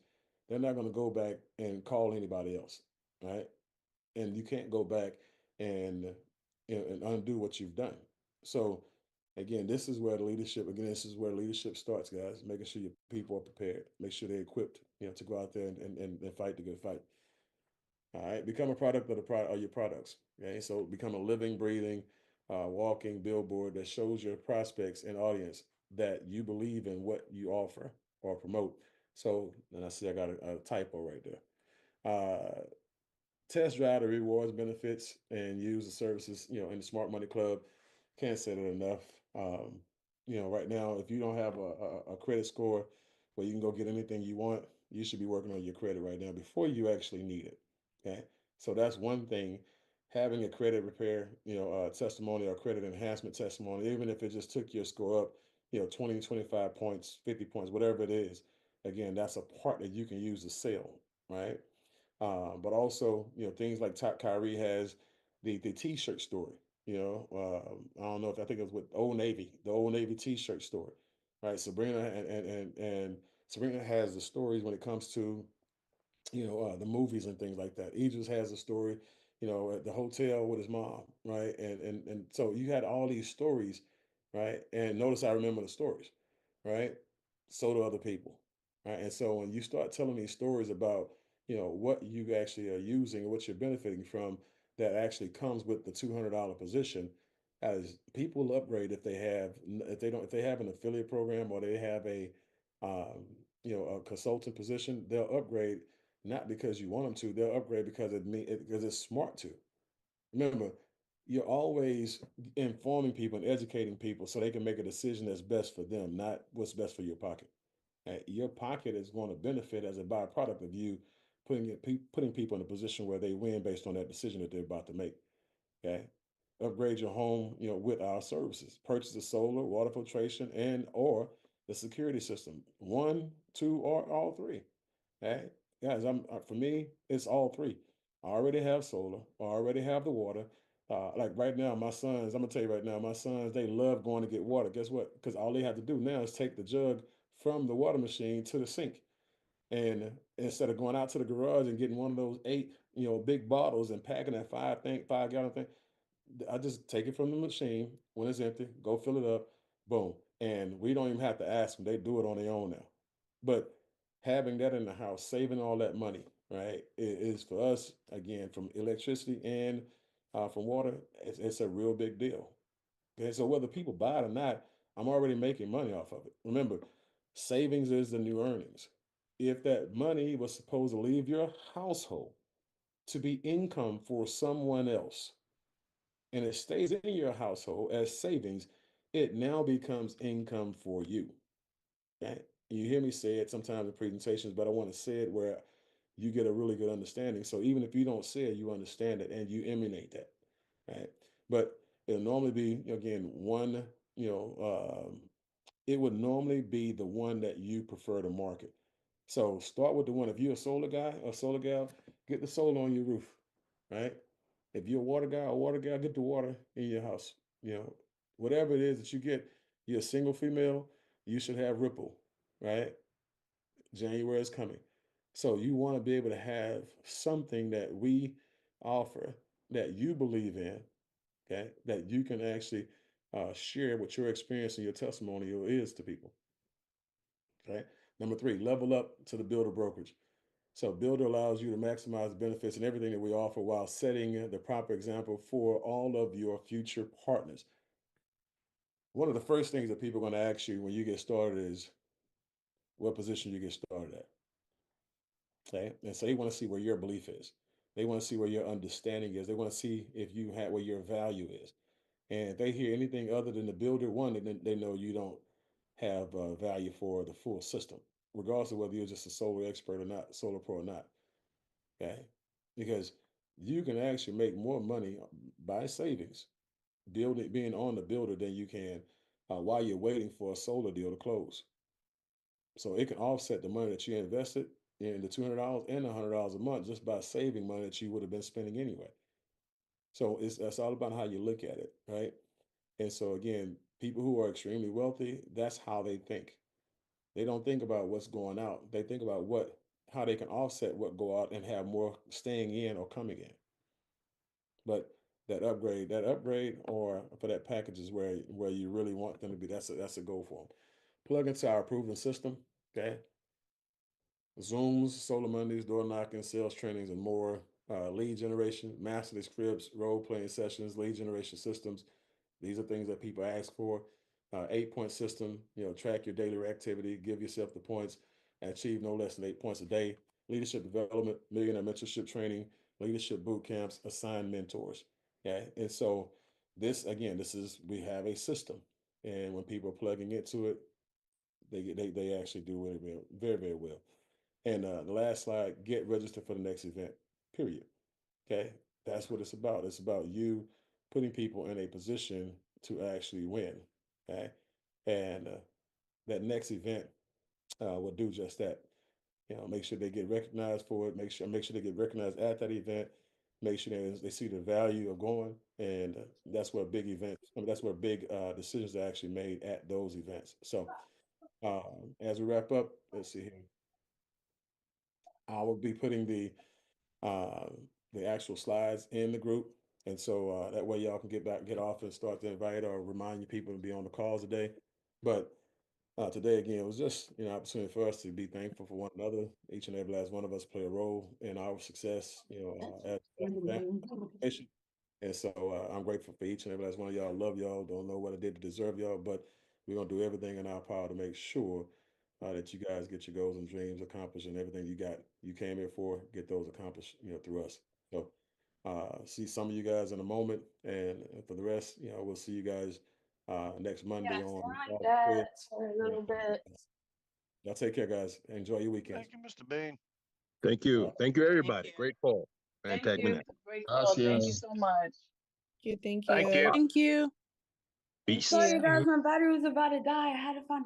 They're not going to go back and call anybody else, right? And you can't go back and and undo what you've done. So again, this is where leadership starts, guys. Making sure your people are prepared, make sure they're equipped, to go out there and fight the good fight. All right, become a product of the product of your products. Okay, so become a living, breathing, walking billboard that shows your prospects and audience that you believe in what you offer or promote. So, and I see I got a typo right there. Uh, Test drive the rewards, benefits, and use the services, in the Smart Money Club. Can't say that enough. Right now, if you don't have a credit score where you can go get anything you want, you should be working on your credit right now before you actually need it. Okay. So that's one thing. Having a credit repair, testimony or credit enhancement testimony, even if it just took your score up, 20, 25 points, 50 points, whatever it is. Again, that's a part that you can use to sell, right? But also, things like Top Kyrie has the T-shirt story. I don't know if I think it was with Old Navy, the Old Navy T-shirt story, right? Sabrina and Sabrina has the stories when it comes to the movies and things like that. Idris has a story, at the hotel with his mom, right? And so you had all these stories, right? And notice I remember the stories, right? So do other people, right? And so when you start telling these stories about, what you actually are using and what you're benefiting from, that actually comes with the $200 position, as people upgrade if they have an affiliate program or they have a consultant position, they'll upgrade not because you want them to, they'll upgrade because because it's smart to. Remember, you're always informing people and educating people so they can make a decision that's best for them, not what's best for your pocket. Your pocket is going to benefit as a byproduct of you putting people in a position where they win based on that decision that they're about to make. Okay. Upgrade your home, with our services. Purchase the solar, water filtration, and or the security system. One, two, or all three. Hey, guys, for me, it's all three. I already have solar. I already have the water. Like right now, my sons, I'm gonna tell you right now, my sons, they love going to get water. Guess what? Because all they have to do now is take the jug from the water machine to the sink. And instead of going out to the garage and getting one of those 8, big bottles and packing that 5 gallon thing, I just take it from the machine when it's empty, go fill it up, boom. And we don't even have to ask them. They do it on their own now. But having that in the house, saving all that money, right, is for us, again, from electricity and from water, it's a real big deal. Okay, so whether people buy it or not, I'm already making money off of it. Remember, savings is the new earnings. If that money was supposed to leave your household to be income for someone else, and it stays in your household as savings, it now becomes income for you. Okay? You hear me say it sometimes in presentations, but I want to say it where you get a really good understanding. So even if you don't say it, you understand it and you emanate that. Right? But it'll normally be, again, one, it would normally be the one that you prefer to market. So start with the one. If you're a solar guy or solar gal, get the solar on your roof, right? If you're a water guy or water gal, get the water in your house. Whatever it is that you get, you're a single female, you should have Ripple, right? January is coming. So you want to be able to have something that we offer that you believe in, okay, that you can actually share what your experience and your testimonial is to people. Okay. Number 3, level up to the builder brokerage. So builder allows you to maximize the benefits and everything that we offer while setting the proper example for all of your future partners. One of the first things that people are going to ask you when you get started is what position you get started at. Okay. And so they want to see where your belief is. They want to see where your understanding is. They want to see if you have where your value is. And if they hear anything other than the builder one, then they know you don't have value for the full system. regardless of whether you're just a solar expert or not, solar pro or not. Okay, because you can actually make more money by savings being on the builder than you can while you're waiting for a solar deal to close. So it can offset the money that you invested in the $200 and $100 a month just by saving money that you would have been spending anyway. So that's all about how you look at it, right? And so again, people who are extremely wealthy, that's how they think. They don't think about what's going out. They think about how they can offset what go out and have more staying in or coming in. But that upgrade or for that package is where you really want them to be. That's a goal for them. Plug into our proven system, okay? Zooms, Solar Mondays, door knocking, sales trainings, and more. Lead generation, master the scripts, role playing sessions, lead generation systems. These are things that people ask for. 8-point system, track your daily activity, give yourself the points, and achieve no less than 8 points a day. Leadership development, millionaire mentorship training, leadership boot camps, assigned mentors. Okay, and so this we have a system, and when people are plugging into it, they actually do really very, very well. And the last slide, get registered for the next event, period. Okay, that's what it's about. It's about you putting people in a position to actually win. Okay, and that next event will do just that. Make sure they get recognized for it. Make sure they get recognized at that event. Make sure they see the value of going, and that's where big events. That's where big decisions are actually made at those events. So as we wrap up, let's see here. I will be putting the actual slides in the group. And so that way y'all can get off and start to invite or remind your people to be on the calls today. But today, again, it was just an opportunity for us to be thankful for one another. Each and every last one of us play a role in our success, as a family. And so I'm grateful for each and every last one of y'all. Love y'all. Don't know what I did to deserve y'all, but we're going to do everything in our power to make sure that you guys get your goals and dreams accomplished, and everything you came here for, get those accomplished, through us. So see some of you guys in a moment, and for the rest, we'll see you guys next Monday on. That for a little bit. Y'all take care, guys. Enjoy your weekend. Thank you, Mr. Bean. Thank you. Thank you, everybody. you. Great call. Thank Fantastic. you. Great call. Thank you so much. Thank you. Thank you. Thank you. Peace. Sorry, guys, my battery was about to die. I had to find